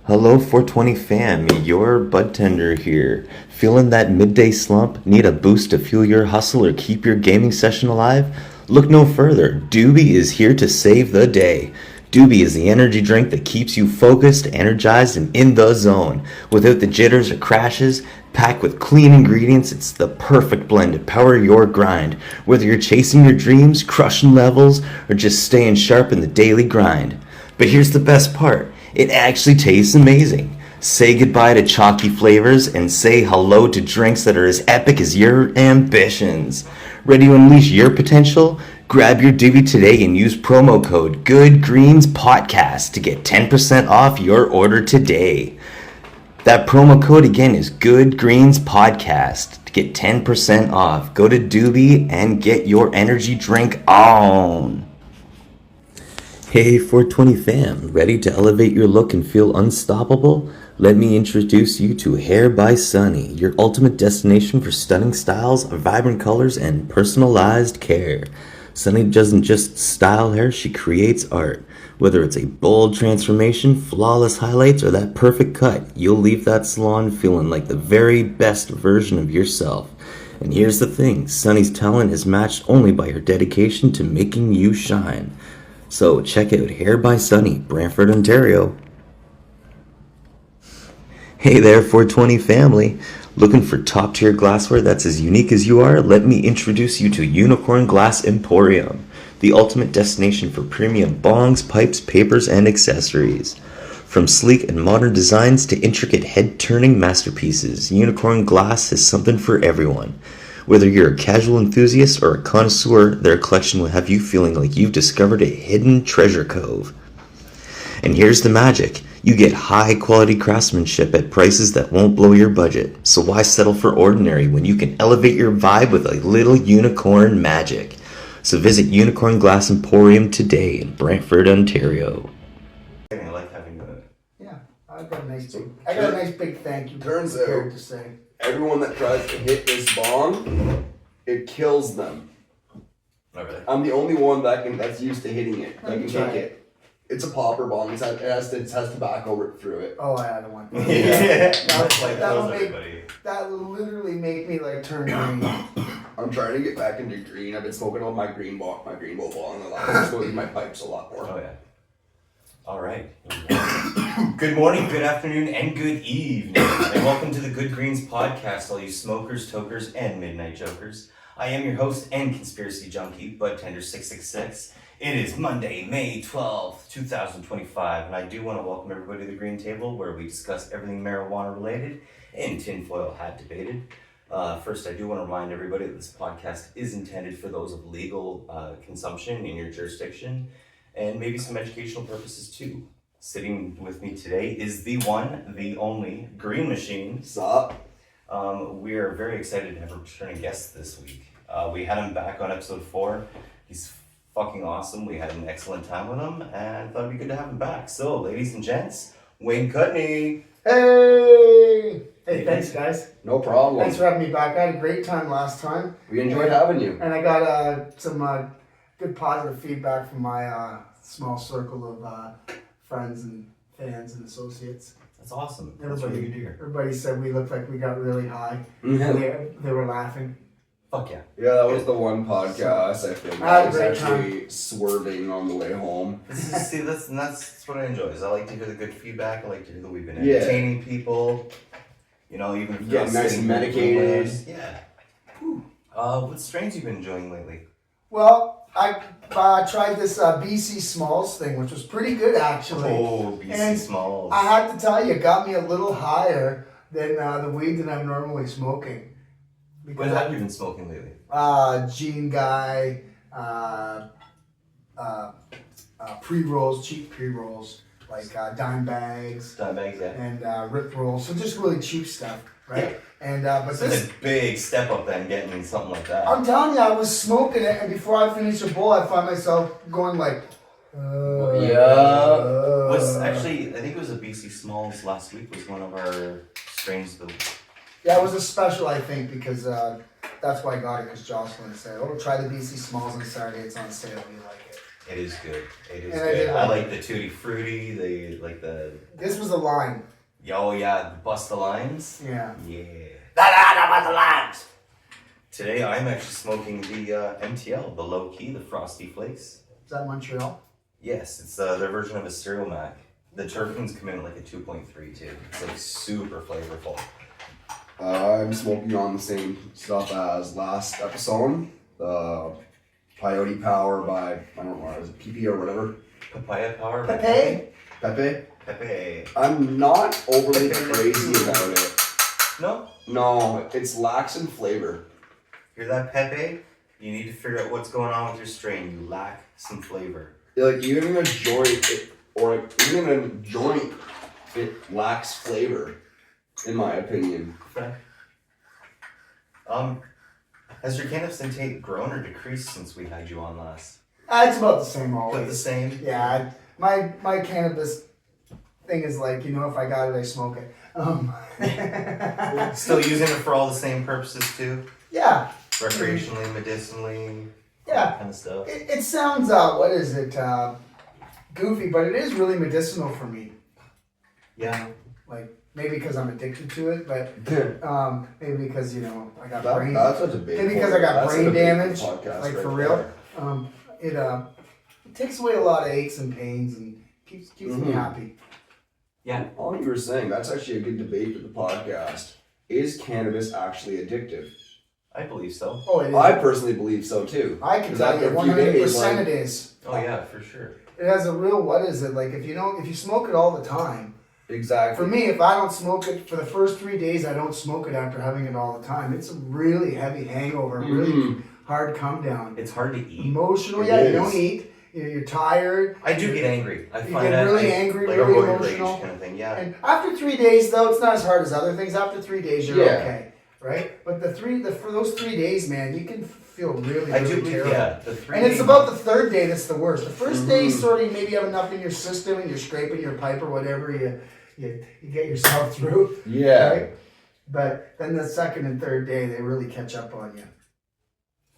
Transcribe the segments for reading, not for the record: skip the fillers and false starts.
Hello 420 fam, your bud tender here. Feeling that midday slump? Need a boost to fuel your hustle or keep your gaming session alive? Look no further. Doobie is here to save the day. Doobie is the energy drink that keeps you focused, energized, and in the zone. Without the jitters or crashes, packed with clean ingredients, it's the perfect blend to power your grind. Whether you're chasing your dreams, crushing levels, or just staying sharp in the daily grind. But here's the best part. It actually tastes amazing. Say goodbye to chalky flavors and say hello to drinks that are as epic as your ambitions. Ready to unleash your potential? Grab your doobie today and use promo code GoodGreensPodcast to get 10% off your order today. That promo code again is GoodGreensPodcast to get 10% off. Go to Doobie and get your energy drink on. Hey 420 fam, ready to elevate your look and feel unstoppable? Let me introduce you to Hair by Sunny, your ultimate destination for stunning styles, vibrant colors, and personalized care. Sunny doesn't just style hair, she creates art. Whether it's a bold transformation, flawless highlights, or that perfect cut, you'll leave that salon feeling like the very best version of yourself. And here's the thing, Sunny's talent is matched only by her dedication to making you shine. So check out Hair by Sunny, Brantford, Ontario. Hey there 420 family. Looking for top tier glassware that's as unique as you are? Let me introduce you to Unicorn Glass Emporium, the ultimate destination for premium bongs, pipes, papers, and accessories. From sleek and modern designs to intricate head-turning masterpieces, Unicorn Glass is something for everyone. Whether you're a casual enthusiast or a connoisseur, their collection will have you feeling like you've discovered a hidden treasure cove. And here's the magic. You get high-quality craftsmanship at prices that won't blow your budget. So why settle for ordinary when you can elevate your vibe with a little unicorn magic? So visit Unicorn Glass Emporium today in Brantford, Ontario. I like having that. Yeah, I got a nice big thank you. Turns prepared out- to say. Everyone that tries to hit this bong, it kills them. Oh, really? I'm the only one that's used to hitting it. That can Try take it. It's a popper bong. It has tobacco through it. Oh, I don't want that. Yeah. That will literally make me like turn green. I'm trying to get back into green. I've been smoking on my green bowl bong a lot. I'm smoking my pipes a lot more. Oh, yeah. All right. Good morning, good afternoon, and good evening. And welcome to the Good Greens Podcast, all you smokers, tokers, and midnight jokers. I am your host and conspiracy junkie, Budtender666. It is Monday, May 12th, 2025, and I do want to welcome everybody to the Green Table, where we discuss everything marijuana related and tinfoil hat debated. First, I do want to remind everybody that this podcast is intended for those of legal consumption in your jurisdiction, and maybe some educational purposes too. Sitting with me today is the one, the only Green Machine. Sup? We are very excited to have a returning guest this week. We had him back on episode 4. He's fucking awesome. We had an excellent time with him, and thought it'd be good to have him back. So, ladies and gents, Wayne Cudney. Hey, thanks guys. No problem. Thanks for having me back. I had a great time last time. We enjoyed having you. And I got some good positive feedback from my small circle of friends and fans and associates. That's awesome. That's really good to hear. Everybody said we looked like we got really high. They were laughing. Fuck yeah. Yeah, that was the one podcast I think I had I a was great actually swerving on the way home. See, that's what I enjoy. Is I like to hear the good feedback. I like to hear that we've been Yeah. entertaining people. You know, even if Getting nice and medicated. Yeah. Whew. What strains you been enjoying lately? Well, I tried this BC Smalls thing, which was pretty good actually. Oh, BC And Smalls. I have to tell you, it got me a little higher than the weed that I'm normally smoking. What have you been smoking lately? Gene Guy, pre-rolls, cheap pre-rolls, like dime bags Dime bags, yeah. and rip rolls. So just really cheap stuff, right? And but This this, is a big step up then, getting something like that. I'm telling you, I was smoking it, and before I finished a bowl, I found myself going like, Was actually, I think it was a BC Smalls last week was one of our strains. Yeah, it was a special, I think, because that's why I got it, because Jocelyn said, oh, try the BC Smalls on Saturday, it's on sale, you like it. It is good. It is And I good. did I like like the Tutti Frutti, the This was a line. oh yeah, bust the lines. Yeah. Yeah. Bust the lines. Today I'm actually smoking the MTL, the low key, the Frosty Flakes. Is that Montreal? Yes, it's their version of a cereal mac. The terpenes come in at like a 2.3 too. It's like super flavorful. I'm smoking on the same stuff as last episode. The Peyote Power by, I don't know, is it PP or whatever? Papaya Power. by Pepe? Pepe? Pepe. I'm not overly Pepe. crazy about it. No? No, it's lax in flavor. Hear that, Pepe? You need to figure out what's going on with your strain. You lack some flavor. Like even in a joint, even in a joint, it lacks flavor, in my opinion. Okay. Has your cannabis intake grown or decreased since we had you on last? It's about the same About the always. same? Yeah, my cannabis thing is like, if I got it, I smoke it. Still using it for all the same purposes too? Yeah, Recreationally, medicinally, yeah. that kind of stuff. It sounds, goofy, but it is really medicinal for me. Yeah. Like, maybe because I'm addicted to it, but maybe because, I got brain. That's such a big Maybe because I got that's brain such a big damage, podcast like right for real. there. It takes away a lot of aches and pains and keeps me happy. Yeah. All you were saying, that's actually a good debate for the podcast. Is cannabis actually addictive? I believe so. Oh, it is. I personally believe so too. I can 'Cause tell after you a few 100% days, like- it is. Oh yeah, for sure. It has a real, what is it? Like if you smoke it all the time. Exactly. For me, if I don't smoke it for the first 3 days, I don't smoke it after having it all the time. It's a really heavy hangover, really hard come down. It's hard to eat. Emotional, It yeah, you is. don't eat. You're tired. I do get angry. I You find get that really angry, like really a roid rage emotional. kind of thing. Yeah. And after 3 days, though, it's not as hard as other things. After 3 days, you're okay, right? But for those 3 days, man, you can feel really, I really do believe, terrible. yeah. The 3 And it's days- about the third day that's the worst. The first day, sort of, maybe you have enough in your system and you're scraping your pipe or whatever you get yourself through. Yeah. Right? But then the second and third day, they really catch up on you.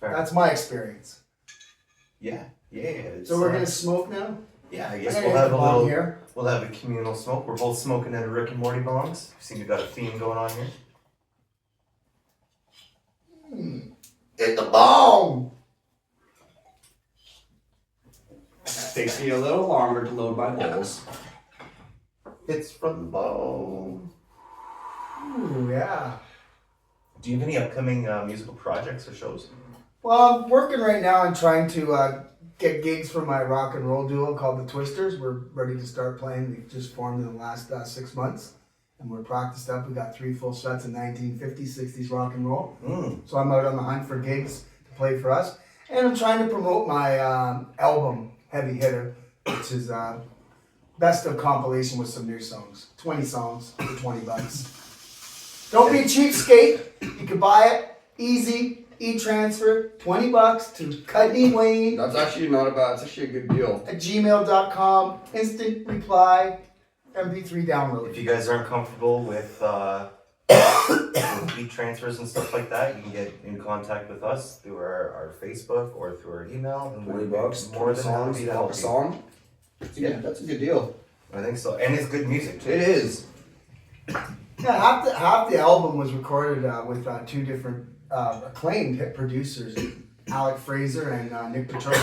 Fair. That's my experience. Yeah. It's, So we're gonna smoke now. Yeah, I I'm guess gonna we'll hit have the a bong little. here. We'll have a communal smoke. We're both smoking at a Rick and Morty bongs. See, we got a theme going on here. Hit the bong. Takes me a little longer to load my bowls. It's from the bone. Ooh, yeah. Do you have any upcoming musical projects or shows? Well, I'm working right now on trying to get gigs for my rock and roll duo called the Twisters. We're ready to start playing. We've just formed in the last 6 months, and we're practiced up. We got 3 full sets of 1950s, 60s rock and roll. So I'm out on the hunt for gigs to play for us, and I'm trying to promote my album Heavy Hitter, which is best of compilation with some new songs. 20 songs for $20. Don't be a cheapskate. You can buy it easy. E-transfer, $20 to Cudney Wayne That's actually not a bad, it's actually a good deal. at gmail.com. Instant reply, MP3 download. If you guys aren't comfortable with e-transfers and stuff like that, you can get in contact with us through our Facebook or through our email. And we're $20, more than songs, happy to pop help a you. song. That's a good deal. I think so, and it's good music too. It is. Yeah, half the album was recorded with 2 different acclaimed hit producers, Alec Fraser and Nick Petro.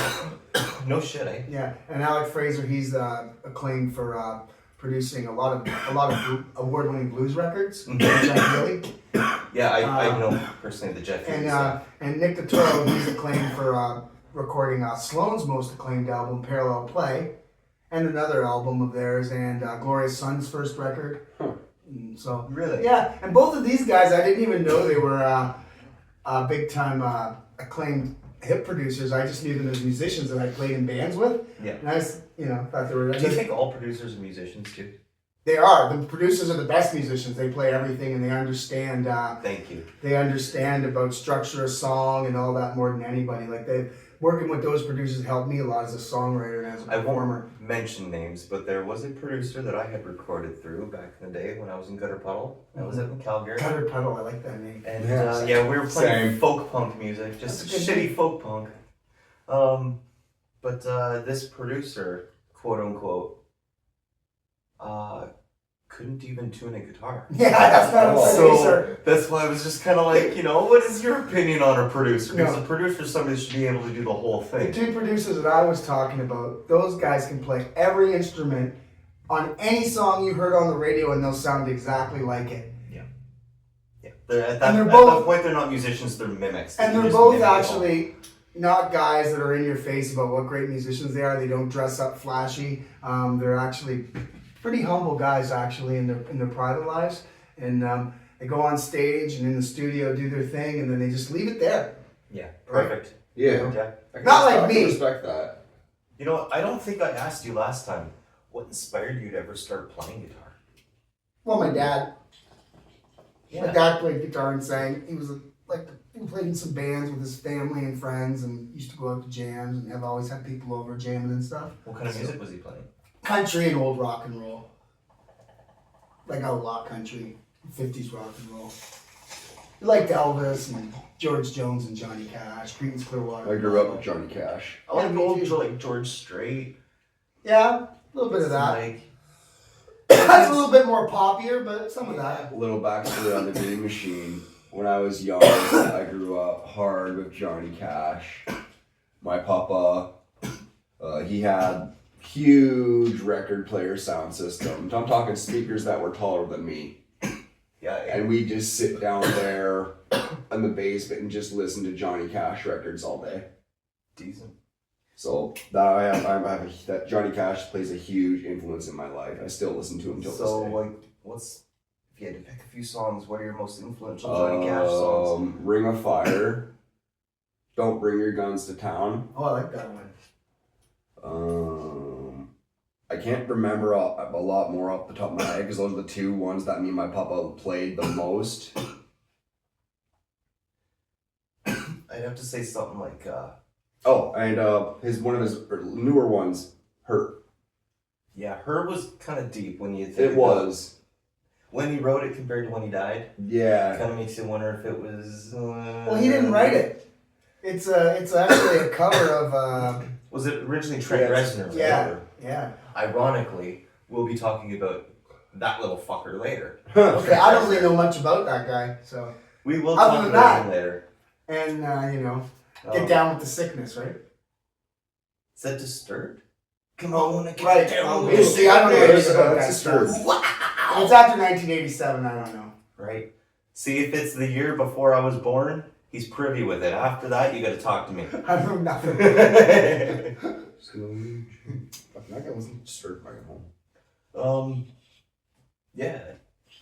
No shit, eh? Yeah, and Alec Fraser, he's acclaimed for producing a lot of award-winning blues records. Jeff Healey. Yeah, I know personally the Jeff Healey stuff. And Nick Petro, he's acclaimed for recording Sloan's most acclaimed album, Parallel Play, and another album of theirs, and Gloria Sun's first record. So Really? yeah, and both of these guys, I didn't even know they were big time acclaimed hit producers. I just knew them as musicians that I played in bands with. Yeah. And I thought they were. Do you think all producers are musicians too? They are. The producers are the best musicians. They play everything and they understand. Thank you. They understand about structure of song and all that more than anybody. Like working with those producers helped me a lot as a songwriter and as a I performer. won't mention names, but there was a producer that I had recorded through back in the day when I was in Gutter Puddle. I was in Calgary. Cutter Pedal, I like that name. And Yeah, we were playing same. folk punk music, just That's a good shitty folk punk. But this producer, quote unquote, couldn't even tune a guitar. Yeah, that's not a producer. So that's why I was just kind of like, what is your opinion on a producer? Because No. a producer is somebody that should be able to do the whole The thing. two producers that I was talking about, those guys can play every instrument on any song you heard on the radio and they'll sound exactly like it. Yeah. At they're that both- point, they're not musicians, they're mimics. And They they're just both mimic it all. actually not guys that are in your face about what great musicians they are. They don't dress up flashy. They're actually pretty humble guys actually in their private lives. And they go on stage and in the studio do their thing and then they just leave it there. Yeah, perfect. Yeah. Yeah. I can Not like I can me. respect that. I don't think I asked you last time, what inspired you to ever start playing guitar? Well, my dad. My Yeah. dad played guitar and sang. He was he played in some bands with his family and friends and used to go out to jams and have always had people over jamming and stuff. What kind of music was he playing? Country and old rock and roll. Like outlaw country, 50s rock and roll. He liked Elvis and George Jones and Johnny Cash, Creedence Clearwater. I grew up with Johnny Cash. I like me old too. like George Strait. Yeah, a little bit of that. Like, That's a little bit more poppier, but some of that. A little backstory on the Green Machine. When I was young, I grew up hard with Johnny Cash. My papa, he had huge record player sound system. I'm talking speakers that were taller than me. yeah. And we just sit down there in the basement and just listen to Johnny Cash records all day. Decent. So that Johnny Cash plays a huge influence in my life. I still listen to him till So, this day. like, if you had to pick a few songs, what are your most influential Johnny Cash songs? Ring of Fire. Don't Bring Your Guns to Town. Oh, I like that one. I can't remember a lot more off the top of my head because those are the two ones that me and my papa played the most. I'd have to say something like, Oh, and one of his newer ones, Hurt. yeah, Her was kind of deep when you think It about was. when he wrote it compared to when he died. Yeah. Kind of makes you wonder if it was. Well, he didn't write it. It's actually a cover of. Was it originally Trent Yes. Reznor? Yeah, yeah. Ironically, we'll be talking about that little fucker later. Okay, I don't really know much about that guy, so. We will Other talk than about him that- later. And, Um, get down with the sickness, right? Is that Disturbed? Come on, get Right. down with You the see, I don't know sickness. anything about that That's stuff. Disturbed. If it's after 1987, I don't know. Right. See, if it's the year before I was born, he's privy with it. After that, you got to talk to me. I know nothing. That guy wasn't disturbed by home. Yeah.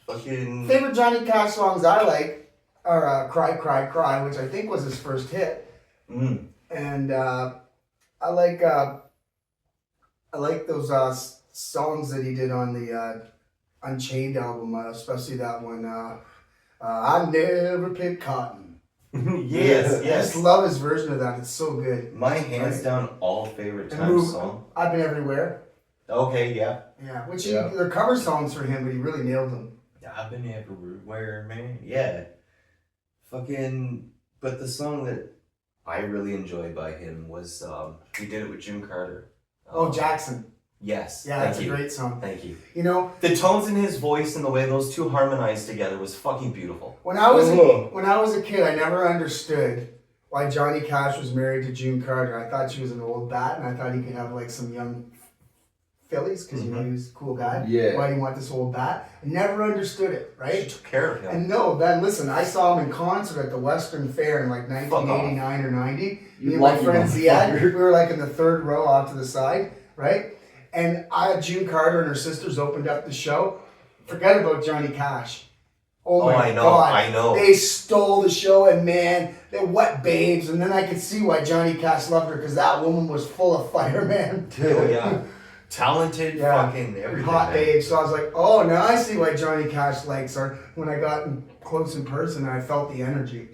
Fucking. Favorite Johnny Cash songs I like are Cry, Cry, Cry, which I think was his first hit. Mm. And I like those songs that he did on the Unchained album, especially that one, I Never Picked Cotton. Yes, I yes. just love his version of that. It's so good. My hands Right. down all favorite And time Move- song. I've Been Everywhere. Okay, yeah. Yeah, which Yeah. they're cover songs for him, but he really nailed them. I've been everywhere, man. Yeah. Fucking. But the song that I really enjoyed by him was he did it with June Carter. Oh, Jackson. Yes. Yeah, thank that's you. a great song. Thank you. You know, The tones in his voice and the way those two harmonized together was fucking beautiful. when I was Oh. when I was a kid, I never understood why Johnny Cash was married to June Carter. I thought she was an old bat, and I thought he could have like some young fillies because he was a cool guy. Yeah. Why do you want this old bat? I never understood it, She right? took care of him. And no, then listen, I saw him in concert at the Western Fair in like 1989 or 90. You Me and my lucky friend Ziad, motherfucker. we were like in the third row off to the side, right? And June Carter and her sisters opened up the show. Forget about Johnny Cash. Oh my I know, God. I know. They stole the show, and man, they're what babes. And then I could see why Johnny Cash loved her, because that woman was full of fire, man. Oh, yeah. Talented, Yeah. fucking everything. Hot man. babe. So I was like, oh, now I see why Johnny Cash likes her. When I got close in person, I felt the energy.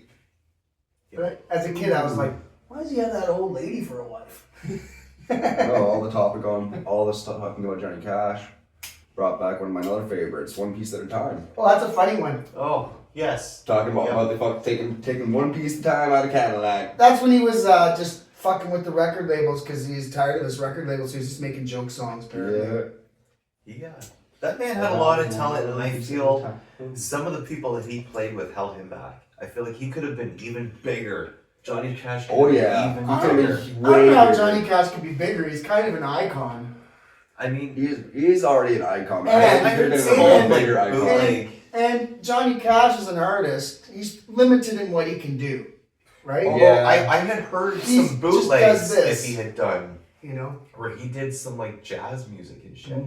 But as a kid, I was like, why does he have that old lady for a wife? All the stuff talking about Johnny Cash brought back one of my other favorites, One Piece at a Time. Well, that's a funny one. Oh, yes. Talking about Yeah. how they fuck taking one piece at a time out of Cadillac. That's when he was just fucking with the record labels because he's tired of his record label, so he's just making joke songs. Apparently. Yeah. That man had a lot of talent, and I feel some of the people that he played with held him back. I feel like he could have been even bigger. Johnny Cash could have been even I don't bigger. know how Johnny Cash could be bigger. He's kind of an icon. I mean, He is already an icon. And I think I he's heard a saying bigger that, icon. like, And Johnny Cash is an artist. He's limited in what he can do, right? although Yeah. I had heard He some just bootlegs does this. if he had done, You know. where he did some like jazz music and shit.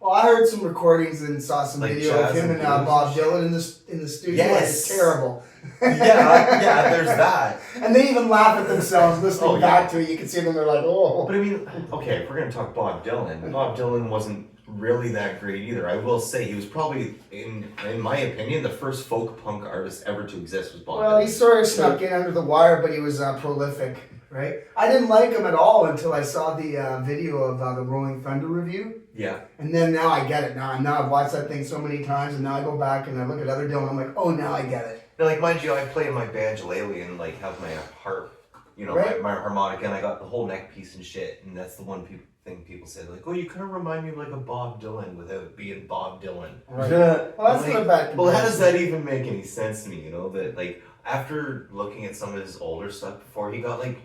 Well, I heard some recordings and saw some Like video of jazz him and and blues Bob and Dylan in the studio. Yes. It's terrible. Yeah, there's that. And they even laugh at themselves listening Oh, yeah. back to it. You can see them. They're like, oh. But I mean, okay, if we're gonna talk Bob Dylan wasn't really that great either. I will say he was probably, in my opinion, the first folk punk artist ever to exist was Bob Well, Dylan. he sort of snuck in under the wire, but he was prolific, right? I didn't like him at all until I saw the video of the Rolling Thunder review. Yeah. And then now I get it. Now I've watched that thing so many times, and now I go back and I look at other Dylan. I'm like, oh, now I get it. Now, like, mind you, I play my banjolele and like have my harp, you know, Right. my harmonica, and I got the whole neck piece and shit. And that's the one thing people say, like, oh, you kind of remind me of like a Bob Dylan without being Bob Dylan. Right. Well, that's Like, not a bad. Well, how does comparison. that even make any sense to me? You know, that like after looking at some of his older stuff before he got like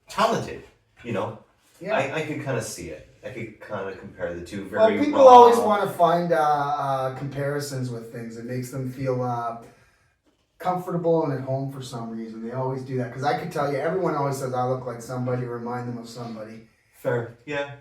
talented, you know, Yeah. I could kind of see it. I could kind of compare the two Well, very. people raw. always want to find comparisons with things. It makes them feel comfortable and at home for some reason. They always do that. Because I can tell you, everyone always says I look like somebody, remind them of somebody. Fair, yeah.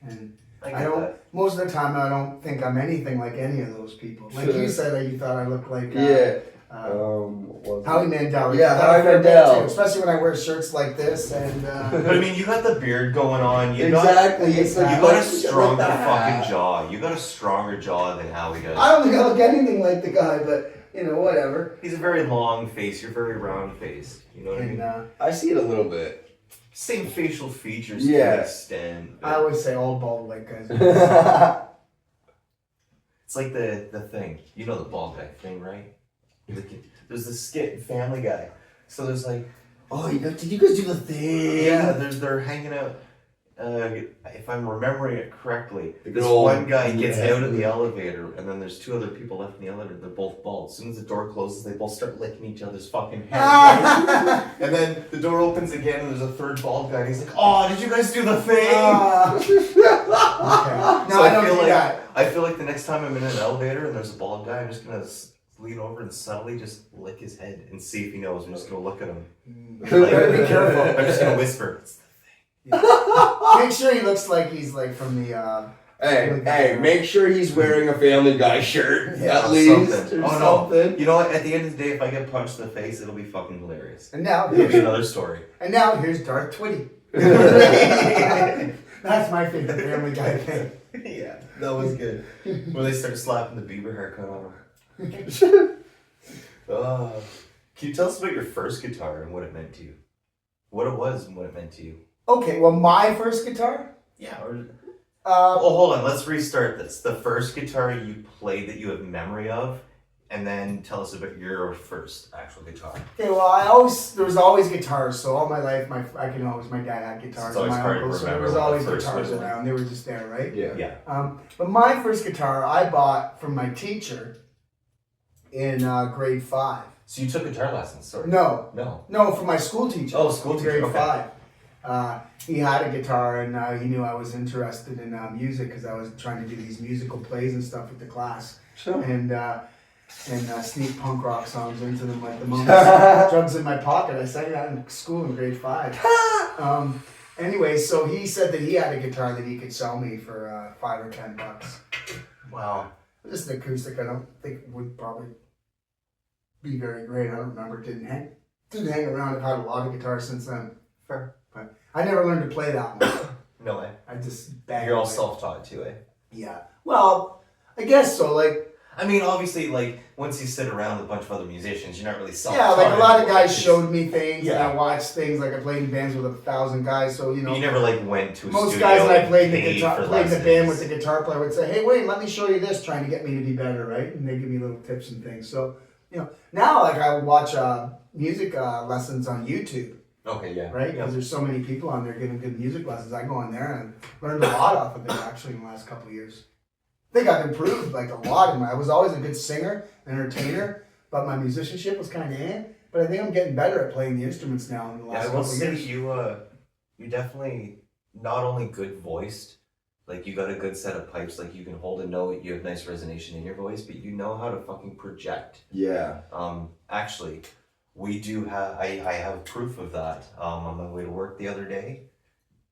And I I get don't, that. most of the time, I don't think I'm anything like any of those people. Like you said that you thought I looked like What was Howie it? Mandel. Yeah, That Howie fair bit Mandel. too, especially when I wear shirts like this. And But I mean, you got the beard going on. You Exactly. It's Got, like- you got a like stronger that. fucking jaw. You got a stronger jaw than Howie does. I don't think I look anything like the guy, but you know, whatever. He's a very long face. You're very round faced. You know what I mean? And I see it a little bit. Same facial features to Yeah. an extent. I always say all bald white guys. It's like the thing. You know the bald guy thing, right? There's this skit in Family Guy. So there's like, Oh, did you guys do the thing? yeah, they're hanging out. If I'm remembering it correctly, The this good old- one guy gets yeah. out of the elevator, and then there's two other people left in the elevator. They're both bald. As soon as the door closes, they both start licking each other's fucking hands. And then the door opens again, and there's a third bald guy, and he's like, "Oh, did you guys do the thing?" Okay. No, So I don't feel do like that. I feel like the next time I'm in an elevator and there's a bald guy, I'm just gonna lean over and subtly just lick his head and see if he knows. I'm just gonna look at him. Better be careful. I'm just gonna whisper. Make sure he looks like he's like from the. Hey, make sure he's wearing a Family Guy shirt Yeah, at least. Something. Or Oh no! something. You know what? At the end of the day, if I get punched in the face, it'll be fucking hilarious. And now, It'll be another story. here's Darth Twitty. That's my favorite Family Guy thing. Yeah, that was good. When they start slapping the Bieber haircut on him. Can you tell us about your first guitar and what it meant to you? What it was and what it meant to you? Okay, well, my first guitar. Yeah. Or, Uh, oh, hold on. Let's restart this. The first guitar you played that you have memory of, and then tell us about your first actual guitar. Okay, well, there was always guitars. So all my life, my dad had guitars. It's always and my hard to uncle, so there remember was what the always first guitars was. around. They were just there, right? Yeah. Yeah. But my first guitar I bought from my teacher in grade 5. So you took guitar lessons, sorry. No, No. from my school teacher. Oh, school in teacher, grade okay. 5. He had a guitar, and he knew I was interested in music because I was trying to do these musical plays and stuff with the class. Sure. And sneak punk rock songs into them like the Monkees. Drugs in my pocket. I sang that in school in grade 5. Anyway, so he said that he had a guitar that he could sell me for $5 or $10. Wow. Just an acoustic. I don't think it would probably be very great. I don't remember. Didn't hang around. I've had a lot of guitars since then. Fair. But I never learned to play that one. No way. I just banged You're all away. self-taught too, eh? Yeah. Well, I guess so. Like, I mean, obviously, like, once you sit around with a bunch of other musicians, you're not really self-taught. yeah, like a lot of anymore. guys It's- showed me things, and Yeah. I watched things. Like I played in bands with 1,000 guys, so you know. You never, like, went to a Most studio guys that I and played the paid guitar, for played in the lessons. band with the guitar player would say, "Hey, wait, let me show you this," trying to get me to be better, right? And they give me little tips and things. So, you know, now like I watch music lessons on YouTube. Okay, yeah. right? Because there's so many people on there giving good music lessons. I go on there and learned a lot off of it actually in the last couple of years. I think I've improved like a lot. I was always a good singer, entertainer, but my musicianship was kind of But I think I'm getting better at playing the instruments now in the last I will couple of say years. you definitely not only good voiced, like you got a good set of pipes, like you can hold a note, you have nice resonation in your voice, but you know how to fucking project. Yeah. Actually, we do have, I have proof of that. On my way to work the other day,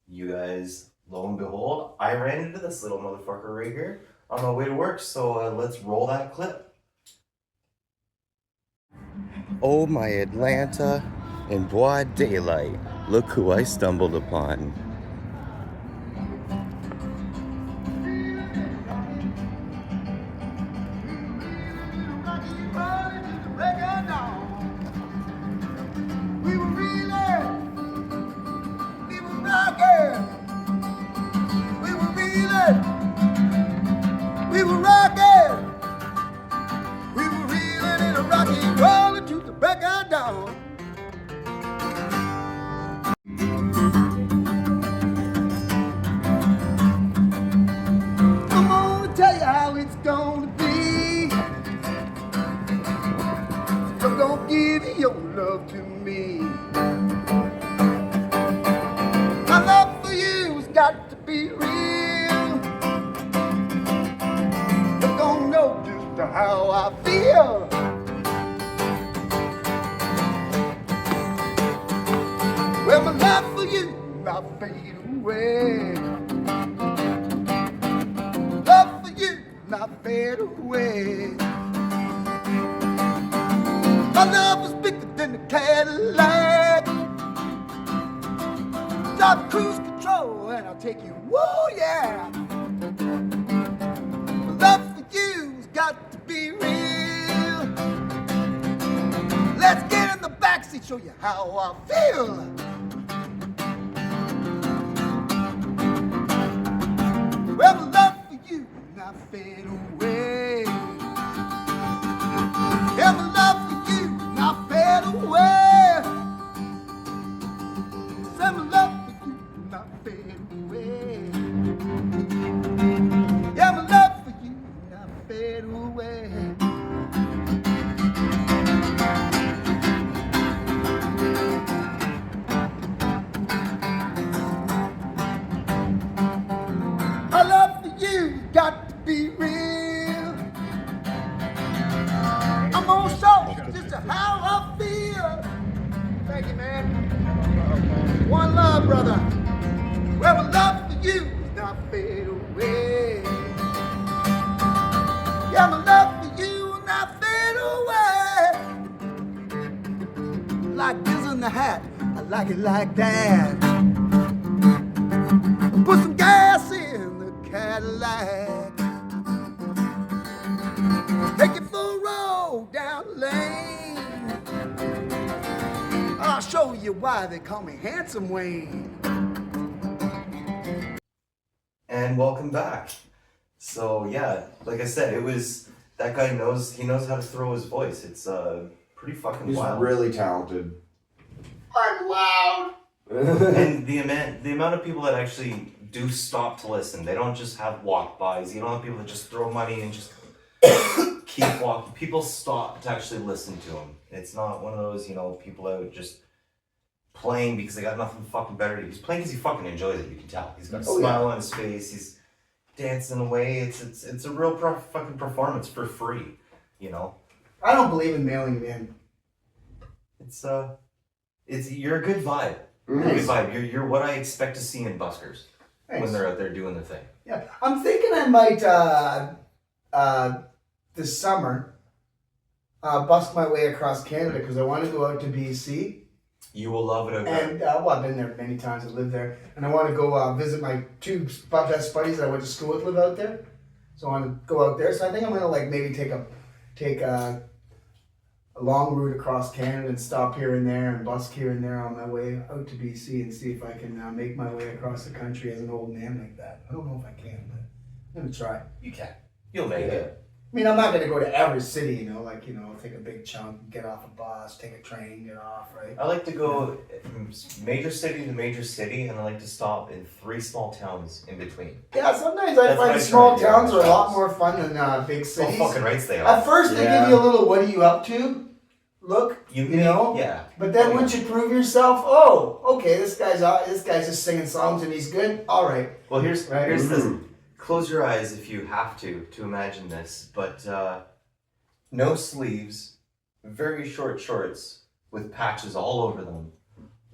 you guys, lo and behold, I ran into this little motherfucker right here on my way to work, so let's roll that clip. Oh, my Atlanta, in broad daylight, look who I stumbled upon. We were rocking, we were reeling in a rocky rolling to the break of dawn. I'm gonna tell you how it's gonna be. So don't give your love to me. My love for you's got to be real. You don't know just how I feel. Well, my love for you not fade away. Love for you not fade away. My love is bigger than the Cadillac. Drop cruise control and I'll take you, whoa yeah. Love for you's got to be real. Let's get in the backseat, show you how I feel. Well, my love for you not fade away. Yeah, my love for you not fade away. Say my love for you not fade away. Yeah, my love for you not fade away. My love for you got to be real. I'm gonna show you just how I feel. Thank you, man. One love, brother. Well, my love for you is not fade away. Yeah, my love for you will not fade away. Like this in the hat, I like it like that. Put some gas in the Cadillac. Take it for a roll down the lane. I'll show you why they call me Handsome Wayne. And welcome back. So yeah, like I said, it was that guy knows how to throw his voice. It's pretty fucking He's wild. really talented. I'm loud. And the amount of people that actually do stop to listen. They don't just have walk-bys. You don't have people that just throw money and just keep walking. People stop to actually listen to him. It's not one of those, people out just playing because they got nothing fucking better to do. He's playing because he fucking enjoys it, you can tell. He's got a smile on his face, he's dancing away. It's a real fucking performance for free, I don't believe in mailing them in. It's you're a good vibe. You're a good vibe. You're what I expect to see in buskers when they're out there doing their thing. Yeah, I'm thinking I might this summer busk my way across Canada because I want to go out to BC. You will love it out there. And I've been there many times. I live there, and I want to go visit my two best buddies that I went to school with live out there. So I want to go out there. So I think I'm gonna maybe take a long route across Canada and stop here and there and busk here and there on my way out to BC and see if I can make my way across the country as an old man like that. I don't know if I can, but I'm gonna try. You can. You'll make it. I mean, I'm not going to go to every city, take a big chunk, get off a bus, take a train, get off, right? I like to go from major city to major city, and I like to stop in 3 small towns in between. Yeah, sometimes I That's what I find small try to do towns on are a lot travels. more fun than big Well, cities. fucking rights they are. At first, they give you a little "What are you up to?" look, Yeah. But then once you prove yourself, okay, this guy's just singing songs and he's good. All right. Well, here's Mm-hmm. this. Close your eyes if you have to imagine this, but no sleeves, very short shorts with patches all over them,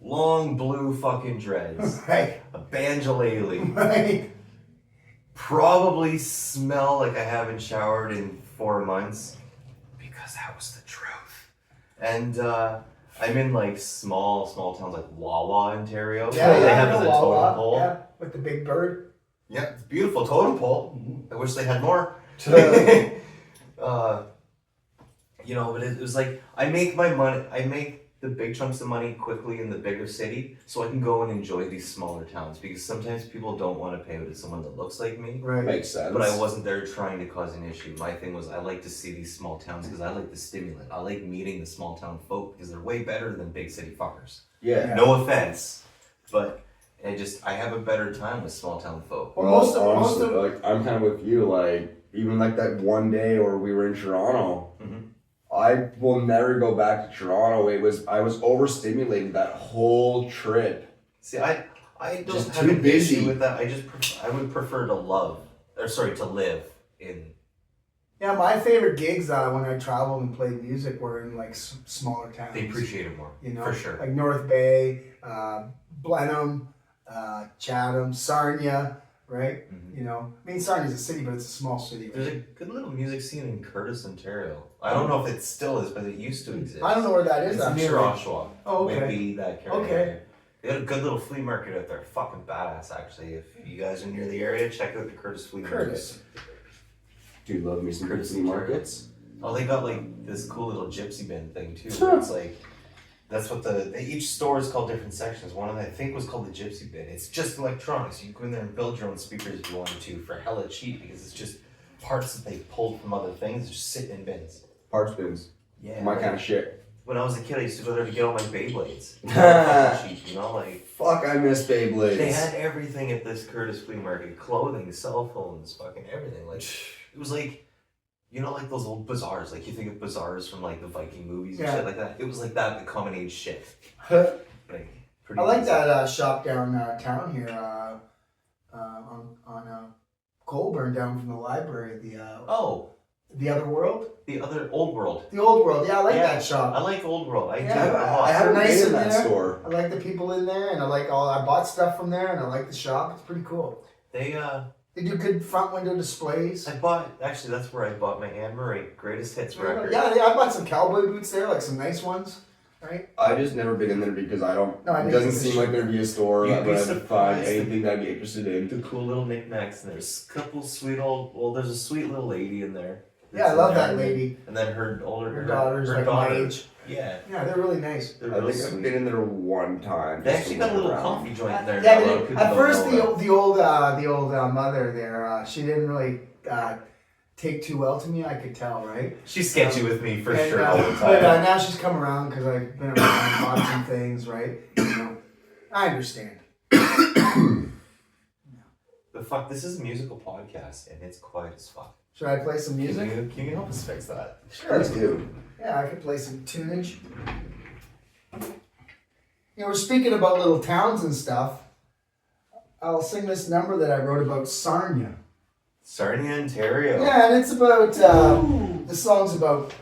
long blue fucking dreads, Right. a banjolele, Right. probably smell like I haven't showered in 4 months, because that was the truth. And I'm in like small towns like Wawa, Ontario. Yeah, they I have know as a Wawa, totem pole. yeah, with the big bird. Yeah, it's a beautiful totem pole. I wish they had more. But it was like I make the big chunks of money quickly in the bigger city, so I can go and enjoy these smaller towns, because sometimes people don't want to pay to someone that looks like me. Right. Makes sense. But I wasn't there trying to cause an issue. My thing was I like to see these small towns because I like the stimulant. I like meeting the small town folk because they're way better than big city fuckers. Yeah. No offense, but I have a better time with small town folk. Well, Well, most honestly, of like I'm kind of with you. Like even like that one day, or we were in Toronto. Mhm. I will never go back to Toronto. I was overstimulated that whole trip. See, I don't Just have too an busy. issue with that. I would prefer to live in. yeah, my favorite gigs when I traveled and played music were in like smaller towns. They appreciate it more, for sure. Like North Bay, Blenheim, Chatham, Sarnia, right? Mhm. I mean, Sarnia's a city, but it's a small city. There's a good little music scene in Curtis, Ontario. I don't know if it still is, but it used to exist. I don't know where that is. It's actually. near Oshawa. Oh, okay. Maybe that area. Okay. They got a good little flea market out there. Fucking badass, actually. If you guys are near the area, check out the Curtis Flea Curtis. Dude, love me some good Courtesy flea markets. Oh, they got like this cool little gypsy bin thing too. Where it's like, that's what each store is called different sections. One of them I think was called the gypsy bin. It's just electronics. You can go in there and build your own speakers if you wanted to for hella cheap, because it's just parts that they pulled from other things just sitting in bins. Parts bins. Yeah. My kind of shit. When I was a kid, I used to go there to get all my Beyblades. Fucking cheap, like. Fuck, I miss Beyblades. They had everything at this Curtis flea market: clothing, cell phones, fucking everything. Like, it was like. Like those old bazaars, like you think of bazaars from like the Viking movies and shit like that. It was like that, the common age shit. Like, pretty I like easy. that shop downtown here on Colburn, down from the library. The Other World. The other Old World. The Old World. Yeah, I like Yeah. that shop. I like Old World. I do Yeah, a lot. I haven't Nice been in in that there. store. I like the people in there, and I bought stuff from there, and I like the shop. It's pretty cool. They do good front window displays. actually that's where I bought my Anne Marie Greatest Hits record. Yeah, I bought some cowboy boots there, like some nice ones, right? I just never been in there because No, I it didn't doesn't think seem it like there'd be a store You'd that be would find surprised. anything that I'd be interested in. The cool little knickknacks, and there's a couple sweet there's a sweet little lady in there. Yeah, I love that lady. And then her daughter's like my age. Yeah. Yeah, they're really nice. They're I really think I've sweet. been in there one time. They just actually to got a look little around. coffee joint there. Yeah, that a lot of people at don't first know about. the old mother there, she didn't really take too well to me. I could tell, right? She's sketchy with me for And, sure all the But time. now she's come around because I've been around and bought some things, right? I understand. But fuck, this is a musical podcast and it's quiet as fuck. Should I play some music? Can you help us fix that? Sure. Please do. Yeah, I could play some tunage. We're speaking about little towns and stuff. I'll sing this number that I wrote about Sarnia. Sarnia, Ontario. Yeah, and it's about, the song's about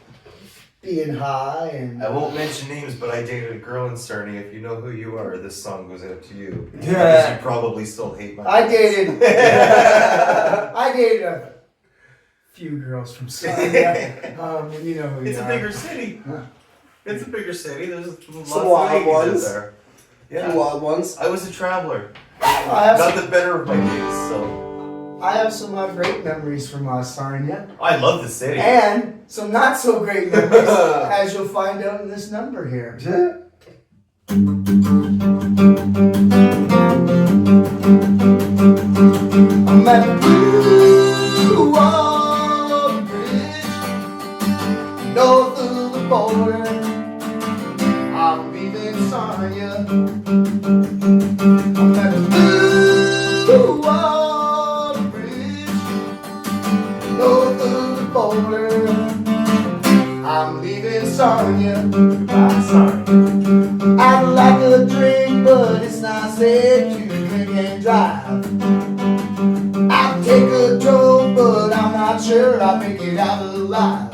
being high and... I won't mention names, but I dated a girl in Sarnia. If you know who you are, this song goes out to you. Yeah. Because you probably still hate my I dated a few girls from Sarnia. You know who It's you a are. bigger city. It's a bigger city. There's lots Some of wild ladies out ones. there. Few Yeah. wild ones. I was a traveler. I have Not some, the better of my days, so I have some great memories from Sarnia. I love the city. And some not so great memories, as you'll find out in this number here. I'm at the Blue Wall Bridge. border. I'm leaving Sonya. I'm at the blue water bridge, north of the border. I'm leaving Sonya. Goodbye, Sonya. I'd like a drink, but it's not safe to drink and drive. I'd take a drove, but I'm not sure I'll make it out alive.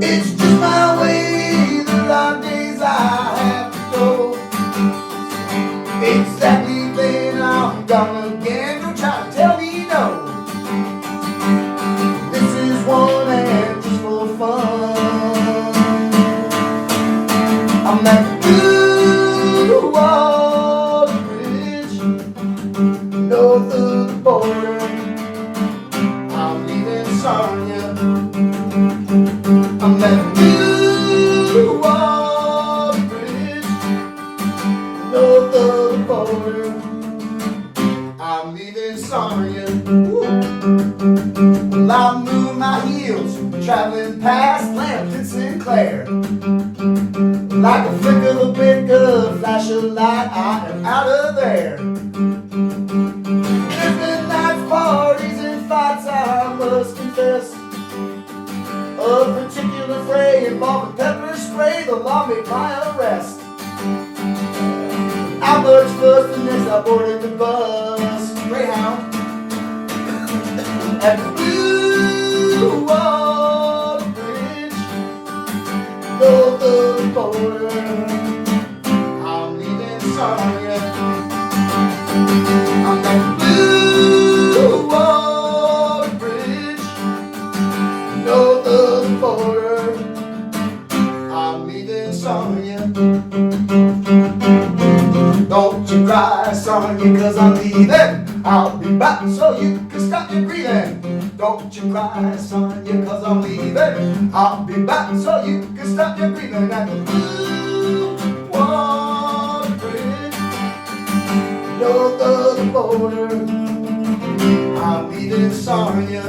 It's just my way, the long days I have to go. Exactly then I'm gone again, don't try to tell me no. This is one and just for fun. I'm at the blue water bridge, north of the border. I'm leaving Sonya. I'm at the blue water bridge, north of the border. I'm leaving Sonya. Well, I move my heels, traveling past Lambton Sinclair. Like a flick of a bicker, flash of light, I am out of there. There's been nights, parties, and fights, I must confess. A particular fray involving pepper spray, the law made my arrest. I much fuss the next I boarded the bus, Greyhound. At the blue water bridge, north of the border, I'm leaving Sonya. I'm at the blue water bridge, north of the border, I'm leaving Sonya. Don't you cry, Sonya, 'cause I'm leaving. I'll be back so you can stop your breathing. Don't you cry, Sonya, 'cause I'm leaving. I'll be back so you can stop your breathing. At the blue water bridge, north of the border, I'm leaving Sonya.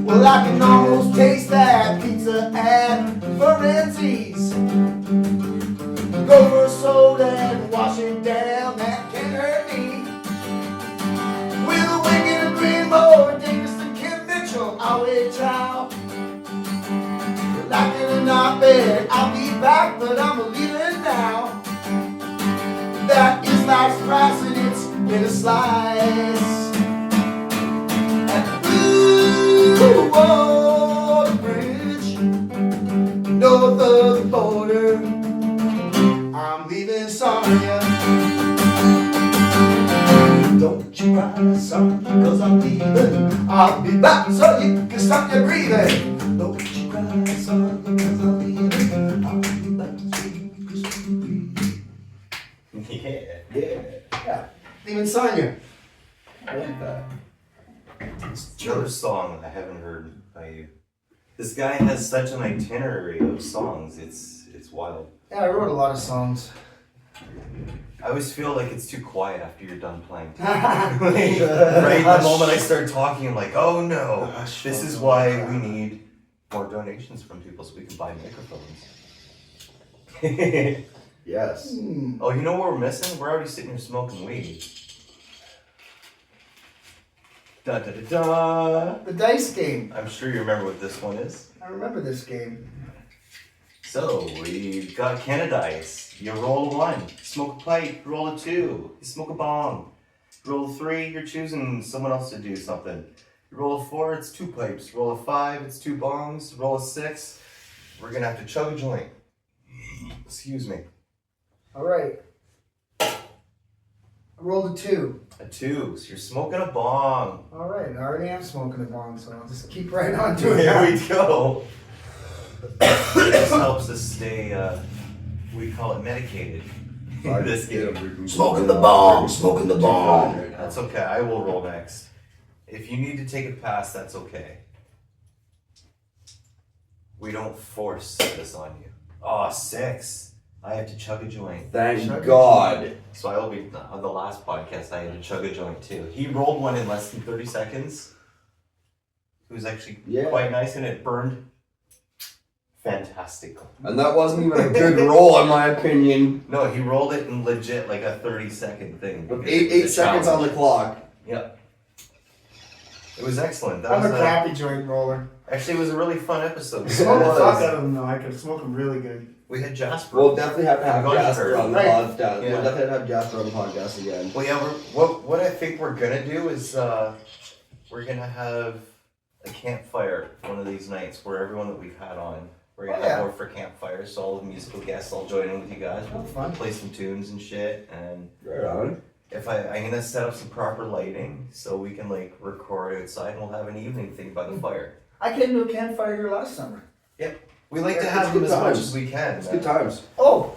Well, I can almost taste that pizza at Ferenzi's. Go for a soda and wash it down, that can't hurt me. With a wicked and green more dangerous than Kim Mitchell, I'll wait out. Like it or not, babe, I'll be back, but I'm leaving now. That is life's price and it's been a slice. At the blue water bridge, north of the border, I'm leaving Sonya. Don't you cry, Sonya, 'cause I'm leaving. I'll be back so you can stop your breathing. Don't you cry, Sonya, 'cause I'm leaving. I'll be back so you can stop your breathing. Yeah. Leaving Sonya. I like that. Another song I haven't heard by you. This guy has such an itinerary of songs. It's wild. Yeah, I wrote a lot of songs. I always feel like it's too quiet after you're done playing. Right the moment I start talking, I'm like, oh no, this is why we need more donations from people so we can buy microphones. Yes. Oh, you know what we're missing? We're already sitting here smoking weed. Da da da da. The dice game. I'm sure you remember what this one is. I remember this game. So, we've got Canadice. You roll a 1, smoke a pipe, roll a 2, you smoke a bong. Roll a 3, you're choosing someone else to do something. You roll a 4, it's 2 pipes. Roll a 5, it's 2 bongs. Roll a 6, we're gonna have to chug a joint. Excuse me. Alright. I rolled a 2. A 2, so you're smoking a bong. Alright, I already am smoking a bong, so I'll just keep right on doing Here that. we go. This helps us stay, we call it medicated. This game. Smoking the bong, smoking the bong. That's okay, I will roll next. If you need to take a pass, that's okay. We don't force this on you. Oh, 6. I have to chug a joint. Thank God. So I will be, on the last podcast, I had to chug a joint too. He rolled one in less than 30 seconds. It was actually quite nice and it burned fantastic. And that wasn't even a good roll, in my opinion. No, he rolled it in legit like a 30-second thing. With because it was eight a seconds on the challenge. clock. Yep. It was excellent. That I'm was a crappy joint roller. actually, it was a really fun episode. Smoke the was. fuck out of them though. I can smoke them really good. We had Jasper. We'll definitely have to have I'm going Jasper for- on the Right. podcast. Yeah. We'll definitely have to have Jasper on the podcast again. Well, yeah. What I think we're gonna do is we're gonna have a campfire one of these nights where everyone that we've had on. We're gonna have more for campfire, so all the musical guests all join in with you guys. We'll fun. play some tunes and shit, and Right on. I'm gonna set up some proper lighting so we can like record outside, and we'll have an evening thing by the fire. I came to a campfire here last summer. We like to Yeah, have it's them good as much times. as we can. It's man. good times. Oh,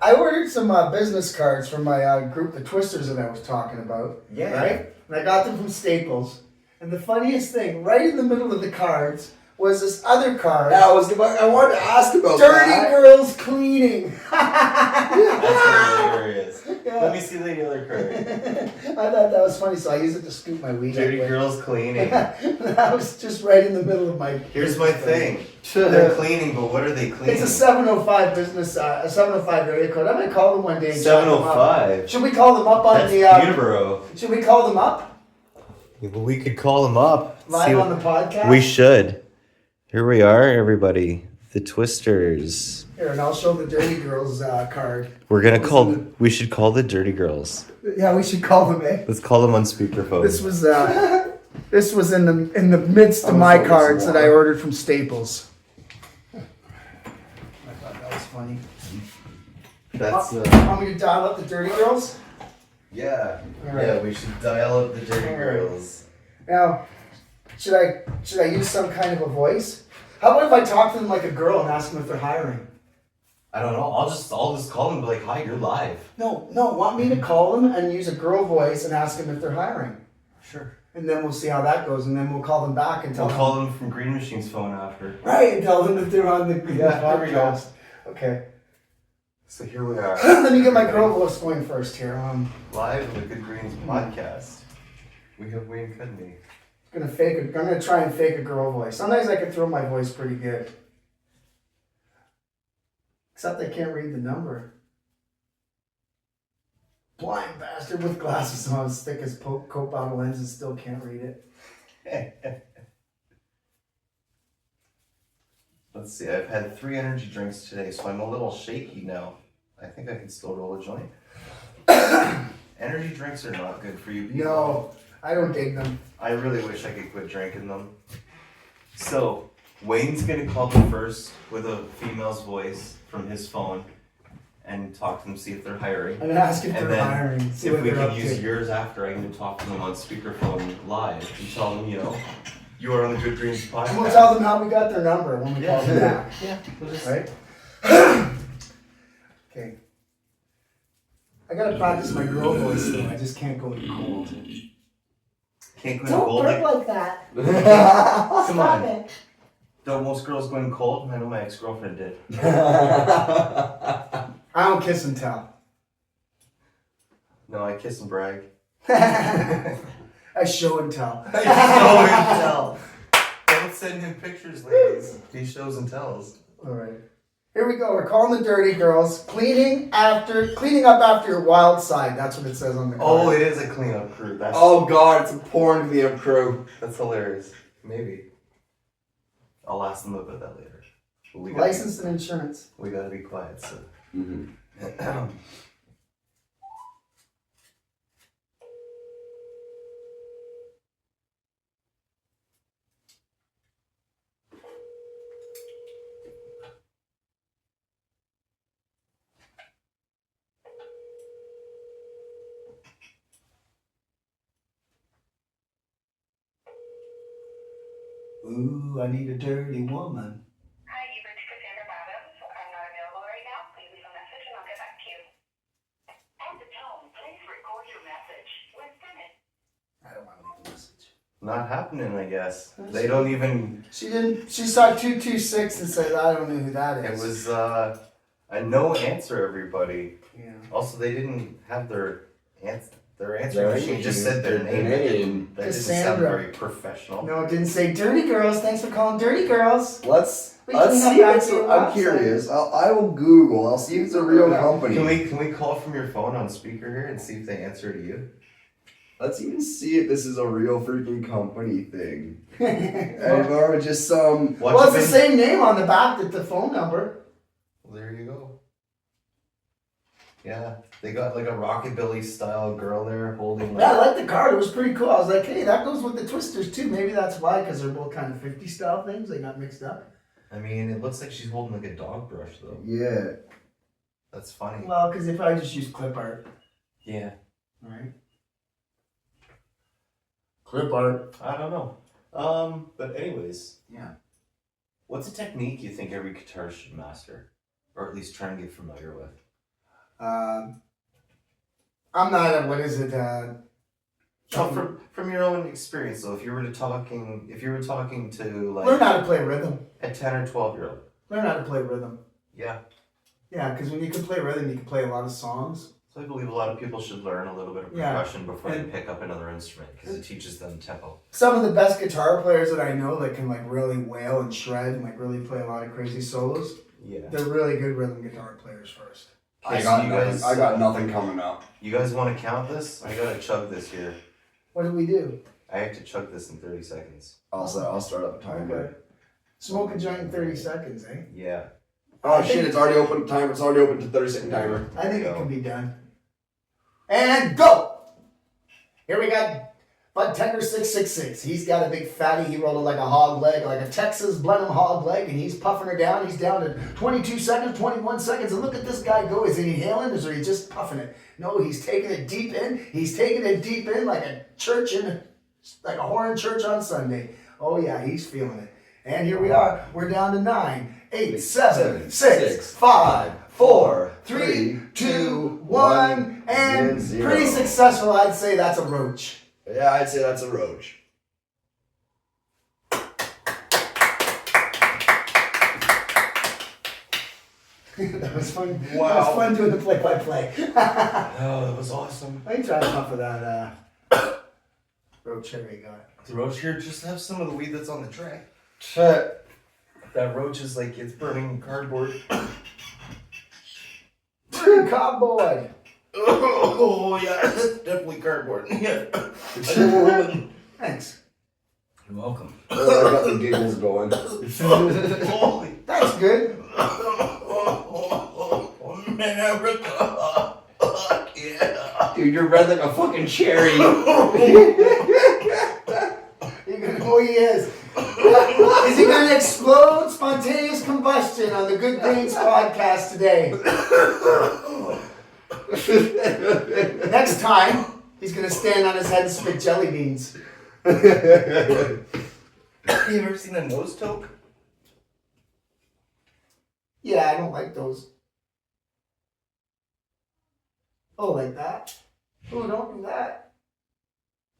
I ordered some business cards from my group, the Twisters, that I was talking about. Yeah. Right? And I got them from Staples. And the funniest thing, right in the middle of the cards, was this other card. Yeah, I wanted to ask about Dirty that. Girls Cleaning. That's hilarious. Yeah. Let me see the other card. I thought that was funny, so I used it to scoop my weed. Dirty up with. girls cleaning. That was just right in the middle of my. Here's my thing. They're cleaning, but what are they cleaning? It's a 705 business, a 705 area code. I'm gonna call them one day. And chat them up. 705. Should we call them up on That's the? Peterborough. Should we call them up We could call them up. live on the podcast? We should. Here we are, everybody. The Twisters. Here, and I'll show the Dirty Girls card. We're gonna Listen call. to- We should call the Dirty Girls. Yeah, we should call them. Eh? Let's call them on speakerphone. This was in the midst of my cards that I ordered from Staples. I thought that was funny. That's Want me to dial up the Dirty Girls? yeah. All right. Yeah, we should dial up the Dirty All right. Girls. Now, should I use some kind of a voice? How about if I talk to them like a girl and ask them if they're hiring? I don't know. I'll just call them and be like, "Hi, you're live." No. Want me to call them and use a girl voice and ask them if they're hiring? Sure. And then we'll see how that goes, and then we'll call them back and tell We'll them. call them from Green Machine's phone after. Right, and tell them if they're on the Yeah, there we go. podcast. Okay. So here we are. Let me get my girl voice going first here. Live on the Good Greens podcast. We have Wayne Cudney. I'm gonna try and fake a girl voice. Sometimes I can throw my voice pretty good. Except I can't read the number. Blind bastard with glasses on as thick as Coke bottle lenses still can't read it. Let's see. I've had 3 energy drinks today, so I'm a little shaky now. I think I can still roll a joint. Energy drinks are not good for you people. No, I don't dig them. I really wish I could quit drinking them. So, Wayne's gonna call them first with a female's voice from his phone and talk to them, see if they're hiring. I'm gonna ask if And they're then hiring. See If what we they're can up use to. yours after, I'm gonna talk to them on speakerphone live and tell them, you are on the Good Greens podcast. And we'll tell them how we got their number when we call them back. Yeah, we'll just Right? Okay. I gotta practice my girl voice though. I just can't go in cold. can't go in Don't cold. burp like that. Come Stop on. it. Don't most girls go in cold? I know my ex-girlfriend did. I don't kiss and tell. No, I kiss and brag. I show and tell. I show and tell. Don't send him pictures, ladies. He shows and tells. All right. Here we go. We're calling the Dirty Girls. Cleaning up after your wild side. That's what it says on the card. Oh, it is a cleanup crew. That's Oh god, it's a porn video crew. that's hilarious. Maybe. I'll ask them about that later. But we gotta- License and insurance. We gotta be quiet, so. Mm-hmm. Ooh, I need a dirty woman. Hi, you've reached Cassandra Bottoms. I'm not available right now. Please leave a message and I'll get back to you. At the tone, please record your message. When finished. I don't want to leave a message. Not happening, I guess. They don't even. She didn't. She saw 226 and said, "I don't know who that It is." was a no answer, everybody. Yeah. Also, they didn't have their Their answering machine just said their name. That didn't sound Cassandra. very professional. No, it didn't say Dirty Girls. Thanks for calling Dirty Girls. Let's We can see. have that If to your I'm website. curious. I will Google. I'll see if it's a real company. Can we call from your phone on speaker here and see if they answer to you? Let's even see if this is a real freaking company thing. Or just some. Well, it's the same name on the back that the phone number. Well, there you go. Yeah, they got like a rockabilly style girl there holding. Yeah, I like the card. It was pretty cool. I was like, hey, that goes with the Twisters too. Maybe that's why, because they're both kind of 50 style things. They got mixed up. I mean, it looks like she's holding like a dog brush though. Yeah. That's funny. Well, because if I just use clip art. Yeah. Right. Clip art. I don't know. But anyways. Yeah. What's a technique you think every guitarist should master? Or at least try and get familiar with? I'm not what is it? From your own experience though, if you were talking to like Learn how to play rhythm. a 10 or 12-year-old. Learn how to play rhythm. Yeah. Yeah, because when you can play rhythm, you can play a lot of songs. So I believe a lot of people should learn a little bit of Yeah. percussion before they And- pick up another instrument because it teaches them tempo. Some of the best guitar players that I know that can like really wail and shred and like really play a lot of crazy solos, Yeah. they're really good rhythm guitar players first. I got nothing coming up. You guys want to count this? I gotta chug this here. What did we do? I have to chug this in 30 seconds. I'll start up a timer. Okay. Smoke a joint in 30 seconds, eh? Yeah. Oh shit! It's already open. Timer. It's already open to 30-second timer. I think Go. it can be done. And go! Here we got Bud Tender 666. He's got a big fatty. He rolled it like a hog leg, like a Texas Blenheim hog leg, and he's puffing her down. He's down to 22 seconds, 21 seconds. And look at this guy go. Is he inhaling or is he just puffing it? No, he's taking it deep in. He's taking it deep in like a church like a horn church on Sunday. Oh yeah, he's feeling it. And here we are. We're down to 9, 8, 7, 6, 5, 4, 3, 2, 1, and zero. pretty successful. I'd say that's a roach. Yeah, I'd say that's a roach. That was fun. Wow. That was fun doing the play-by-play. Oh, that was awesome. I can try enough of that roach here we got. The roach here, just have some of the weed that's on the tray. Shit. That roach is like, it's burning cardboard. Cowboy. Oh, yeah, that's definitely cardboard. Yeah. Thanks. You're welcome. Oh, I got the giggles going. Holy. That's good. America. Yeah. Dude, you're red like a fucking cherry. Oh, he is. Is he going to explode? Spontaneous combustion on the Good Greens podcast today. Next time, he's going to stand on his head and spit jelly beans. Have you ever seen a nose toke? Yeah, I don't like those. Oh, like that? Oh, don't do that.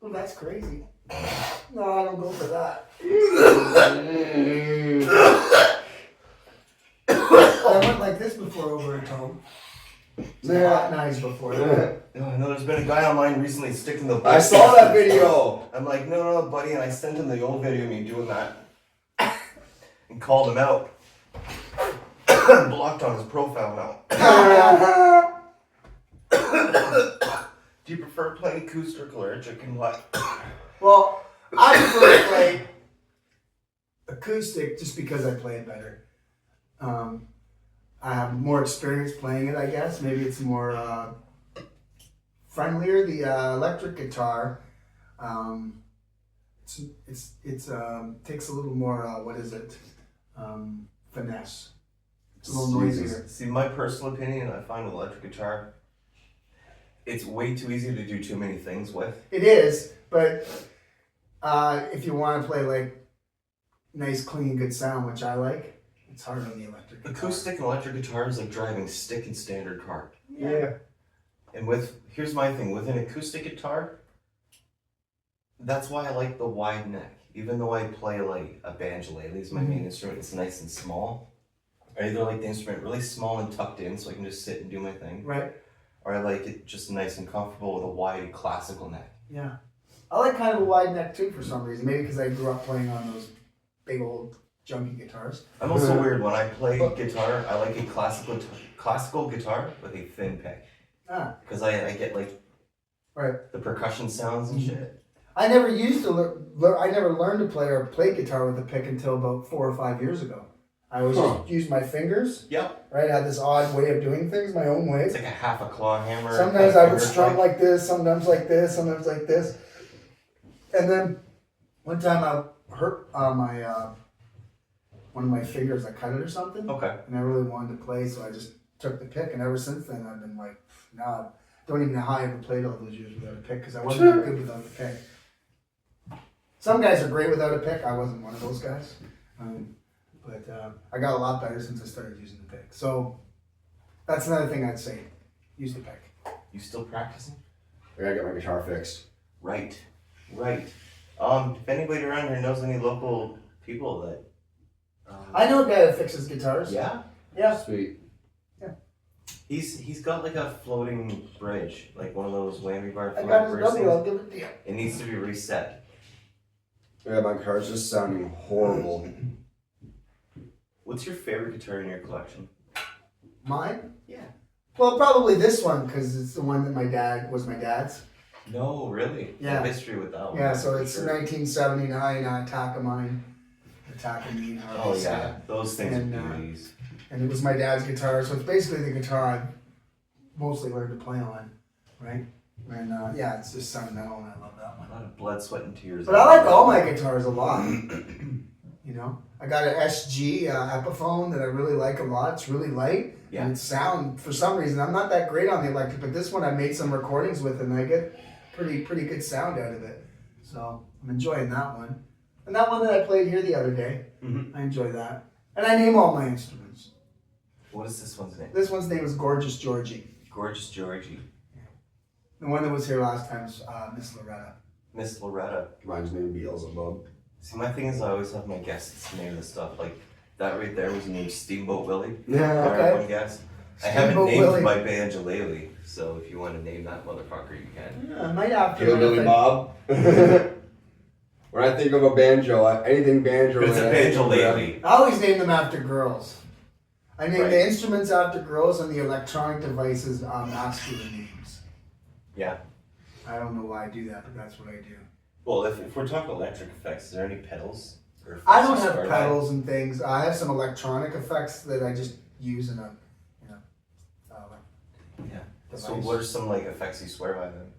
Oh, that's crazy. No, I don't go for that. I went like this before over at home. Some hot knives before. Oh, I know there's been a guy online recently sticking the. I saw that video. I'm like, no, buddy, and I sent him the old video of me doing that, and called him out. Blocked on his profile now. Do you prefer playing acoustic or electric and what? Well, I prefer to play acoustic just because I play it better. I have more experience playing it, I guess. Maybe it's more friendlier. The electric guitar, it's takes a little more finesse. It's a little noisier. See, my personal opinion, I find with electric guitar, it's way too easy to do too many things with. It is, but if you want to play like nice, clean, good sound, which I like, it's hard on the electric guitar. Acoustic and electric guitar is like driving stick and standard car. Yeah. And here's my thing, with an acoustic guitar, that's why I like the wide neck. Even though I play like a banjolele is my main instrument, it's nice and small. I either like the instrument really small and tucked in so I can just sit and do my thing. Right. or I like it just nice and comfortable with a wide classical neck. Yeah. I like kind of a wide neck too for some reason. Maybe because I grew up playing on those big old junky guitars. I'm also weird. When I play guitar, I like a classical guitar with a thin pick. Because I get like Right. the percussion sounds and shit. I never used to I never learned to play or play guitar with a pick until about 4 or 5 years ago. I always just used my fingers. Yep. Right, I had this odd way of doing things, my own way. It's like a half a claw hammer. Sometimes I would strum like this, sometimes like this, sometimes like this. And then one time I hurt one of my fingers. I cut it or something. Okay. And I really wanted to play, so I just took the pick. And ever since then, I've been like, I don't even know how I ever played all those years without a pick because I wasn't that good without the pick. Some guys are great without a pick. I wasn't one of those guys. But I got a lot better since I started using the pick. So that's another thing I'd say. Use the pick. You still practicing? I gotta get my guitar fixed. Right. If anybody around here knows any local people that... I know a guy that fixes guitars. Yeah? Yeah. Sweet. He's got like a floating bridge, like one of those whammy bar I floating got his bridge number. I'll things. give it to you. It needs to be reset. Yeah, my guitar's just sounding horrible. What's your favorite guitar in your collection? Mine? Yeah. Well, probably this one because it's the one that my dad's. No, really? Yeah. The history with that one. Yeah, so it's Sure. 1979 Takamine. The Takamine. however Oh you say yeah, it. those things And, are beauties. And it was my dad's guitar, so it's basically the guitar I mostly learned to play on, right? And yeah, it's just sentimental, and I love that A one. lot of blood, sweat, and tears. But I like all my guitars a lot. You know, I got an SG Epiphone that I really like a lot. It's really light, Yeah. and its sound for some reason I'm not that great on the electric, but this one I made some recordings with, and I get pretty good sound out of it. So I'm enjoying that one. And that one that I played here the other day, I enjoy that. And I name all my instruments. What is this one's name? This one's name is Gorgeous Georgie. Gorgeous Georgie. The one that was here last time is Miss Loretta. Miss Loretta. Mine's named Beelzebub. See, my thing is I always have my guests name the stuff. Like, that right there was named Steamboat Willie. Yeah. Okay. One guess. I haven't Steamboat named Willie. my banjolele, so if you want to name that motherfucker, you can. Yeah, I might have to. Hillbilly Bob. When I think of a banjo, anything banjo. It's a banjolele. I always name them after girls. I name Right. the instruments after girls and the electronic devices masculine names. Yeah. I don't know why I do that, but that's what I do. Well, if we're talking electric effects, is there any pedals? Or effects I don't you have swear by? pedals and things. I have some electronic effects that I just use in a, Yeah. So device. what are some like effects you swear by then?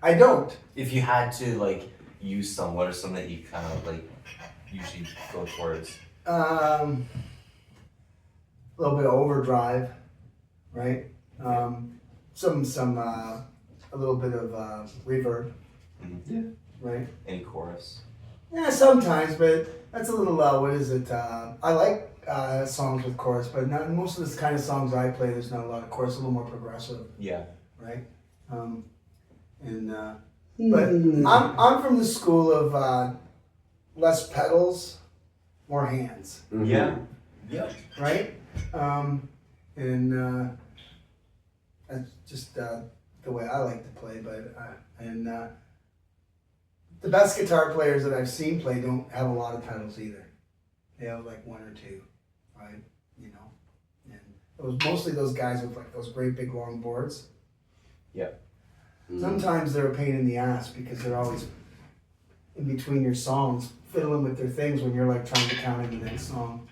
I don't. If you had to like use some, what are some that you kind of like usually go towards? A little bit of overdrive, right? A little bit of reverb, right? Any chorus? Yeah, sometimes, but that's a little, what is it? I like songs with chorus, but not, most of the kind of songs I play, there's not a lot of chorus, a little more progressive, Yeah. right? But I'm from the school of less pedals, more hands, Yeah. Yep. right? That's just the way I like to play, but the best guitar players that I've seen play don't have a lot of pedals either. They have like one or two, right? You know, and it was mostly those guys with like those great big long boards. Yep. Sometimes they're a pain in the ass because they're always in between your songs, fiddling with their things when you're like trying to count in the next song.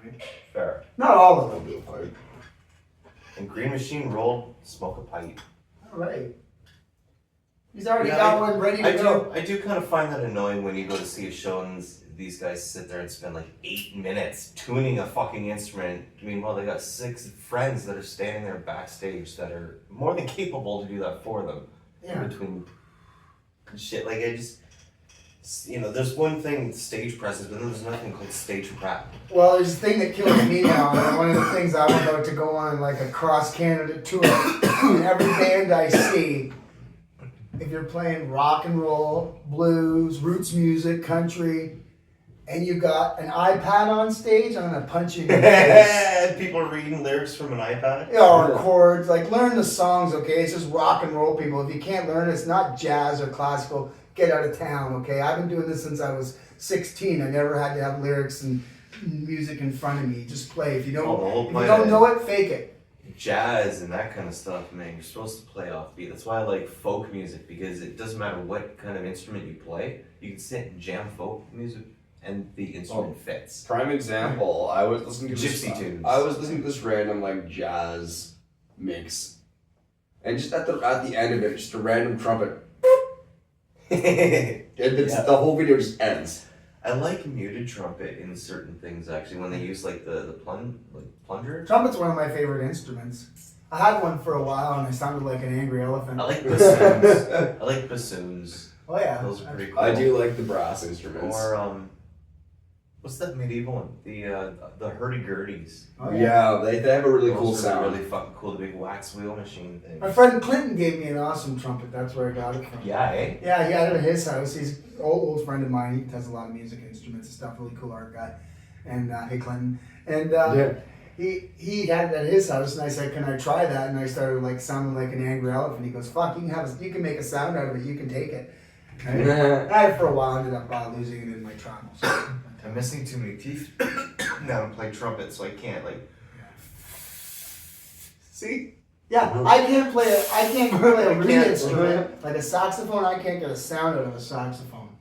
Right? Fair. Not all of them. And Green Machine rolled smoke a pipe. All right. He's already Yeah, got one ready to go. I do kind of find that annoying when you go to see a show and these guys sit there and spend like 8 minutes tuning a fucking instrument. Meanwhile, they got 6 friends that are standing there backstage that are more than capable to do that for them. Yeah. Between shit, like I just, there's one thing stage presence, but then there's nothing called stage prep. Well, there's a thing that kills me now, and one of the things I'm about to go on like a cross Canada tour. Every band I see, if you're playing rock and roll, blues, roots music, country, and you got an iPad on stage, I'm gonna punch you in the face. People are reading lyrics from an iPad. Yeah, or chords. Like, learn the songs, okay? It's just rock and roll, people. If you can't learn it, it's not jazz or classical. Get out of town, okay? I've been doing this since I was 16. I never had to have lyrics and music in front of me. Just play. If you don't know it, fake it. Jazz and that kind of stuff, man, you're supposed to play off beat. That's why I like folk music, because it doesn't matter what kind of instrument you play, you can sit and jam folk music and the instrument fits. Prime example, I was listening to Gypsy tunes. I was listening to this random like jazz mix, and just at the end of it, just a random trumpet. The whole video just ends. I like muted trumpet in certain things actually, when they use like the plunger. Trumpet's one of my favorite instruments. I had one for a while and I sounded like an angry elephant. I like bassoons. I like bassoons. Oh yeah. Those are pretty cool. I do like the brass instruments. Or what's that medieval one? The hurdy-gurdies. Oh, yeah, they have a really Those cool are sound. really fucking cool. The big wax wheel machine thing. My friend Clinton gave me an awesome trumpet. That's where I got it from. Yeah, eh? Yeah, he had it at his house. He's an old friend of mine. He does a lot of music instruments and stuff. Really cool art guy. And hey, Clinton. And he had it at his house, and I said, "Can I try that?" And I started like sounding like an angry elephant. He goes, "Fuck, you can make a sound out of it. You can take it." Right? I for a while ended up losing it in my travels. I'm missing too many teeth now to play trumpet, so I can't like. See? Yeah, I can't play a reed instrument like a saxophone. I can't get a sound out of a saxophone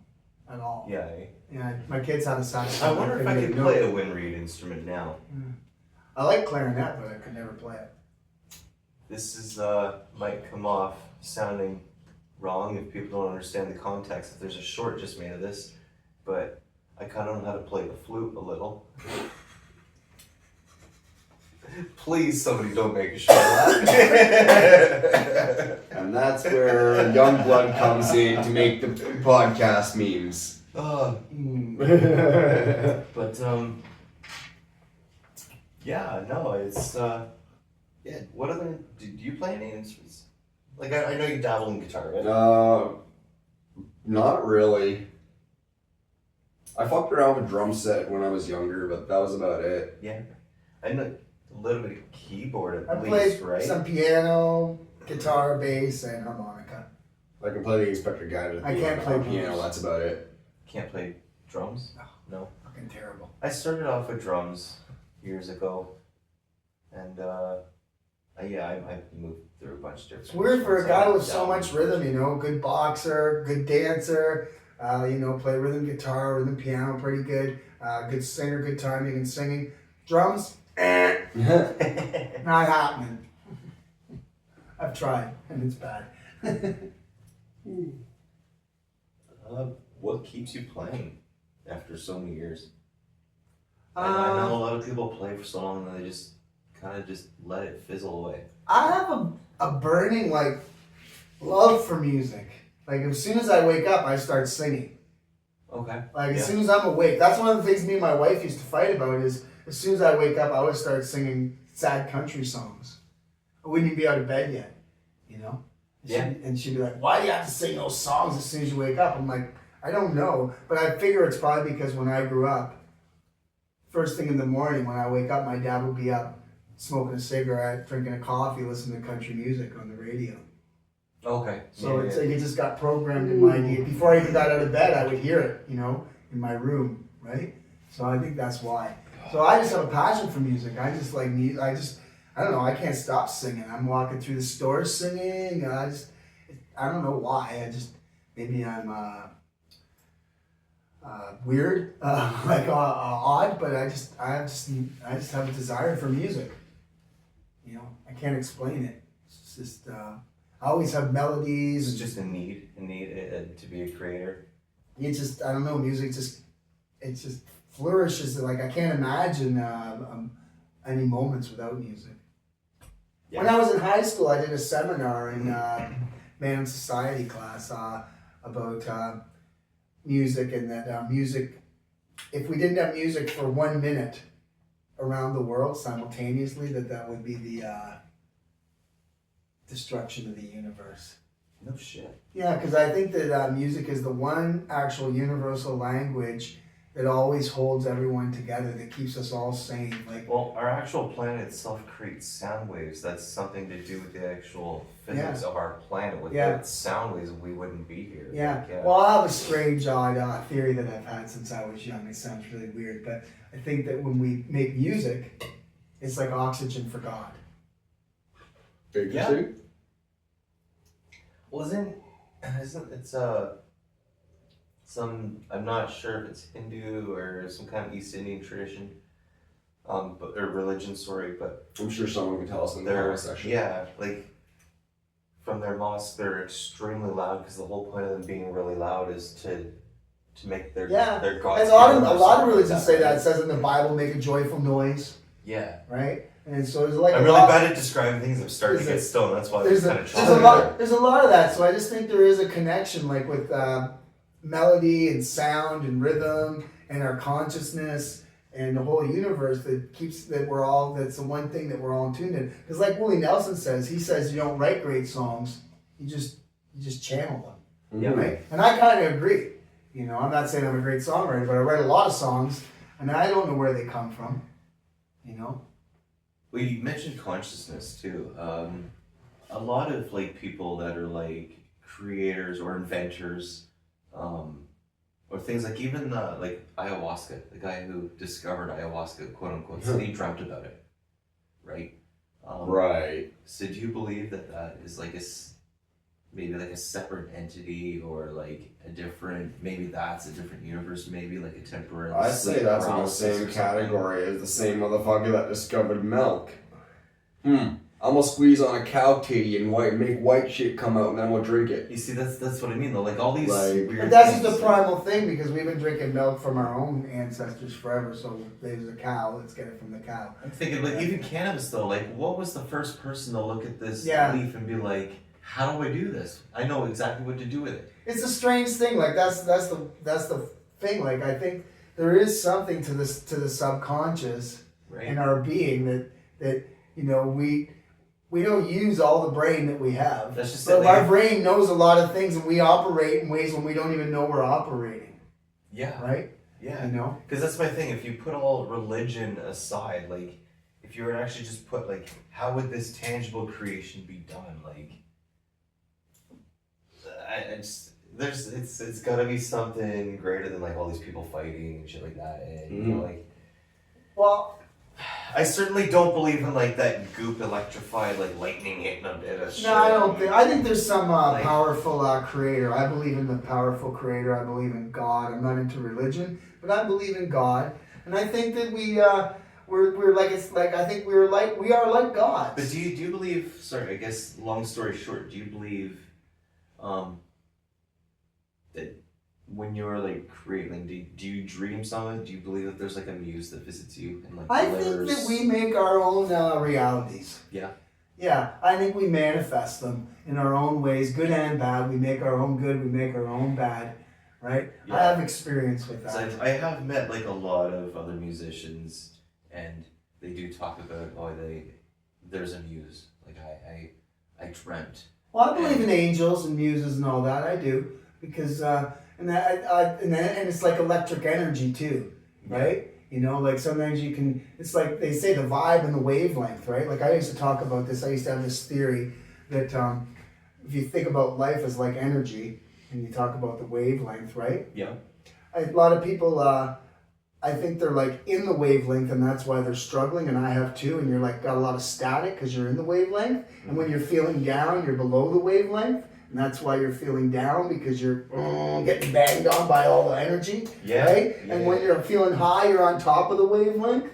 at all. Yeah. Eh? Yeah, my kids had a saxophone. I wonder if I could play a wind reed instrument now. I like clarinet, but I could never play it. This is might come off sounding wrong if people don't understand the context. If there's a short just made of this, but I kind of know how to play the flute a little. Please, somebody don't make a short laugh. And that's where young blood comes in to make the podcast memes. But yeah, no, it's yeah. What other do you play any instruments? Like I know you dabble in guitar, right? Not really. I fucked around with drum set when I was younger, but that was about it. Yeah, I know a little bit of keyboard I at played least, right? some piano, guitar, bass, and harmonica. I can play the Inspector Gadget. I can't play piano. drums. That's about it. Can't play drums. No. Fucking terrible. I started off with drums years ago, and I moved through a bunch of different. It's weird for a guy with so Down. much rhythm, you know, good boxer, good dancer, play rhythm guitar, rhythm piano pretty good, good singer, good timing and singing. Drums, not happening. I've tried, and it's bad. What keeps you playing after so many years? I know a lot of people play for so long and they just kind of just let it fizzle away. I have a burning love for music. Like as soon as I wake up, I start singing. Okay. Like as soon as I'm awake, that's one of the things me and my wife used to fight about. Is as soon as I wake up, I would start singing sad country songs. I wouldn't even be out of bed yet, you know. And she'd be like, "Why do you have to sing those songs as soon as you wake up?" I'm like, "I don't know," but I figure it's probably because when I grew up, first thing in the morning when I wake up, my dad would be up smoking a cigarette, drinking a coffee, listening to country music on the radio. Okay. So it's like it just got programmed in my idea. Before I even got out of bed, I would hear it, you know, in my room, right? So I think that's why. So I just have a passion for music. I just like music. I don't know. I can't stop singing. I'm walking through the store singing. I don't know why. Maybe I'm weird, odd, but I just have a desire for music. You know, I can't explain it. It's just I always have melodies. It's just a need to be a creator. It just, I don't know, music just flourishes. Like I can't imagine any moments without music. Yeah. When I was in high school, I did a seminar in Man and Society class about music, and that music, if we didn't have music for 1 minute around the world simultaneously, that would be the destruction of the universe. No shit. Yeah, because I think that music is the one actual universal language that always holds everyone together, that keeps us all sane. Like, Well, our actual planet itself creates sound waves. That's something to do with the actual physics of our planet. Without sound waves, we wouldn't be here. yeah. Like, Well, I have a strange, odd theory that I've had since I was young. It sounds really weird, but I think that when we make music, it's like oxygen for God. Interesting. Well, isn't it's some, I'm not sure if it's Hindu or some kind of East Indian tradition, but or religion, sorry, but I'm sure someone can tell us in the they're comment section. like from their mosque, they're extremely loud because the whole point of them being really loud is to make their gods. And a lot of religions say that. It says in the Bible, make a joyful noise, Yeah. right? And so there's like I'm really bad at describing things. I'm starting to get stoned. That's why there's it's kind a, of there's there's a lot of that. So I just think there is a connection, like with melody and sound and rhythm and our consciousness and the whole universe that keeps that's the one thing that we're all in tune in. Because like Willie Nelson says, he says you don't write great songs, you just channel them. Yeah. Right? And I kind of agree. You know, I'm not saying I'm a great songwriter, but I write a lot of songs and I don't know where they come from. You know? Well, you mentioned consciousness too. A lot of like people that are like creators or inventors, or things like even like ayahuasca. The guy who discovered ayahuasca, quote unquote, said he dreamt about it, right? Right. So do you believe that is like maybe like a separate entity or like maybe that's a different universe, maybe like a temporary. I say that's in the same category as the same motherfucker that discovered milk. I'm gonna squeeze on a cow titty and make white shit come out and then I'm gonna drink it. You see, that's what I mean though. Like all these Like, weird. But that's things. just the primal thing because we've been drinking milk from our own ancestors forever. So there's a cow, let's get it from the cow. I'm thinking like even cannabis though. Like what was the first person to look at this leaf and be like, how do I do this? I know exactly what to do with it. It's a strange thing. Like that's the thing. Like I think there is something to the subconscious in our being that you know we don't use all the brain that we have. That's just but our brain knows a lot of things and we operate in ways when we don't even know we're operating. Yeah. Right? Yeah. You know? Because that's my thing. If you put all religion aside, like if you were to actually just put like how would this tangible creation be done? Like it's gotta be something greater than like all these people fighting and shit like that. And you know, like I certainly don't believe in like that goop electrified like lightning hitting them at us. No, I don't think. I think there's some powerful creator. I believe in the powerful creator. I believe in God. I'm not into religion, but I believe in God, and I think that we're like I think we are like gods. But do you believe? Sorry, I guess long story short, do you believe that when you're like creating, do you dream something? Do you believe that there's like a muse that visits you and like I think that we make our own realities. Yeah. Yeah, I think we manifest them in our own ways, good and bad. We make our own good, we make our own bad, right? Yeah. I have experience with that. I have met like a lot of other musicians, and they do talk about there's a muse. Like I dreamt. Well, I believe in angels and muses and all that. I do because and it's like electric energy too, right? You know, like sometimes you can. It's like they say the vibe and the wavelength, right? Like I used to talk about this. I used to have this theory that if you think about life as like energy, and you talk about the wavelength, right? Yeah. A lot of people, I think they're like in the wavelength, and that's why they're struggling. And I have too. And you're like got a lot of static because you're in the wavelength. And when you're feeling down, you're below the wavelength. And that's why you're feeling down because you're getting banged on by all the energy, right? Yeah, and when you're feeling high, you're on top of the wavelength,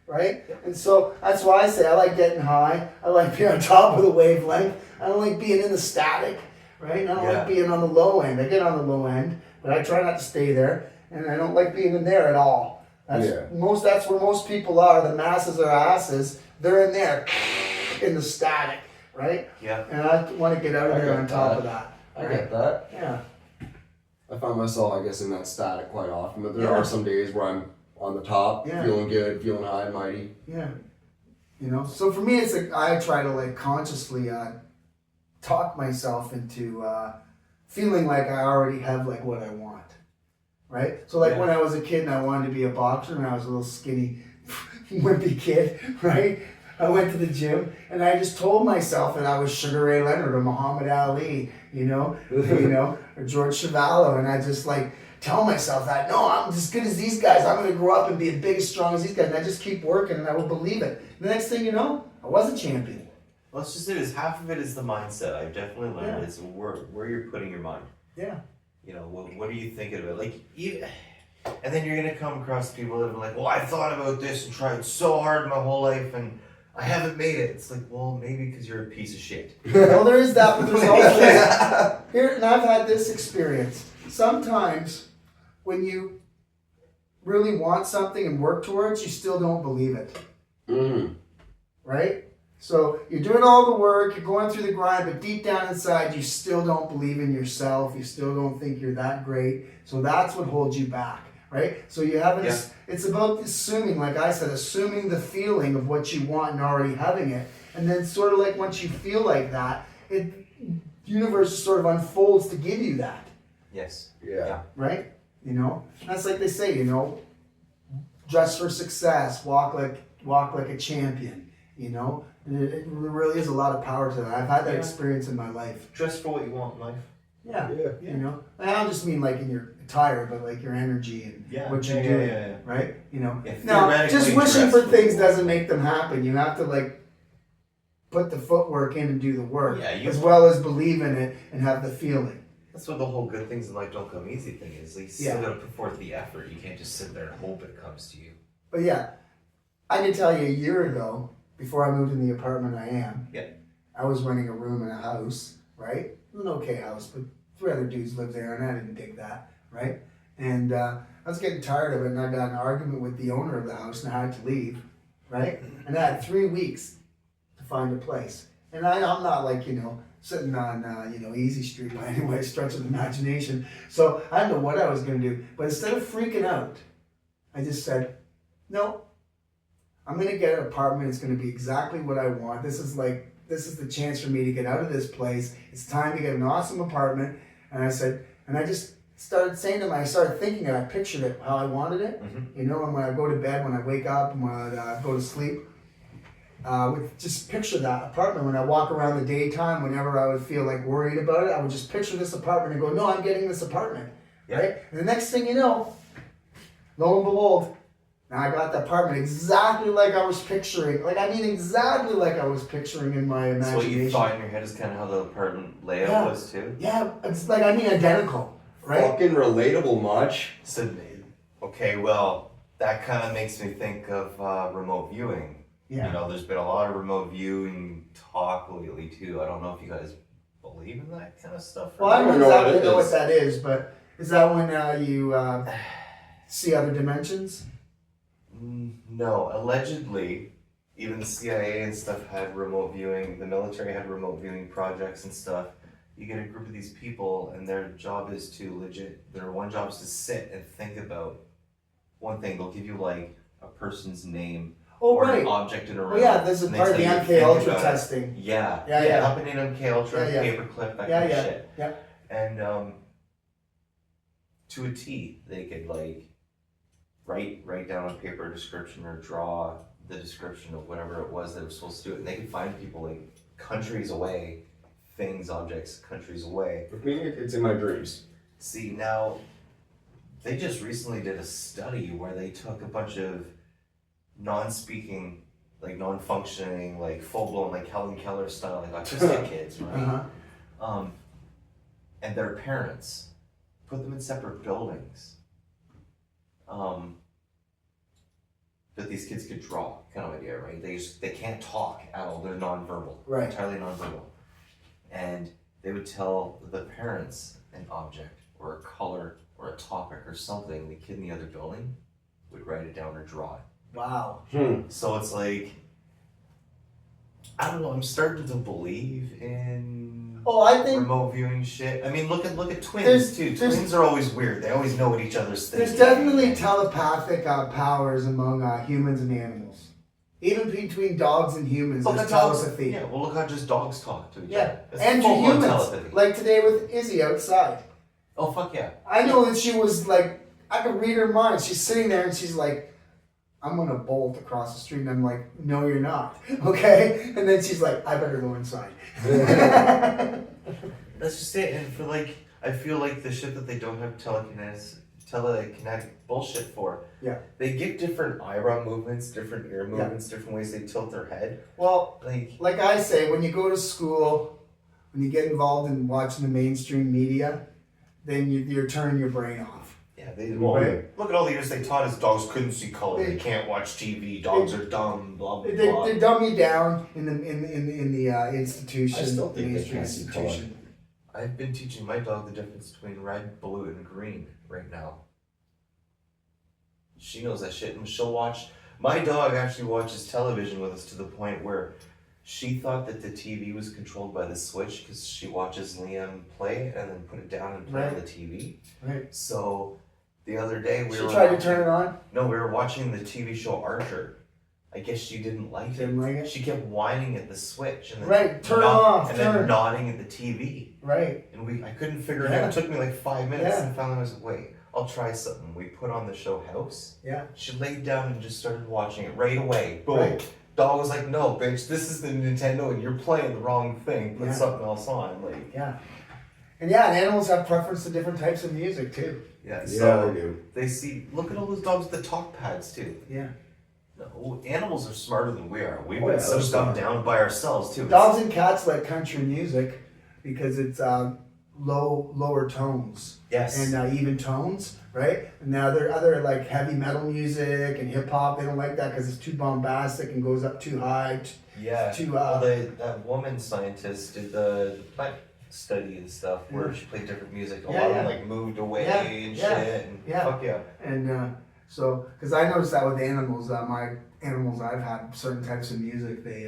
right? And so that's why I say I like getting high. I like being on top of the wavelength. I don't like being in the static, right? And I don't like being on the low end. I get on the low end, but I try not to stay there. And I don't like being in there at all. That's where most people are. The masses are asses. They're in there, in the static. Right? Yeah. And I want to get out of there on top of that. I get that. Yeah. I find myself, I guess, in that static quite often, but there are some days where I'm on the top, feeling good, feeling high and mighty. Yeah. You know, so for me, it's like I try to like consciously talk myself into feeling like I already have like what I want. right? So like Yeah. when I was a kid and I wanted to be a boxer and I was a little skinny, wimpy kid, right? I went to the gym and I just told myself that I was Sugar Ray Leonard or Muhammad Ali, or George Chuvalo, and I just like tell myself that no, I'm as good as these guys. I'm gonna grow up and be as big as strong as these guys, and I just keep working and I will believe it. The next thing you know, I was a champion. Well, it's just it is half of it is the mindset. I've definitely learned Yeah. it's where you're putting your mind. Yeah. What are you thinking about? And then you're gonna come across people that are like, well, I thought about this and tried so hard my whole life and I haven't made it. It's like, well, maybe because you're a piece of shit. Well, there is that, but there's also this. Here, and I've had this experience. Sometimes when you really want something and work towards, you still don't believe it. Right? So you're doing all the work, you're going through the grind, but deep down inside, you still don't believe in yourself. You still don't think you're that great. So that's what holds you back. Right? So you have this, it's about assuming, like I said, assuming the feeling of what you want and already having it. And then sort of like once you feel like that, the universe sort of unfolds to give you that. Yes. Yeah. Right? That's like they say, dress for success, walk like a champion, It really is a lot of power to that. I've had that experience in my life. Dress for what you want in life. Yeah. And I don't just mean like in your attire, but like your energy and what you're doing, right? Now, just wishing for things doesn't make them happen. You have to like put the footwork in and do the work, as well as believe in it and have the feeling. That's what the whole good things in life don't come easy thing is. You still gotta put forth the effort. You can't just sit there and hope it comes to you. But yeah, I can tell you a year ago, before I moved in the apartment I am, I was renting a room in a house, right? It was an okay house, but 3 other dudes lived there and I didn't dig that, right? And I was getting tired of it and I got in an argument with the owner of the house and I had to leave, right? And I had 3 weeks to find a place. And I'm not like, sitting on, Easy Street by any way, stretch of the imagination. So I didn't know what I was going to do. But instead of freaking out, I just said, no, I'm going to get an apartment. It's going to be exactly what I want. This is the chance for me to get out of this place. It's time to get an awesome apartment. And I said, and I just started saying to I started thinking it. I pictured it how I wanted it. And when I go to bed, when I wake up, and when I go to sleep, would just picture that apartment. When I walk around the daytime, whenever I would feel like worried about it, I would just picture this apartment and go, no, I'm getting this apartment. Right? And the next thing you know, lo and behold, now I got the apartment exactly like I was picturing. Exactly like I was picturing in my imagination. So what you thought in your head is kind of how the apartment layout was too? Yeah, it's identical, right? Fucking relatable much. So, okay, well, that kind of makes me think of remote viewing. Yeah. There's been a lot of remote viewing talk lately too. I don't know if you guys believe in that kind of stuff. Well, I don't exactly know what that is, but is that when you see other dimensions? No, allegedly, even the CIA and stuff had remote viewing. The military had remote viewing projects and stuff. You get a group of these people, and their job is their one job is to sit and think about one thing. They'll give you like a person's name or an object in a room. Oh yeah, this is part of the MK Ultra testing. Yeah. Happened in MK Ultra, paperclip, that kind of shit. Yeah. And to a T, they could like write down on paper a description or draw the description of whatever it was they were supposed to do it. And they could find people like countries away, things, objects, countries away. With me, it's in my dreams. See, now, they just recently did a study where they took a bunch of non-speaking, like non-functioning, like full-blown, like Helen Keller style, like autistic kids, right? And their parents, put them in separate buildings. That these kids could draw, kind of idea, right? They can't talk at all. They're nonverbal, right? Entirely nonverbal, and they would tell the parents an object or a color or a topic or something. The kid in the other building would write it down or draw it. Wow. So it's like, I don't know. I'm starting to believe in. I think remote viewing shit. I mean, look at twins too. Twins are always weird. They always know what each other's thinking. There's definitely telepathic powers among humans and animals. Even between dogs and humans, there's telepathy. Yeah, well, look how just dogs talk to each other. Yeah, It's and to full-blown humans. telepathy. Like today with Izzy outside. Oh, fuck yeah. I know that she was like I can read her mind. She's sitting there and she's like, I'm gonna bolt across the street, and I'm like, no, you're not, okay? And then she's like, I better go inside. That's just it. And for like, I feel like the shit that they don't have telekinetic bullshit for. Yeah. They give different eyebrow movements, different ear movements, different ways they tilt their head. Well, Like, like I say, when you go to school, when you get involved in watching the mainstream media, then you're turning your brain off. yeah, they Right. look at all the years they taught us dogs couldn't see color. They can't watch TV. Dogs are dumb. Blah blah blah. They dumb you down in the institution. I still think they mainstream can't see institution. I've been teaching my dog the difference between red, blue, and green right now. She knows that shit, and she'll watch. My dog actually watches television with us to the point where she thought that the TV was controlled by the switch because she watches Liam play and then put it down and play on the TV. Right. So the other day we She were tried watching, to turn it on. No, we were watching the TV show Archer. I guess she didn't like Didn't like it? She kept whining at the switch and then Right, turn it off, and turn. then nodding at the TV. Right. And I couldn't figure it Yeah. out. It took me like 5 minutes Yeah. and finally I was like, wait, I'll try something. We put on the show House. Yeah. She laid down and just started watching it right away. Boom. Right. Dog was like, no, bitch, this is the Nintendo and you're playing the wrong thing. Put Yeah. something else on. Like, Yeah. And yeah, and animals have preference to different types of music too. yeah, Yeah, so they do. they see, look at all those dogs with the talk pads too. Yeah. No, animals are smarter than we are. We've Oh, been yeah, so they're dumbed smart. down by ourselves too. Dogs and cats like country music because it's lower tones Yes. and even tones, right? And now there are other like heavy metal music and hip hop. They don't like that because it's too bombastic and goes up too high. Yeah. To well, that woman scientist did the plant study and stuff where Yeah. she played different music. A Yeah, lot of yeah. them like moved away Yeah, and yeah, shit. And yeah. fuck yeah. And so, because I noticed that with animals, my animals I've had certain types of music, they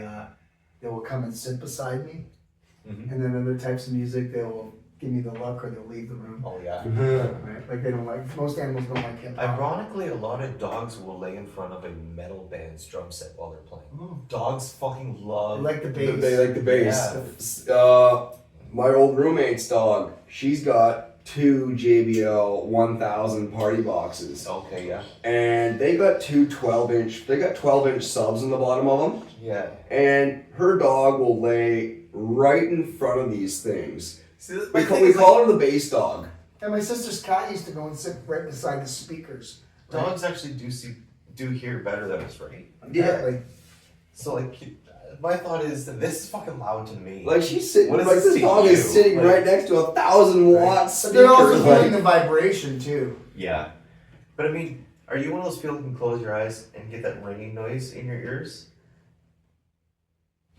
will come and sit beside me, Mhm. and then other types of music they will give me the look or they'll leave the room. Oh yeah. Right? Like they don't like most animals don't like hip hop. Ironically, a lot of dogs will lay in front of a metal band's drum set while they're playing. Oh. Dogs fucking They love. like the bass. They like the bass. My old roommate's dog, she's got 2 JBL 1000 party boxes. Okay, yeah. And they got 12-inch subs in the bottom of them. Yeah. And her dog will lay right in front of these things. See, We call her the bass dog. And my sister's cat used to go and sit right beside the speakers. dogs actually do hear better than us, right? Apparently. So like, my thought is that this is fucking loud to me. Like she's sitting, What is like this this to dog you? is sitting Like- right next to 1,000-watt But speakers. they're also feeling like, the vibration too. Yeah. But I mean, are you one of those people who can close your eyes and get that ringing noise in your ears?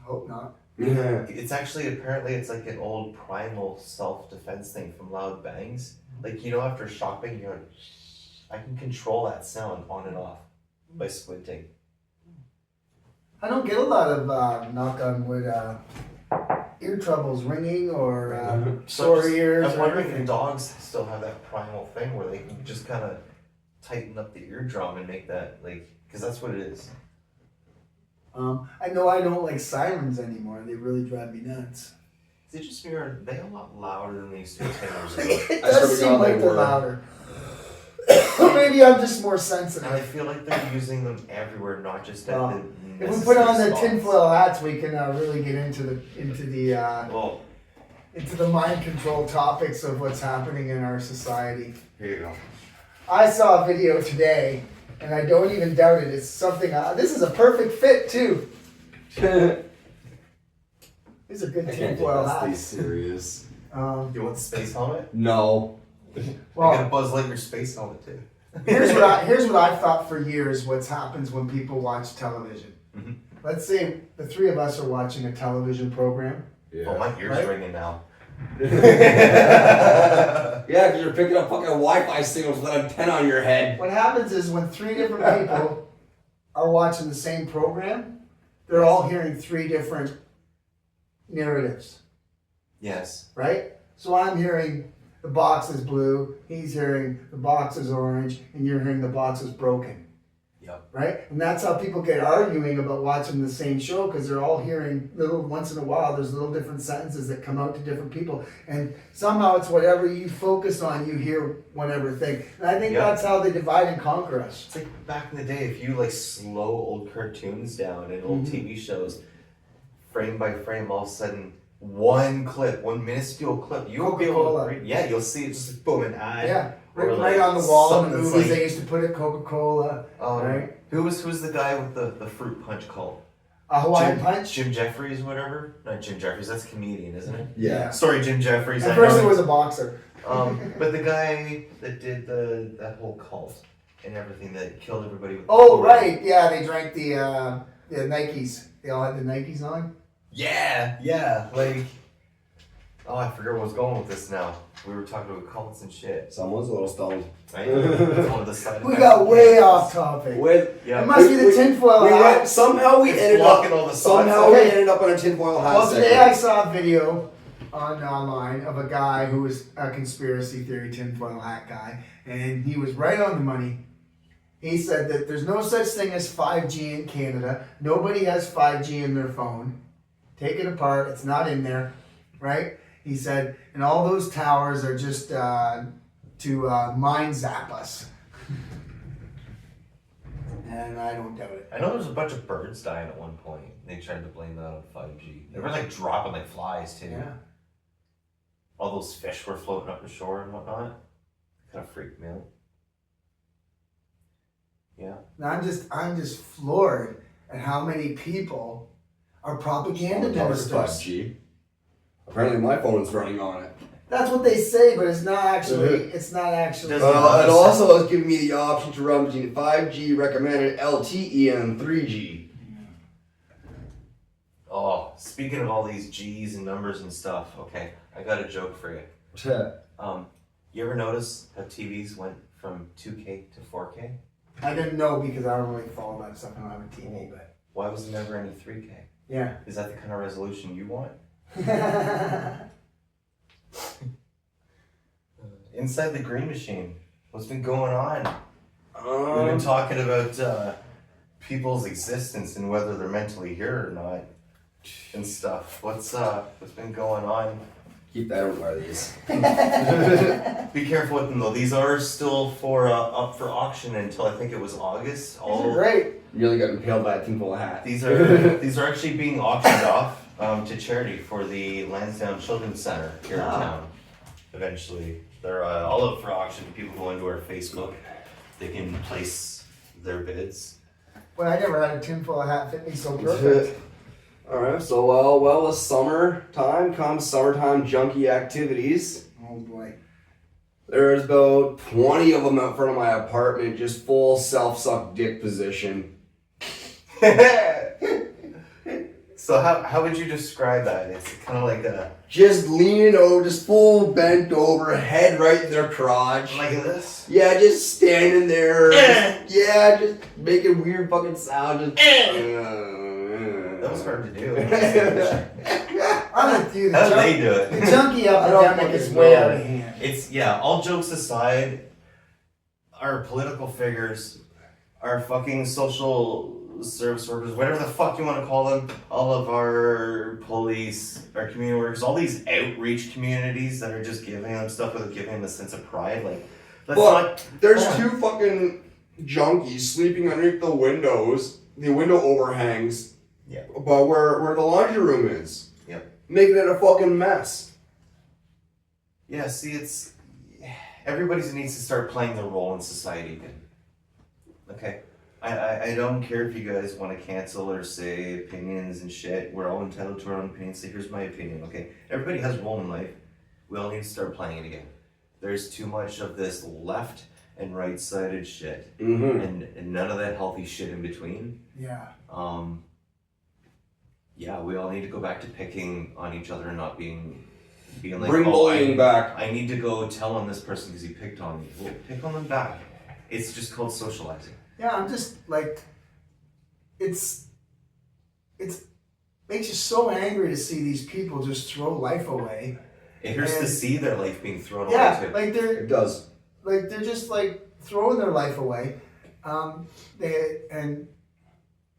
Hope not. yeah. It's actually, apparently, it's like an old primal self-defense thing from loud bangs. Like, you know, after shopping, you're like, I can control that sound on and off by squinting. I don't get a lot of knock on wood ear troubles, ringing or sore just- ears. I'm or wondering anything. if dogs still have that primal thing where they can just kind of tighten up the eardrum and make that, like, because that's what it is. I know I don't like sirens anymore. They really drive me nuts. They just are they a lot louder than they used to be 10 years ago. It I swear does to seem God, like they they're were. louder. Maybe I'm just more And I sensitive. feel like they're using them everywhere, not just at Well, the If we put on the necessary tinfoil hats, we can really get into Well, the mind control topics of what's happening in our society. here you go. I saw a video today, and I don't even doubt it. It's something. This is a perfect fit too. These are good I can't take tinfoil this hats. serious. You want the space helmet? No. I got a Well, Buzz Lightyear space helmet too. here's what I've thought for years. What happens when people watch television? Mhm. Let's say the three of us are watching a television program. Oh, my ears Right? ringing now. Yeah, because you're picking up fucking Wi-Fi signals with an antenna on your head. What happens is when three different people are watching the same program, they're all hearing three different narratives, Yes. right? So I'm hearing the box is blue, he's hearing the box is orange, and you're hearing the box is broken. Yep. Right? And that's how people get arguing about watching the same show, because they're all hearing once in a while, there's little different sentences that come out to different people. And somehow it's whatever you focus on, you hear whatever thing. And I think that's how they divide and conquer us. It's like back in the day, if you like slow old cartoons down and old TV shows, frame by frame, all of a sudden, one minuscule clip, you'll be able to, you'll see it just boom, an ad. Yeah. Or Right like on the wall in the something's movies, like- they used to put it Coca-Cola. Right? Who's the guy with the fruit punch called? A Hawaiian Punch? Jim Jeffries, whatever. Not Jim Jeffries. That's a comedian, isn't it? Yeah. Sorry, Jim Jeffries. At I first know. it was a boxer. But the guy that did that whole cult and everything that killed everybody. With Oh, right. Yeah, they drank the Nikes. They all had the Nikes on. Yeah. Like, oh, I forget where I was going with this now. We were talking about cults and shit. Someone's a little stoned. Right? That's one of the side We effects got of way cannabis. off topic. Yeah. It must be the tinfoil hat. Somehow we It's ended blocking up. all the Somehow sides. we ended up on a tinfoil hat. Well, today segment. I saw a video online of a guy who was a conspiracy theory tinfoil hat guy, and he was right on the money. He said that there's no such thing as 5G in Canada. Nobody has 5G in their phone. Take it apart. It's not in there, right? He said, and all those towers are just to mind zap us. And I don't doubt it. I know there was a bunch of birds dying at one point. They tried to blame that on 5G. They were like dropping like flies too. Yeah. All those fish were floating up the shore and whatnot. Kind of freaked me out. Yeah. Now I'm just floored at how many people are propaganda ministers. 5G. Apparently my phone's running on it. That's what they say, but it's not actually. It's not actually. Does It also has given me the option to run between 5G recommended LTE and 3G. Oh, speaking of all these G's and numbers and stuff, okay, I got a joke for you. You ever notice how TVs went from 2K to 4K? I didn't know because I don't really follow that stuff. I don't have a TV, but Why was there never any 3K? yeah. Is that the kind of resolution you want? Inside the green machine, what's been going on? We've been talking about people's existence and whether they're mentally here or not, and stuff. What's been going on? Keep that on one of these. Be careful with them though. These are still for up for auction until I think it was August. These are great. Nearly got impaled by a tinfoil hat. These are actually being auctioned off to charity for the Lansdowne Children's Center here in town. Eventually, they're all up for auction. People go into our Facebook. They can place their bids. Well, I never had a tinfoil hat fit me so perfect. Alright, so well, as summertime comes, summertime junkie activities. Oh boy. There's about 20 of them out front of my apartment, just full self-suck dick position. So how would you describe that? It's kind of like a Just leaning over, just full bent over, head right in their crotch. like this. Yeah, just standing there. Just making weird fucking sound. That was hard to do. I'm with you. How do they do it? The junkie I don't epidemic is fucking way know. out of hand. It's all jokes aside, our political figures, our fucking social service workers, whatever the fuck you want to call them, all of our police, our community workers, all these outreach communities that are just giving them stuff without giving them a sense of pride, like that's not. There's two fucking junkies sleeping underneath the windows, the window overhangs. Yeah. But where the laundry room is. Yep. Making it a fucking mess. Yeah, see, it's everybody needs to start playing their role in society again. Okay? I don't care if you guys want to cancel or say opinions and shit. We're all entitled to our own opinions. Say, here's my opinion, okay? Everybody has a role in life. We all need to start playing it again. There's too much of this left and right-sided shit. Mm-hmm. And none of that healthy shit in between. Yeah. Yeah, we all need to go back to picking on each other and not being like, Bring bullying back. I need to go tell on this person because he picked on me. Well, pick on them back. It's just called socializing. Yeah, I'm just like, it's makes you so angry to see these people just throw life away. It hurts to And- see their life being thrown Yeah, away too. like It does. they're just like throwing their life away. And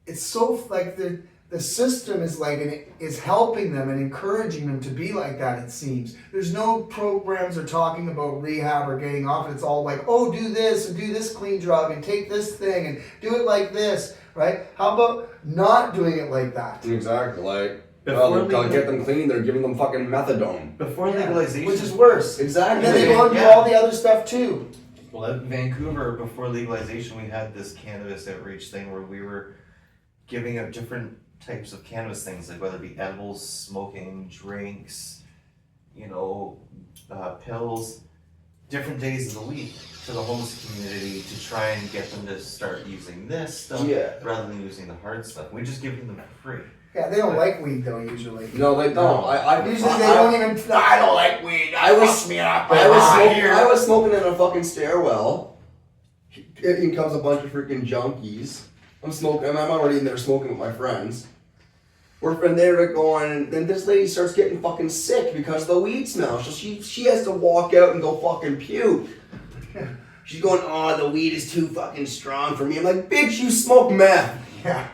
it's so like the system is like is helping them and encouraging them to be like that. It seems there's no programs or talking about rehab or getting off. It's all like, oh, do this and do this clean drug and take this thing and do it like this, right? How about not doing it like that? Exactly. Like, Before well, legal- to get them clean, they're giving them fucking methadone. Before Yeah, legalization, which is worse. Exactly. And then they go and do Yeah. all the other stuff too. well, in Vancouver, before legalization, we had this cannabis outreach thing where we were giving out different types of cannabis things, like whether it be edibles, smoking, drinks, pills, different days of the week to the homeless community to try and get them to start using this stuff rather than using the hard stuff. We just give them for free. Yeah, they don't like weed though usually. No, they don't. Usually they don't even. I don't like weed. I was Fuck me up. I was smoking in a fucking stairwell. In comes a bunch of freaking junkies. I'm already in there smoking with my friends. We're from there going, then this lady starts getting fucking sick because of the weed smell. So she has to walk out and go fucking puke. She's going, oh, the weed is too fucking strong for me. I'm like, bitch, you smoke meth. Yeah.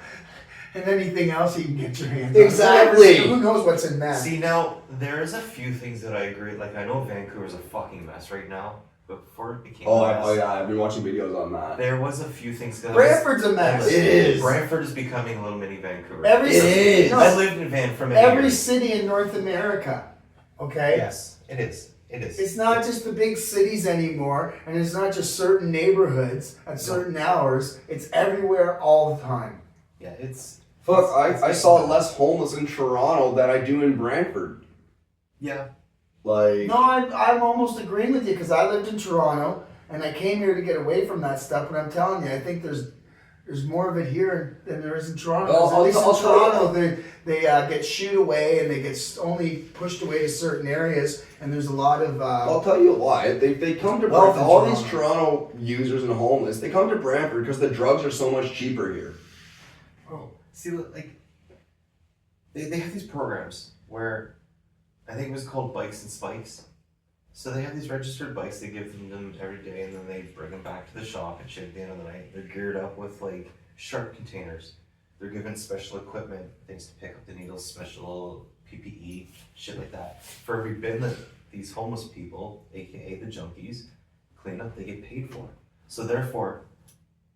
And anything else you can get your hands on. Exactly. Who knows what's in that? See, now, there's a few things that I agree. Like, I know Vancouver's a fucking mess right now, but before it became a mess, yeah, I've been watching videos on that. there was a few things. Brantford's a mess. It is. Brantford is becoming a little mini Vancouver. Every It is. no, I lived in Van for many every years. city in North America. Okay? Yes, it is. It is. It's not just the big cities anymore, and it's not just certain neighborhoods at certain hours. It's everywhere all the time. Yeah, it's. Fuck, I saw less homeless in Toronto than I do in Brantford. Yeah. Like, No, I'm almost agreeing with you because I lived in Toronto and I came here to get away from that stuff. But I'm telling you, I think there's more of it here than there is in Toronto. 'Cause at least in Toronto, they get shooed away and they get only pushed away to certain areas. And there's a lot of. I'll tell you why. They come to Well, Brantford. All in these Toronto users and homeless, they come to Brantford because the drugs are so much cheaper here. Oh, see, like, they have these programs where I think it was called Bikes and Spikes. So they have these registered bikes, they give them every day, and then they bring them back to the shop and shit at the end of the night. They're geared up with, like, sharp containers. They're given special equipment, things to pick up the needles, special PPE, shit like that. For every bin that these homeless people, aka the junkies, clean up, they get paid for. So therefore,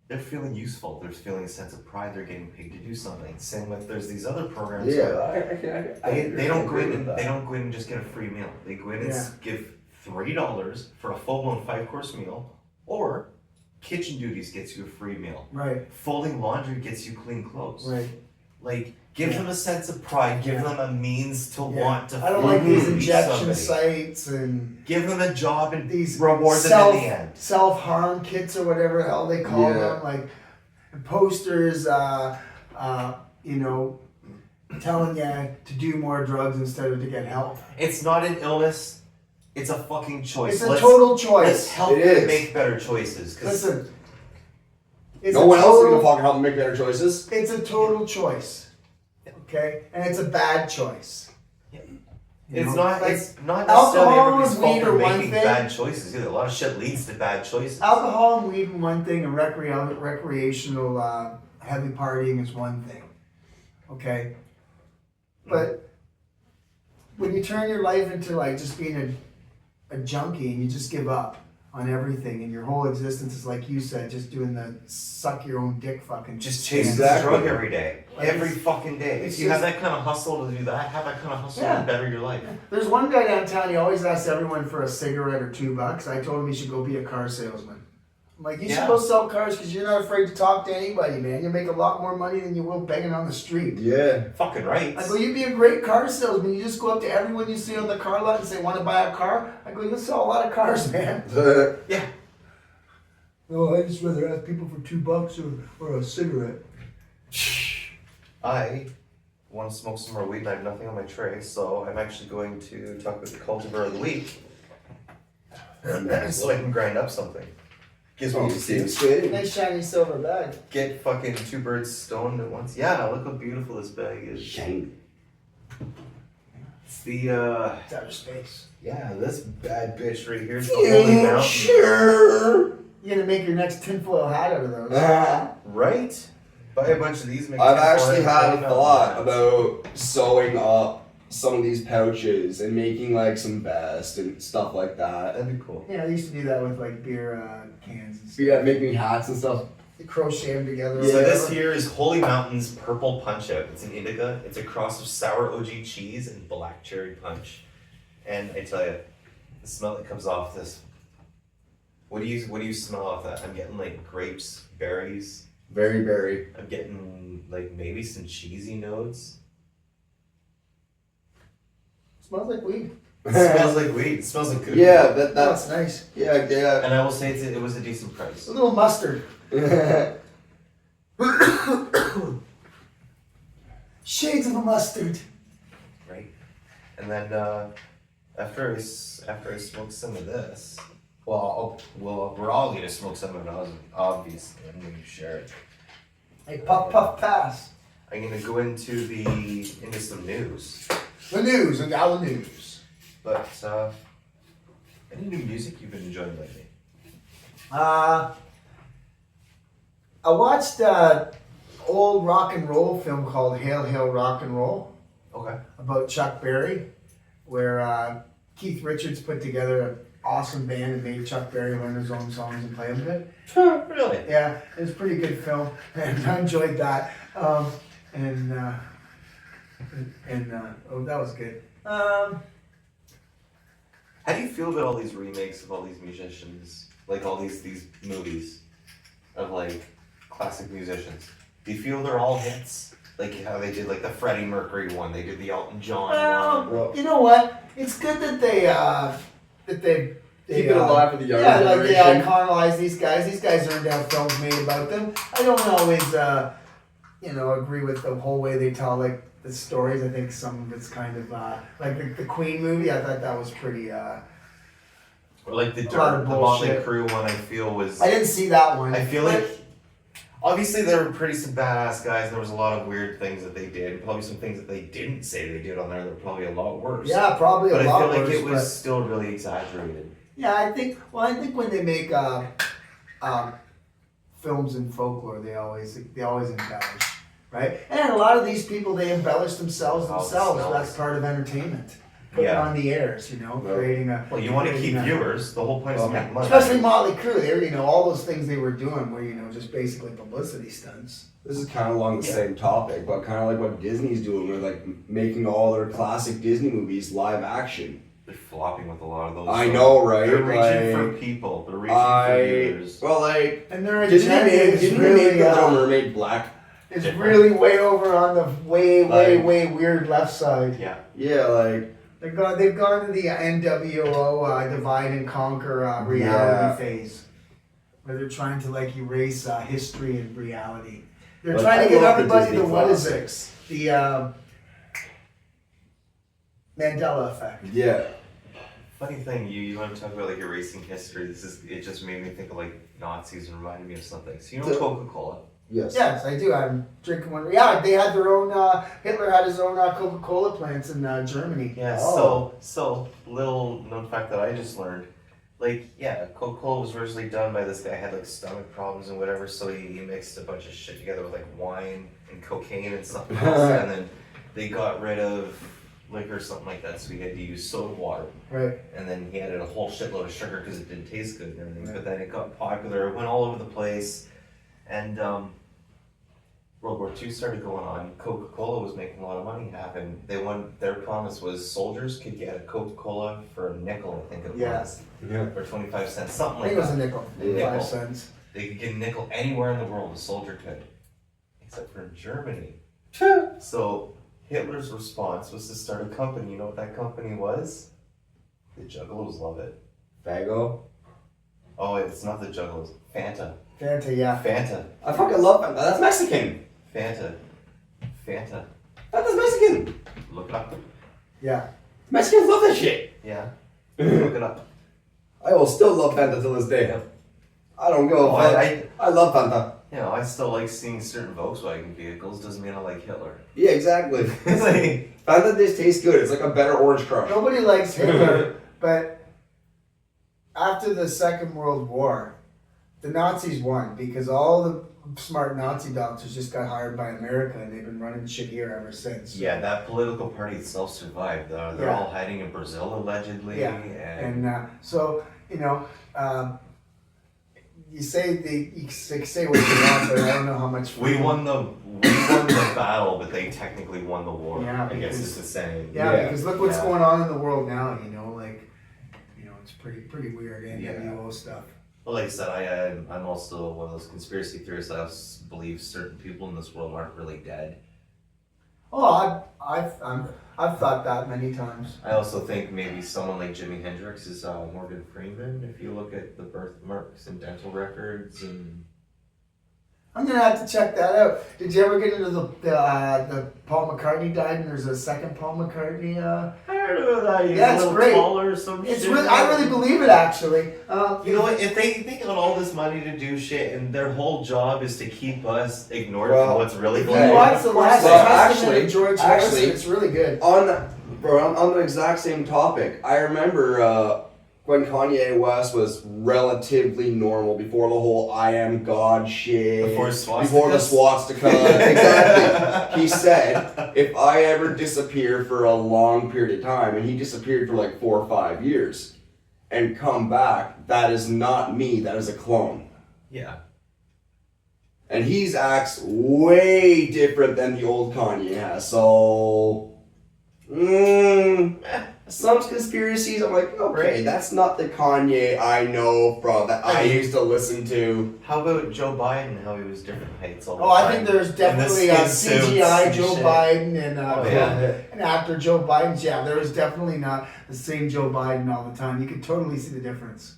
they're feeling useful. They're feeling a sense of pride. They're getting paid to do something. Same with there's these other programs. where they don't go in and they don't go in and just get a free meal. They go in and give $3 for a full-blown 5-course meal, or kitchen duties gets you a free meal. Right. Folding laundry gets you clean clothes. Right. Like, give them a sense of pride. Give them a means to want to. I don't like these feed injection somebody. sites and Give them a job and these reward them in the end. self-harm kits or whatever the hell they call them, like posters, telling you to do more drugs instead of to get help. It's not an illness. It's a fucking choice. It's a total Let's choice. help It them is. make better choices. 'Cause Listen, it's No a one else is total- gonna fucking help them make better choices. It's a total choice, okay, and it's a bad choice. You It's know, not. like, It's not alcohol necessarily everybody's and fault weed for are one making thing. bad choices either. A lot of shit leads to bad choices. Alcohol and weed is one thing, and recreational heavy partying is one thing, okay. But when you turn your life into like just being a junkie and you just give up on everything and your whole existence is like you said, just doing the suck your own dick fucking. Just chase Exactly. the drug every day, Like, every fucking day. it's If you have just- that kind of hustle to do that, have that kind of hustle Yeah. to better your life. There's one guy downtown, he always asks everyone for a cigarette or $2. I told him he should go be a car salesman. I'm like, you should Yeah. go sell cars because you're not afraid to talk to anybody, man. You make a lot more money than you will begging on the street. Yeah. Fucking right. I go, you'd be a great car salesman. You just go up to everyone you see on the car lot and say, want to buy a car? I go, you'll sell a lot of cars, man. Yeah. No, I just rather ask people for $2 or a cigarette. I want to smoke some more weed and I have nothing on my tray, so I'm actually going to talk about the cultivar of the week. So I can grind up something. Gives me to Nice shiny silver bag. get fucking 2 birds stoned at once. Yeah, look how beautiful this bag is. Shiny. It's the It's outer space. yeah, this bad bitch right here is the Holy Mountain. Future. You're gonna make your next tinfoil hat out of those. Right? Buy a bunch of these. Make I've tinfoil actually hats, had hang a out thought hats. about sewing up some of these pouches and making like some vests and stuff like that. That'd be cool. Yeah, I used to do that with like beer cans and stuff. Yeah, making hats and stuff. You crochet them together. So or this whatever. here is Holy Mountain's Purple Punch Out. It's an indica. It's a cross of sour OG cheese and black cherry punch. And I tell you, the smell that comes off this. What do you smell off that? I'm getting like grapes, berries. Very berry. I'm getting like maybe some cheesy notes. Smells like weed. It smells like weed. It smells like good. Yeah, weed. That's that's nice. yeah. And I will say it was a decent price. A little mustard. Shades of a mustard. Right. And then after I smoke some of this, we're all gonna smoke some of it, obviously. I'm gonna share it. Like puff puff pass. I'm gonna go into some news. The news and all the news. But any new music you've been enjoying lately? I watched old rock and roll film called Hail Hail Rock and Roll Okay. about Chuck Berry, where Keith Richards put together an awesome band and made Chuck Berry learn his own songs and play them good. Really? Yeah, it was a pretty good film, and I enjoyed that. Oh, that was good. How do you feel about all these remakes of all these musicians, like all these movies of like classic musicians? Do you feel they're all hits? Like how they did like the Freddie Mercury one, they did the Elton John one. Well, you know what? It's good that they Keep it alive for the younger yeah, like they generation. iconolize these guys. These guys earned to have films made about them. I don't always, agree with the whole way they tell like the stories. I think some of it's kind of like the Queen movie. I thought that was pretty. Or like the A lot of Dirt, the Motley bullshit. Crue one, I feel was. I didn't see that one. I feel like obviously they were pretty some badass guys. And there was a lot of weird things that they did. Probably some things that they didn't say they did on there that were probably a lot worse. Yeah, probably But a I lot feel like worse, it was but- still really exaggerated. Yeah, I think when they make films in folklore, they always embellish, right? And a lot of these people they embellish themselves. Oh, the Themselves. smells. That's part of entertainment. Putting Yeah. on the airs, creating a. Well, you want to keep creating a- viewers. The whole point is to make money. Especially Motley Crue, they were, all those things they were doing were, just basically publicity stunts. This is kind of along the Yeah. same topic, but kind of like what Disney's doing with like making all their classic Disney movies live action. They're flopping with a lot of those. I know, right? They're reaching for Like, people. They're reaching for viewers. well, like And their Disney agenda made is Disney really, made Little Mermaid black. is really way over on the way Like- weird left side. Yeah. Yeah, like They've gone to the NWO divide and conquer reality Yeah. phase, where they're trying to like erase history and reality. They're But trying I to get love the everybody Disney to what is it? classics. The Mandela effect. yeah. Funny thing, you want to talk about like erasing history. It just made me think of like Nazis and reminded me of something. So you know Coca-Cola. Yes. Yes, I do. I'm drinking one. Yeah, they had their own. Hitler had his own Coca-Cola plants in Germany. Yeah. Oh. So little known fact that I just learned. Like, yeah, Coca-Cola was originally done by this guy had like stomach problems and whatever, so he mixed a bunch of shit together with like wine and cocaine and something else, and then they got rid of liquor or something like that, so he had to use soda water. Right. And then he added a whole shitload of sugar because it didn't taste good and everything. Right. But then it got popular, it went all over the place, and World War II started going on. Coca-Cola was making a lot of money happen. Their promise was soldiers could get a Coca-Cola for a nickel, I think it Yeah. was, Yeah. or 25 cents, something I like think it was a that. nickel. Yeah. 5 cents. They could get a nickel anywhere in the world, a soldier could, except for in Germany. So Hitler's response was to start a company. You know what that company was? The Juggalos love it. Fago. Oh, it's not the Juggalos. Fanta. Fanta, yeah. Fanta. I fucking love that. That's Mexican. Fanta. Fanta. That's Mexican. Look it up. Yeah. Mexicans love that shit. Yeah. Look it up. I will still love Fanta till this day. Yeah. I don't go. Oh, I love Fanta. I still like seeing certain Volkswagen vehicles. Doesn't mean I like Hitler. Yeah, exactly. It's like, Fanta just tastes good. It's like a better Orange Crush. Nobody likes Hitler, but after the Second World War, the Nazis won because all the smart Nazi doctors just got hired by America and they've been running shit here ever since. Yeah, that political party itself survived. They're Yeah. all hiding in Brazil allegedly. Yeah. And And so, you say what you want, but I don't know how much. we won the battle, but they technically won the war. Yeah, I guess because- it's the same. Yeah, because look what's Yeah. going on in the world now. It's pretty weird NWO stuff. Well, like I said, I'm also one of those conspiracy theorists. I also believe certain people in this world aren't really dead. Oh, I've thought that many times. I also think maybe someone like Jimi Hendrix is Morgan Freeman. If you look at the birthmarks and dental records, and I'm gonna have to check that out. Did you ever get into the Paul McCartney died and there's a second Paul McCartney? I heard about that. He's Yeah, a it's little great. taller or some It's shit. really, I really believe it actually. You know what? If they got all this money to do shit, and their whole job is to keep us ignored Well, from what's really If going you on. watch the last Well, Testament actually- of George actually- Harrison, it's really good. On the exact same topic, I remember when Kanye West was relatively normal before the whole "I am God" shit, Before swastikas? before the swastika. Exactly. He said, "If I ever disappear for a long period of time," and he disappeared for like 4 or 5 years, and come back, that is not me. That is a clone. Yeah. And he's acts way different than the old Kanye has. So, some conspiracies, I'm like, okay, Right. that's not the Kanye I know from that I used to listen to. How about Joe Biden? How he was different heights all the Oh, time. I think there's And the definitely a skin suits CGI and Joe shit. Biden and Oh, yeah. an actor Joe Biden. Yeah, there was definitely not the same Joe Biden all the time. You could totally see the difference.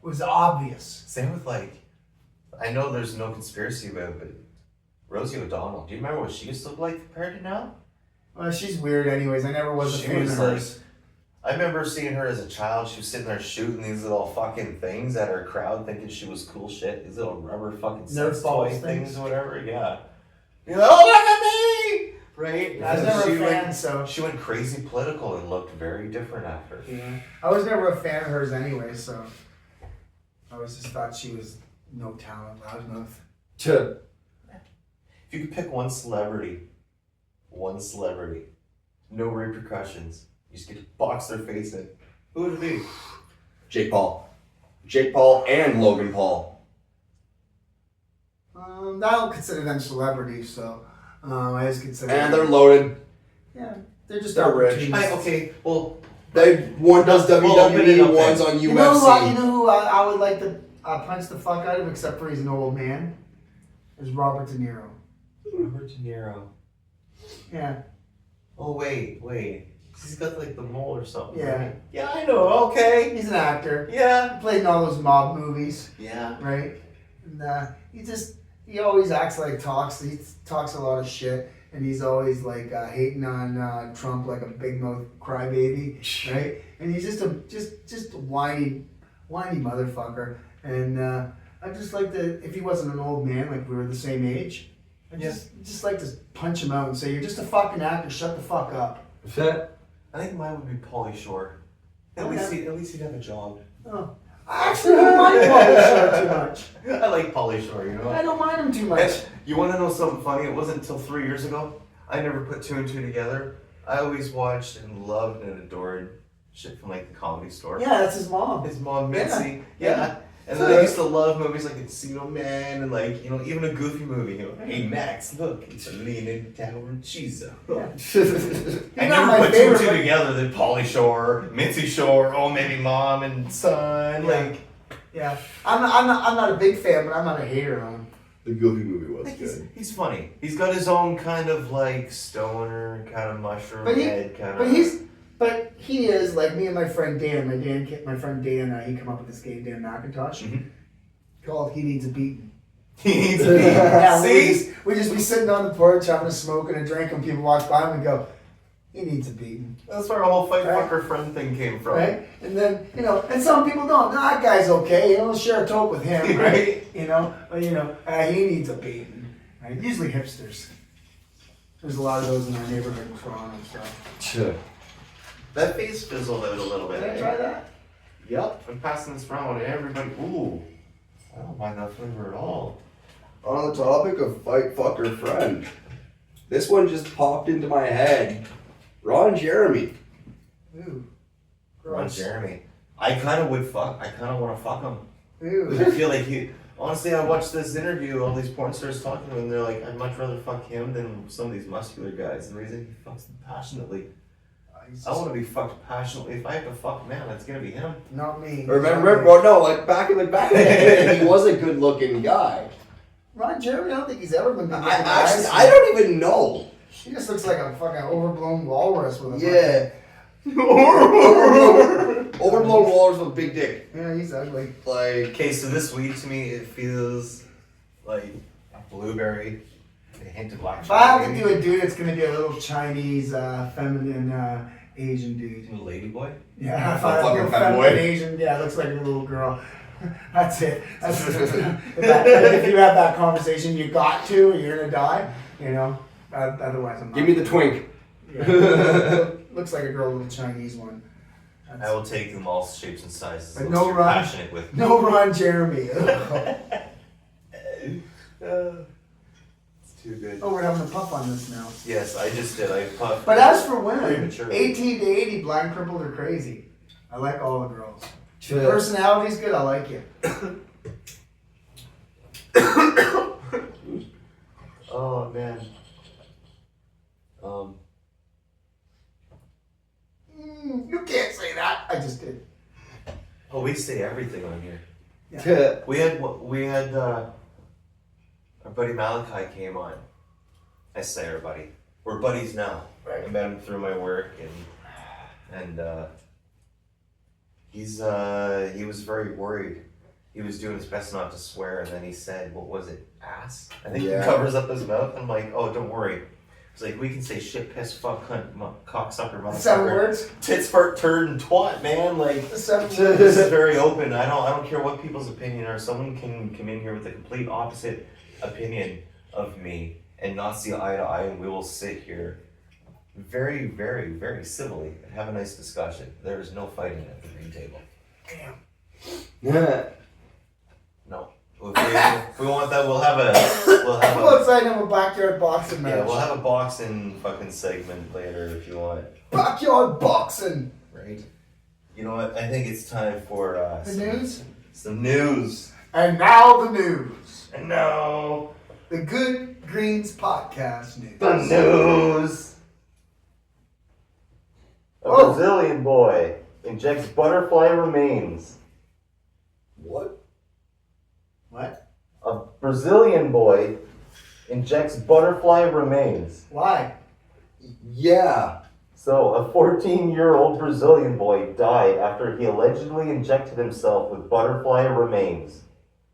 It was obvious. Same with I know there's no conspiracy about it, but Rosie O'Donnell. Do you remember what she used to look like compared to now? Well, she's weird, anyways. I never was a She fan was of hers. I remember seeing her as a child. She was sitting there shooting these little fucking things at her crowd, thinking she was cool shit. These little rubber fucking sex Nerf balls toy things. things or whatever. Yeah. You're like, oh, look at me! Right? I was And never she a fan, went, so she went crazy political and looked very different after. yeah. I was never a fan of hers anyway, so I always just thought she was no talent, loudmouth. If you could pick one celebrity, no repercussions, you just get to box their face in, who would it be? Jake Paul. Jake Paul and Logan Paul. I don't consider them celebrities, so I just consider. And they're loaded. yeah, they're just They're rich. opportunists. Okay, well, One does We'll open it WWE, up one's then. on UFC. You know who I would like to punch the fuck out of, except for he's an old man, is Robert De Niro. Robert De Niro. Yeah, Oh, wait. He's got the mole or something. Yeah. Right? Yeah, I know, okay. he's an actor. Yeah. He played in all those mob movies, Yeah. right? And he always acts like he talks a lot of shit, and he's always hating on Trump like a big mouth crybaby, right? And he's just a whiny motherfucker. And I just like to, if he wasn't an old man, like we were the same age, I just like to punch him out and say, "You're just a fucking actor. Shut the fuck up." I think mine would be Pauly Shore. At least he'd have a job. Oh, I actually don't mind Pauly Shore too much. I like Pauly Shore, you know? I don't mind him too much. And you want to know something funny? It wasn't until 3 years ago. I never put two and two together. I always watched and loved and adored shit from the Comedy Store. Yeah, that's his mom. His mom, Yeah. Mitzi. Yeah. And then I used to love movies like Encino Man and even a goofy movie. Hey Max, look, it's a leaning tower cheese. Yeah. I not never my put two and favorite, two but- together that Pauly Shore, Mitzi Shore, oh maybe mom and son. Yeah. Yeah, I'm not a big fan, but I'm not a hater on him. The Goofy movie was good. He's funny. He's got his own kind of stoner, kind of mushroom But he- head, kind But of. he is like me and my friend Dan. My friend Dan, he come up with this game, Dan McIntosh, Mhm. called "He Needs a Beating." He needs to be. Yeah, See? we just be sitting on the porch having a smoke and a drink, and people walk by and we go, "He needs a beating." That's where our whole fight Right. fucker friend thing came from. Right? And then, and some people don't. No, that guy's okay. Let's share a toke with him, right? Right. But he needs a beating. Right? Usually hipsters. There's a lot of those in our neighborhood in Toronto. So. That face fizzled out a little bit. Did I eh? try that? Yep. I'm passing this around to everybody. Ooh. I don't mind that flavor at all. On the topic of fight, fuck, or friend, this one just popped into my head. Ron Jeremy. Ew. Ron Gross. Jeremy. I kind of want to fuck him. Ew. I feel like honestly, I watched this interview, all these porn stars talking to him, and they're like, I'd much rather fuck him than some of these muscular guys. The reason he fucks them passionately. I want to be fucked passionately. If I have to fuck a man, it's gonna be him. Not me. Remember, well, no, like back in the day, he was a good-looking guy. Ron Jeremy, I don't think he's ever been good. I don't even know. He just looks like a fucking overblown walrus with a Yeah. Overblown walrus with a big dick. Yeah, he's ugly. Like, Okay, so this week to me, it feels like a blueberry, a hint of black If I have to cherry. do a dude, it's gonna be a little Chinese, feminine, Asian dude. A lady boy? Yeah, if A I have fucking a femboy. feminine Asian, yeah, looks like a little girl. That's it. If you have that conversation, you got to, or you're gonna die. You know. Otherwise, I'm not. give me the twink. Yeah. Looks like a girl with a Chinese one. I will take them all shapes and sizes. But But no you're Ron. passionate with. No Ron Jeremy. It's too good. Oh, we're having a puff on this now. Yes, I just did. I puffed. But as for women, Prematurely. 18 to 80, blind crippled or crazy. I like all the girls. Personality's good. I like it. Oh man. You can't say that. I just did. Oh, we say everything on here. Yeah. We had our buddy Malachi came on. I say our buddy. We're buddies now. Right. I met him through my work and he was very worried. He was doing his best not to swear, and then he said, what was it, ass? I think Yeah. he covers up his mouth. I'm like, oh, don't worry. It's like, we can say shit, piss, fuck, cunt, cocksucker, motherfucker. 7 words. Tits, fart, turd, and twat, man. Like, The 7 this words. is very open. I don't care what people's opinion are. Someone can come in here with a complete opposite opinion of me and not see eye to eye, and we will sit here very, very, very civilly and have a nice discussion. There is no fighting at the green table. Damn. No. If we want that, we'll have Go a outside and have a backyard boxing match. yeah, we'll have a boxing fucking segment later if you want. Backyard boxing. Right? You know what? I think it's time for The news. Some news. And now the news. And now The Good Greens Podcast news. the news. A Oh. Brazilian boy injects butterfly remains. What? What? A Brazilian boy injects butterfly remains. Why? Yeah. So, a 14-year-old Brazilian boy died after he allegedly injected himself with butterfly remains.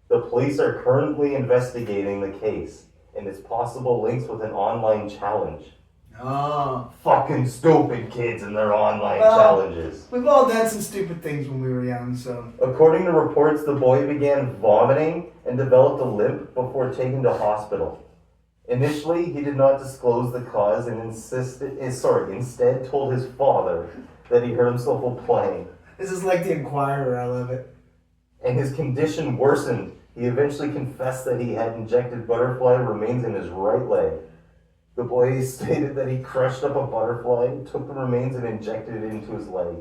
The police are currently investigating the case and its possible links with an online challenge. Oh. Fucking stupid kids and their online Well- challenges. We've all done some stupid things when we were young, so. According to reports, the boy began vomiting and developed a limp before taken to hospital. Initially, he did not disclose the cause and instead told his father that he hurt himself while playing. This is like the Inquirer, I love it. And his condition worsened. He eventually confessed that he had injected butterfly remains in his right leg. The boy stated that he crushed up a butterfly, took the remains and injected it into his leg.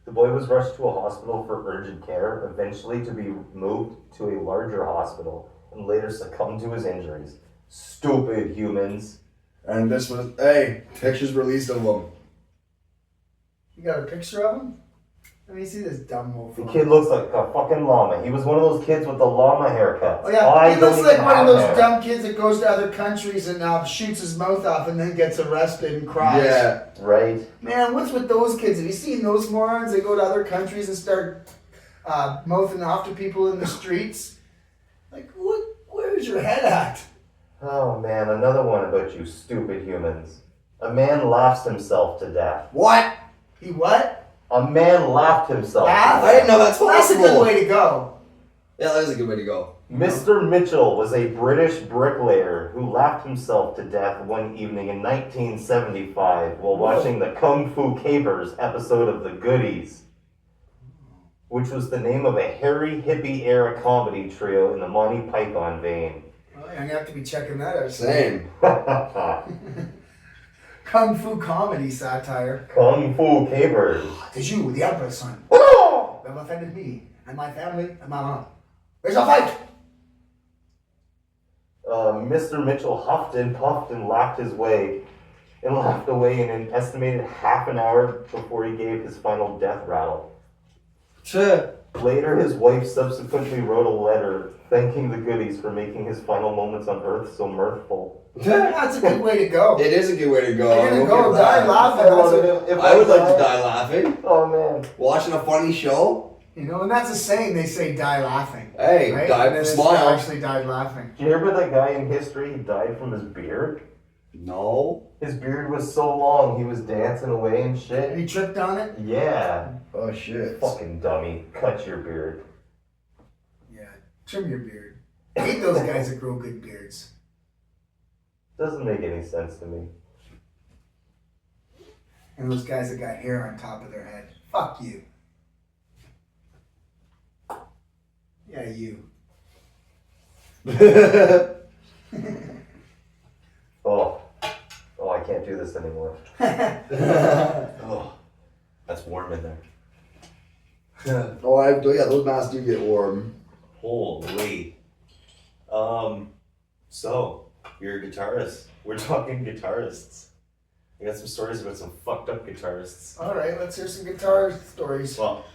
The boy was rushed to a hospital for urgent care, eventually to be moved to a larger hospital, and later succumbed to his injuries. Stupid humans. And this was, hey, pictures released of him. You got a picture of him? Let me see this dumb The mofo. kid looks like a fucking llama. He was one of those kids with the llama haircuts. Oh yeah, I he looks don't like even one of have those hair. dumb kids that goes to other countries and shoots his mouth off and then gets arrested and cries. Yeah. Right? Man, what's with those kids? Have you seen those morons? They go to other countries and start mouthing off to people in the streets. Like, what? Where's your head at? Oh man, another one about you stupid humans. A man laughs himself to death. What? He what? A man laughed himself Laugh? to I death. didn't know that's Well, that's a possible. good way to go. Yeah, that is a good way to go. Mr. Mitchell was a British bricklayer who laughed himself to death one evening in 1975 while watching the Kung Fu Capers episode of The Goodies. which was the name of a hairy hippie-era comedy trio in the Monty Python vein. Well, I'm gonna have to be checking that out. Same. Kung Fu comedy satire. Kung Fu Capers. Tis you, the Emperor's son. Oh! You have offended me and my family and my honor. Where's your fight? Mr. Mitchell huffed and puffed and laughed away in an estimated half an hour before he gave his final death rattle. Later, his wife subsequently wrote a letter thanking the goodies for making his final moments on Earth so mirthful. That's a good way to go. It is a good way to go. You're gonna Look go at die that. laughing. I would like to die laughing. Oh man. Watching a funny show. You know, and that's a saying. They say die laughing. Hey, right? die and then smile. It's actually died laughing. Do you remember that guy in history who died from his beard? No. His beard was so long he was dancing away and And shit. he tripped on it? Yeah. Oh shit. Fucking dummy. Cut your beard. Yeah. Trim your beard. I hate those guys that grow good beards. Doesn't make any sense to me. And those guys that got hair on top of their head. Fuck you. Yeah, you. Oh, I can't do this anymore. Oh, that's warm in there. Oh, yeah, those masks do get warm. Holy. So, you're a guitarist. We're talking guitarists. I got some stories about some fucked up guitarists. Alright, let's hear some guitar stories. Well,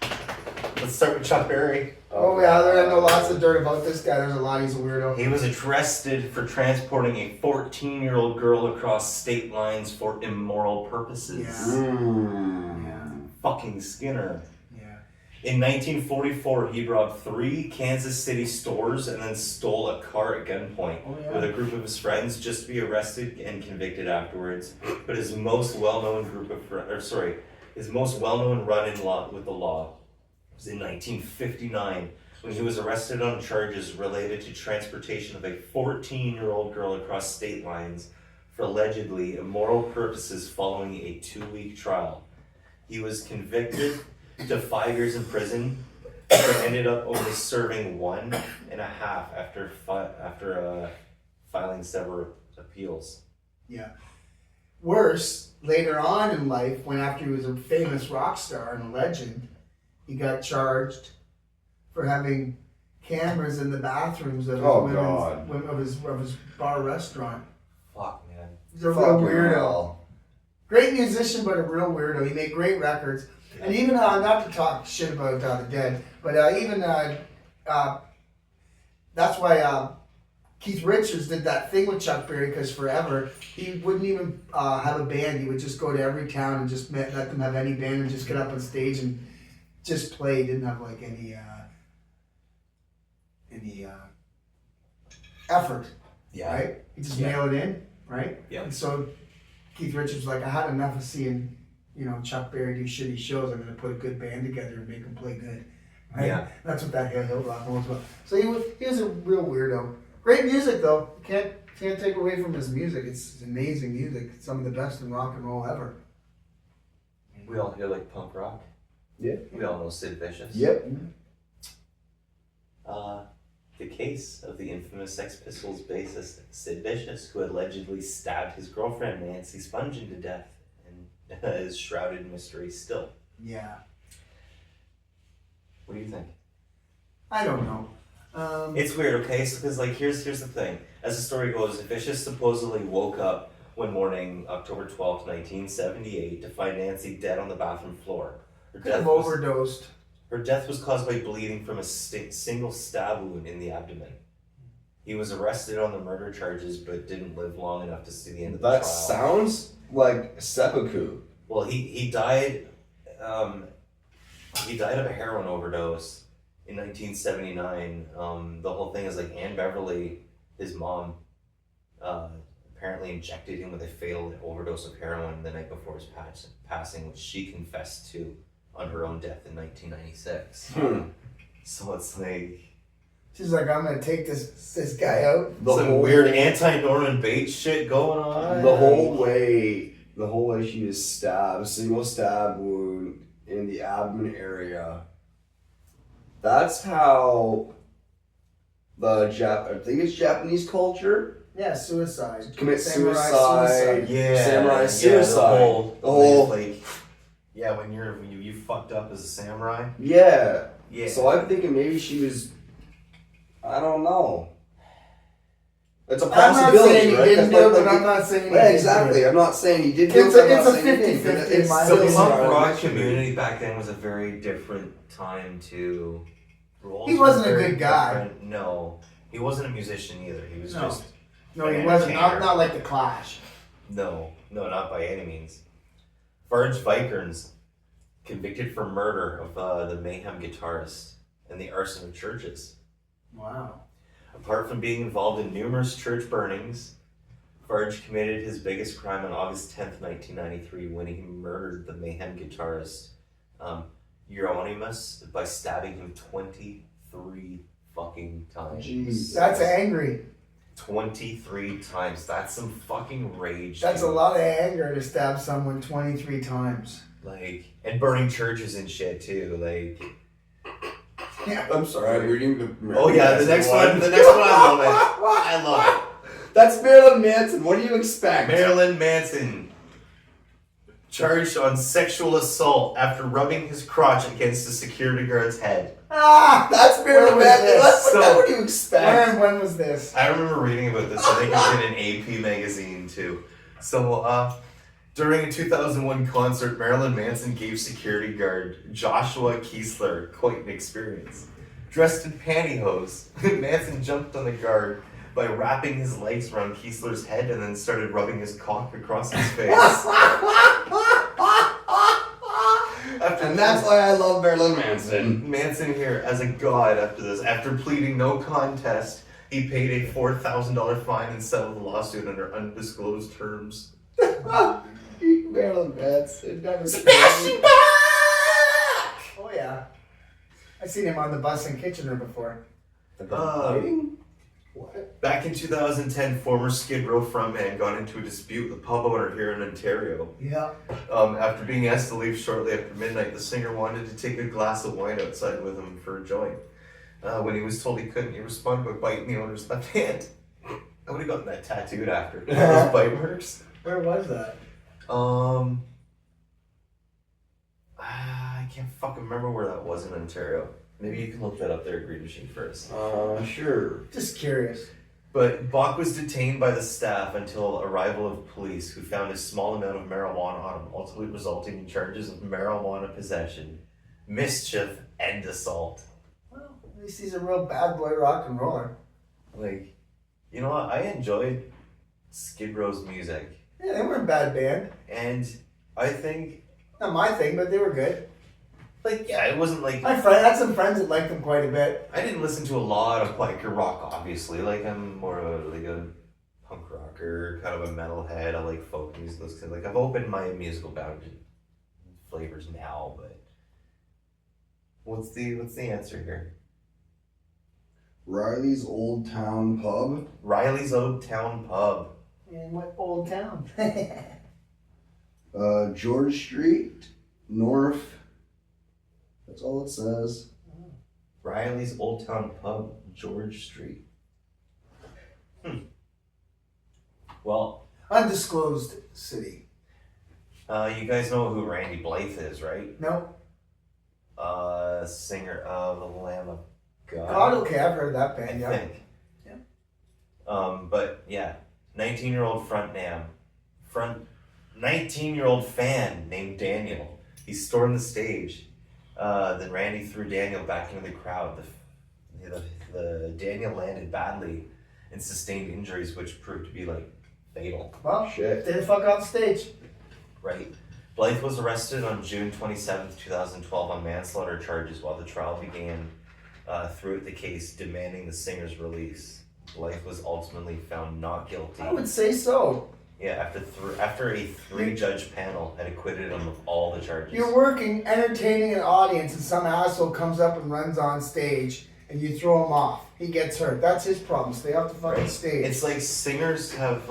let's start with Chuck Berry. Oh yeah, I know lots of dirt about this guy. There's a lot. He's a weirdo. He was arrested for transporting a 14-year-old girl across state lines for immoral purposes. Yeah. Fucking Skinner. Yeah. In 1944, he robbed 3 Kansas City stores and then stole a car at gunpoint with a group of his friends, just to be arrested and convicted afterwards. But his most well-known his most well-known run-in with the law was in 1959, when he was arrested on charges related to transportation of a 14-year-old girl across state lines for allegedly immoral purposes following a 2-week trial. He was convicted to 5 years in prison, but ended up only serving 1.5 after filing several appeals. Yeah. Worse, later on in life, when after he was a famous rock star and a legend, he got charged for having cameras in the bathrooms of his bar restaurant. Fuck, man. He's a real weirdo. Great musician, but a real weirdo. He made great records. And even, not to talk shit about the dead, but that's why Keith Richards did that thing with Chuck Berry, because forever he wouldn't even have a band. He would just go to every town and just let them have any band and just get up on stage and just play. He didn't have like any effort. Yeah. Right? He just mailed it in, right? Yeah. And so Keith Richards was like, I had enough of seeing, Chuck Berry do shitty shows. I'm gonna put a good band together and make them play good. Right? Yeah. That's what that hill rock was about. So he was a real weirdo. Great music though. Can't take away from his music. It's amazing music. It's some of the best in rock and roll ever. We all hear like punk rock. Yeah. We all know Sid Vicious. Yep. The case of the infamous Sex Pistols bassist Sid Vicious, who allegedly stabbed his girlfriend Nancy Spungen to death, and is shrouded in mystery still. Yeah. What do you think? I don't know. It's weird, okay? So, because here's the thing. As the story goes, Vicious supposedly woke up one morning, October 12th, 1978, to find Nancy dead on the bathroom floor. Could have overdosed. Her death was caused by bleeding from a single stab wound in the abdomen. He was arrested on the murder charges, but didn't live long enough to see the end of the trial. That sounds like seppuku. Well, he died. He died of a heroin overdose in 1979. The whole thing is Anne Beverly, his mom, apparently injected him with a fatal overdose of heroin the night before his passing, which she confessed to on her own death in 1996. So it's she's like, I'm gonna take this guy out. some weird anti-Norman Bates shit going on. The whole way she was stabbed, a single stab wound in the abdomen area. That's how I think it's Japanese culture. Yeah, suicide. Commit Samurai suicide. Yeah, Samurai suicide. The whole like, yeah, when you fucked up as a samurai. Yeah. Yeah. So I'm thinking maybe she was. I don't know. It's a I'm not possibility, saying he right? didn't That's do it, like- but I'm not saying he Yeah, didn't exactly. do it. I'm not saying he did do it. It's I'm a not saying he 50-50 didn't, but in it's my So still the opinion. punk something rock that should be- community back then was a very different time to. Roles He wasn't were a very good guy. different. No, he wasn't a musician either. He was No. just No, he an wasn't. entertainer. Not like the Clash. No, not by any means. Farge Vikernes, convicted for murder of the Mayhem guitarist and the arson of churches. Wow. Apart from being involved in numerous church burnings, Farge committed his biggest crime on August 10th, 1993, when he murdered the Mayhem guitarist Euronymous by stabbing him 23 fucking times. Jeez. That's angry. 23 times. That's some fucking rage. That's a dude. lot of anger to stab someone 23 times. Like, and burning churches and shit too. Like, Yeah. I'm sorry, I'm reading the. oh yeah, the next one. The next one, I love it. I love it. That's Marilyn Manson. What do you expect? Marilyn Manson charged on sexual assault after rubbing his crotch against a security guard's head. Ah! That's Marilyn Where was Manson. this? What do you expect? When was this? I remember reading about this. I think it was in an AP magazine too. So, during a 2001 concert, Marilyn Manson gave security guard Joshua Kiesler quite an experience. Dressed in pantyhose, Manson jumped on the guard by wrapping his legs around Kiesler's head and then started rubbing his cock across his face. And that's why I love Marilyn Manson. Manson here as a god after this. After pleading no contest, he paid a $4,000 fine and settled the lawsuit under undisclosed terms. Marilyn Manson. Never Sebastian Bach! Oh yeah. I've seen him on the bus in Kitchener before. Fighting? What? Back in 2010, former Skid Row frontman got into a dispute with a pub owner here in Ontario. Yeah. After being asked to leave shortly after midnight, the singer wanted to take a glass of wine outside with him for a joint. When he was told he couldn't, he responded by biting the owner's left hand. I would have gotten that tattooed after. Those bite marks. Where was that? I can't fucking remember where that was in Ontario. Maybe you can look that up there at Green Machine first. Sure. Just curious. But Bach was detained by the staff until arrival of police, who found a small amount of marijuana on him, ultimately resulting in charges of marijuana possession, mischief, and assault. Well, at least he's a real bad boy rock and roller. Like, you know what? I enjoyed Skid Row's music. Yeah, they weren't a bad band. And I think, Not my thing, but they were good. like, yeah, it wasn't like... I had some friends that liked them quite a bit. I didn't listen to a lot of biker rock, obviously. Like, I'm more of a punk rocker, kind of a metalhead. I like folk music. Like, I've opened my musical boundary flavors now, but what's the answer here? Riley's Old Town Pub. Riley's Old Town Pub. In what old town? George Street, North. That's all it says. Riley's Old Town Pub, George Street. Well, Undisclosed city. you guys know who Randy Blythe is, right? No. Singer of The Lamb of God. God, okay, I've heard of that I band, yeah. think. Yeah. But yeah, 19-year-old 19-year-old fan named Daniel. He stormed the stage. Then Randy threw Daniel back into the crowd. The Daniel landed badly and sustained injuries, which proved to be like fatal. Well, Shit. stay the fuck off stage. Right. Blythe was arrested on June 27th, 2012 on manslaughter charges while the trial began throughout the case demanding the singer's release. Blythe was ultimately found not guilty. I would say so. Yeah, after a three-judge panel had acquitted him of all the charges. You're working, entertaining an audience, and some asshole comes up and runs on stage, and you throw him off. He gets hurt. That's his problem. Stay off the fucking Right. stage. It's like singers have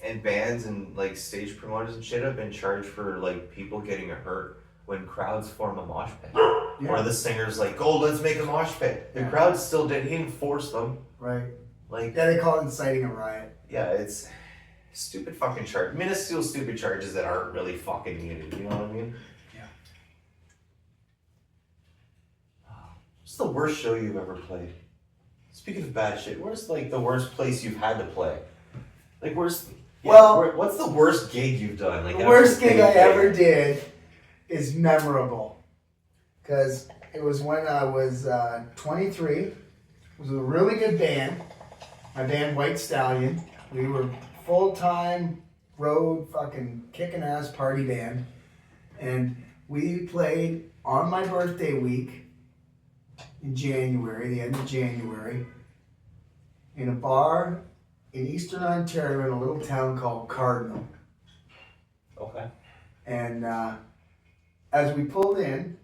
and bands and like stage promoters and shit have been charged for like people getting hurt when crowds form a mosh pit. Yeah. Or the singer's like, "Oh, let's make a mosh pit." The Yeah. crowd still did. He didn't force them. Right. Like, Yeah, they call it inciting a riot. yeah, it's stupid fucking charge. Minuscule stupid charges that aren't really fucking needed. You know what I mean? Yeah. What's the worst show you've ever played? Speaking of bad shit, where's like the worst place you've had to play? Like, where's what's the worst gig you've done? Like, The worst gig I ever did is memorable because it was when I was 23. It was a really good band. My band White Stallion. We were full-time road fucking kicking ass party band, and we played on my birthday week in January, the end of January, in a bar in Eastern Ontario in a little town called Cardinal. Okay. And as we pulled in,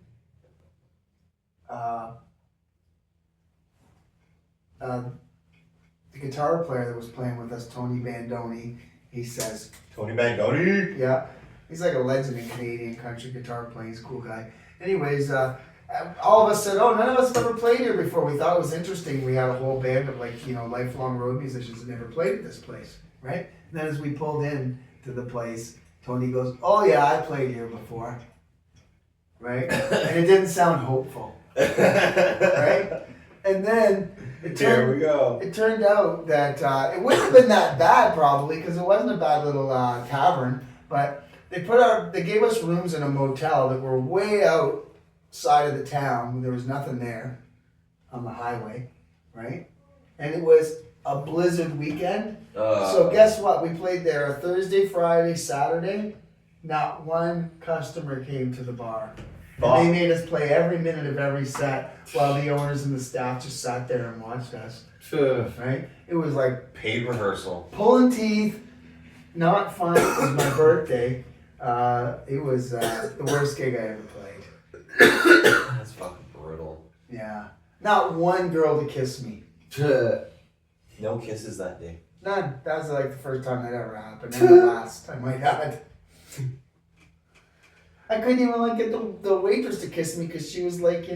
the guitar player that was playing with us, Tony Bandoni, he says, Tony Bangoni. yeah, he's like a legend in Canadian country guitar playing, he's a cool guy. Anyways, all of us said, oh, none of us have ever played here before. We thought it was interesting. We had a whole band of like, lifelong road musicians that never played at this place, right? And then as we pulled in to the place, Tony goes, oh yeah, I played here before, right? And it didn't sound hopeful, right? And then it turned out that it wouldn't have been that bad probably because it wasn't a bad little tavern, but they gave us rooms in a motel that were way outside of the town. There was nothing there on the highway, right? And it was a blizzard weekend. So guess what? We played there a Thursday, Friday, Saturday. Not one customer came to the bar. And they made us play every minute of every set while the owners and the staff just sat there and watched us. Right? It was like Paid rehearsal. pulling teeth, not fun. It was my birthday. It was the worst gig I ever played. That's fucking brutal. Yeah. Not one girl to kiss me. No kisses that day. None. That was like the first time that ever happened. And the last, I might add. I couldn't even like get the waitress to kiss me because she was like,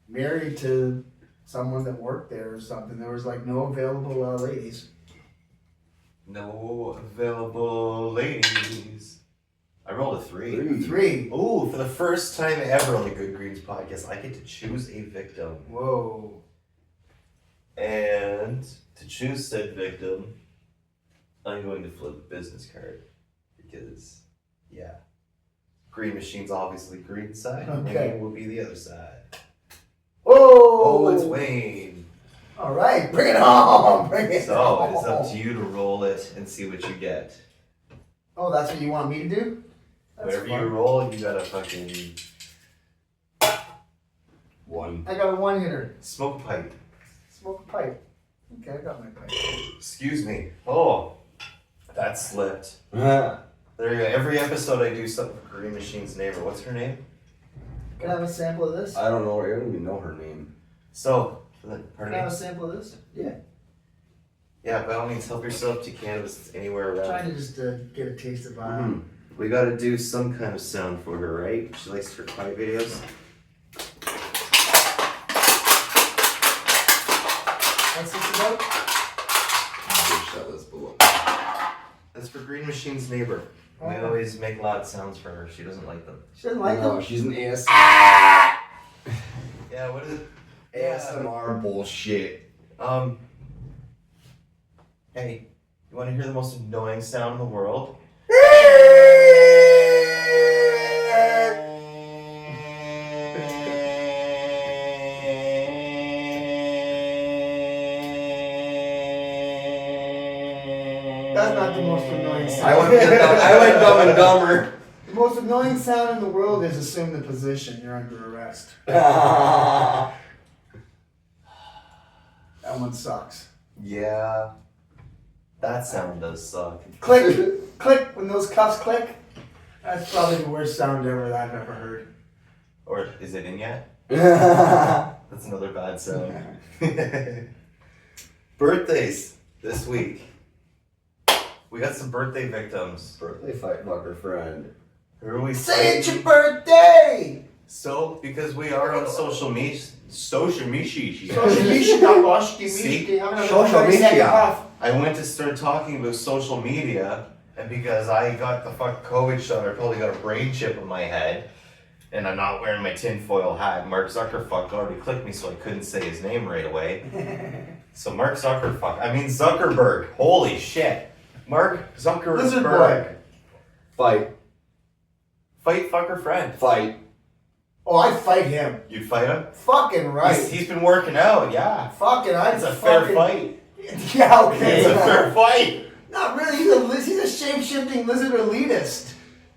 married to someone that worked there or something. There was like no available ladies. No available ladies. I rolled a 3. 3. Ooh, for the first time ever on the Good Greens podcast, I get to choose a victim. Whoa. And to choose said victim, I'm going to flip a business card. Because, yeah. Green Machine's obviously green side. Okay. Wayne will be the other side. Oh, Oh, it's Wayne. All right, bring it on. Bring it So, on. it's up to you to roll it and see what you get. Oh, that's what you want me to do? That's Whatever fun. you roll, you gotta fucking 1. I got a one hitter. smoke a pipe. Smoke a pipe. Okay, I got my pipe. Excuse me. Oh, that slipped. There you go. Every episode I do something for Green Machine's neighbor. What's her name? Can I have a sample of this? I don't know. I don't even know her name. So, Can pardon I have a me? sample of this? Yeah, by all means, help yourself to cannabis anywhere I'm around. trying to just get a taste of Mm. We gotta do some kind of sound for her, right? She likes her pipe videos. What's this about? Bitch, that was below. That's for Green Machine's neighbor. We Oh. always make loud sounds for her. She doesn't like them. She doesn't like No, them? she's an Yeah, what is it? ASMR bullshit. Hey, you wanna hear the most annoying sound in the world? That's not the most annoying sound. I went dumb and dumber. The most annoying sound in the world is assume the position. You're under arrest. Ah. That one sucks. Yeah. That sound does suck. Click, click, when those cuffs click. That's probably the worst sound ever that I've ever heard. Or is it in yet? That's another bad sound. Birthdays this week. We got some birthday victims. Birthday fight fucker friend. Who are we Say it's your saying? birthday! So, because we are on social media. Social media. Social media. See? Social media. I went to start talking about social media, and because I got the COVID shot, I probably got a brain chip in my head, and I'm not wearing my tinfoil hat. Mark Zuckerfuck already clicked me, so I couldn't say his name right away. So Mark Zuckerfuck. I mean Zuckerberg. Holy shit. Mark Zuckerberg. Lizard boy. Fight. Fight, fucker, friend. Fight. Oh, I'd fight him. You'd fight him? Fucking right. He's been working out, yeah. Fucking, I'd It's a fair fucking- fight. Yeah, okay. It's a fair fight. Not really. He's a shape-shifting lizard elitist.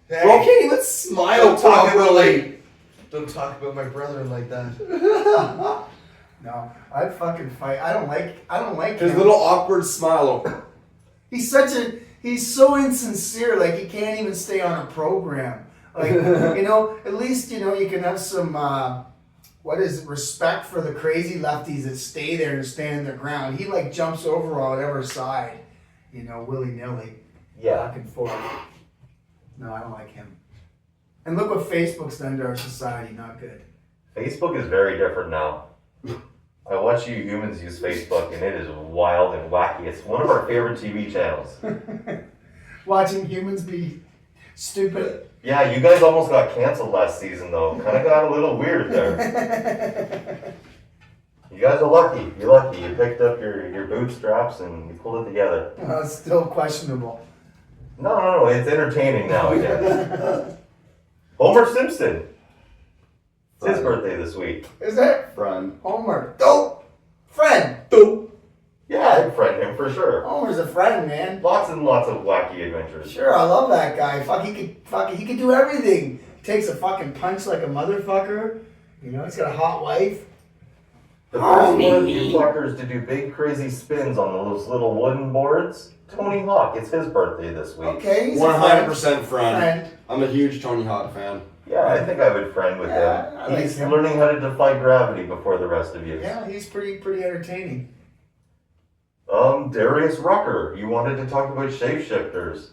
Hey, Bro can't even smile don't talk about properly. don't talk about my brother like that. No, I'd fucking fight. I don't like His him. little awkward smile. He's so insincere. Like he can't even stay on a program. Like at least you can have some respect for the crazy lefties that stay there and stand their ground. He like jumps over on whatever side, willy nilly, Yeah. back and forth. No, I don't like him. And look what Facebook's done to our society. Not good. Facebook is very different now. I watch you humans use Facebook and it is wild and wacky. It's one of our favorite TV channels. Watching humans be stupid. Yeah, you guys almost got canceled last season though. Kind of got a little weird there. You guys are lucky. You're lucky. You picked up your bootstraps and you pulled it together. It's still questionable. No, it's entertaining now, I guess. Homer Simpson. It's his birthday this week. Is it? Friend. Homer. Dope. Friend. Yeah, I'd friend him for sure. Homer's a friend, man. Lots and lots of wacky adventures. Sure, I love that guy. He could do everything. Takes a fucking punch like a motherfucker. He's got a hot wife. The first one of you fuckers to do big crazy spins on those little wooden boards, Tony Hawk. It's his birthday this week. Okay, he's 100% a friend. friend. I'm a huge Tony Hawk fan. Yeah, I think I would friend with Yeah, I him. like He's him. learning how to defy gravity before the rest of you. Yeah, he's pretty entertaining. Darius Rucker. You wanted to talk about shapeshifters.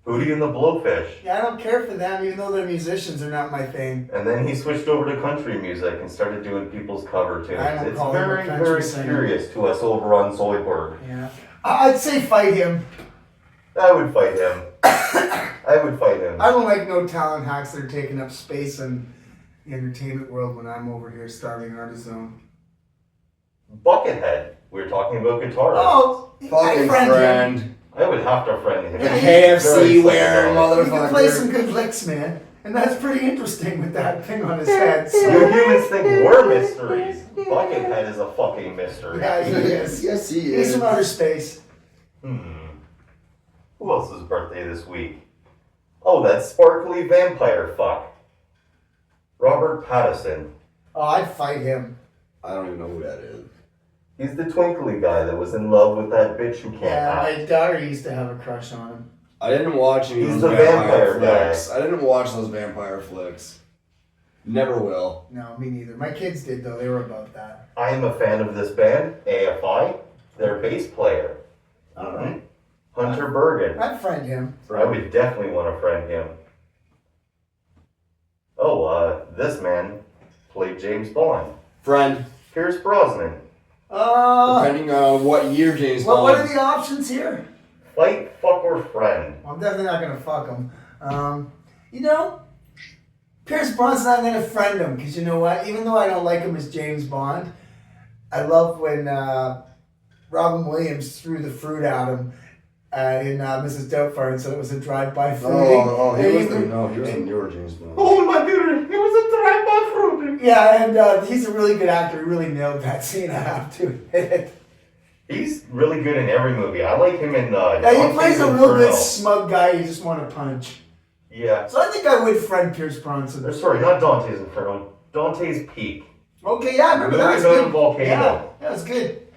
Hootie and the Blowfish. Yeah, I don't care for them, even though they're musicians. They're not my thing. And then he switched over to country music and started doing people's cover tunes. I don't It's call him a very, country very singer. curious to us over on Zoidberg. Yeah, I'd say fight him. I would fight him. I would fight him. I don't like no talent hacks that are taking up space in the entertainment world when I'm over here starving artisan. Buckethead. We were talking about guitar. Oh, Fucking I friend him. friend. I would have to friend him. Yeah, Very KFC wearing psychedelic. He can play motherfucker. some good licks, man. And that's pretty interesting with that thing on his head. You So. humans think we're mysteries. Buckethead is a fucking mystery. Yeah, he is. Yes, he He's is. from outer space. Who else's birthday this week? Oh, that sparkly vampire fuck. Robert Pattinson. Oh, I'd fight him. I don't even know who that is. He's the twinkly guy that was in love with that bitch who can't Yeah, act. my daughter used to have a crush on him. I didn't watch any of He's those the vampire vampire guy. flicks. I didn't watch those vampire flicks. Never will. No, me neither. My kids did, though. They were about that. I am a fan of this band, AFI. Their bass player, All right. Hunter Bergen. I'd friend him. I would definitely want to friend him. Oh, this man played James Bond. Friend. Pierce Brosnan. Depending on what year James Bond. What are the options here? Fight, fuck, or friend. Well, I'm definitely not going to fuck him. Pierce Brosnan, I'm going to friend him. Because you know what? Even though I don't like him as James Bond, I love when Robin Williams threw the fruit at him in Mrs. Doubtfire and said it was a drive-by fruiting. He was the newer James Bond. Oh my goodness, it was a drive-by fruiting. Yeah, and he's a really good actor. He really nailed that scene, I have to admit. He's really good in every movie. I like him in Yeah, he plays a Dante's real good Inferno. smug guy you just want to punch. Yeah. So I think I would friend Pierce Bronson. Or, sorry, not Dante's Inferno. Dante's Peak. Okay, yeah, I remember that. Movie Was about good. a volcano. Yeah, that was good.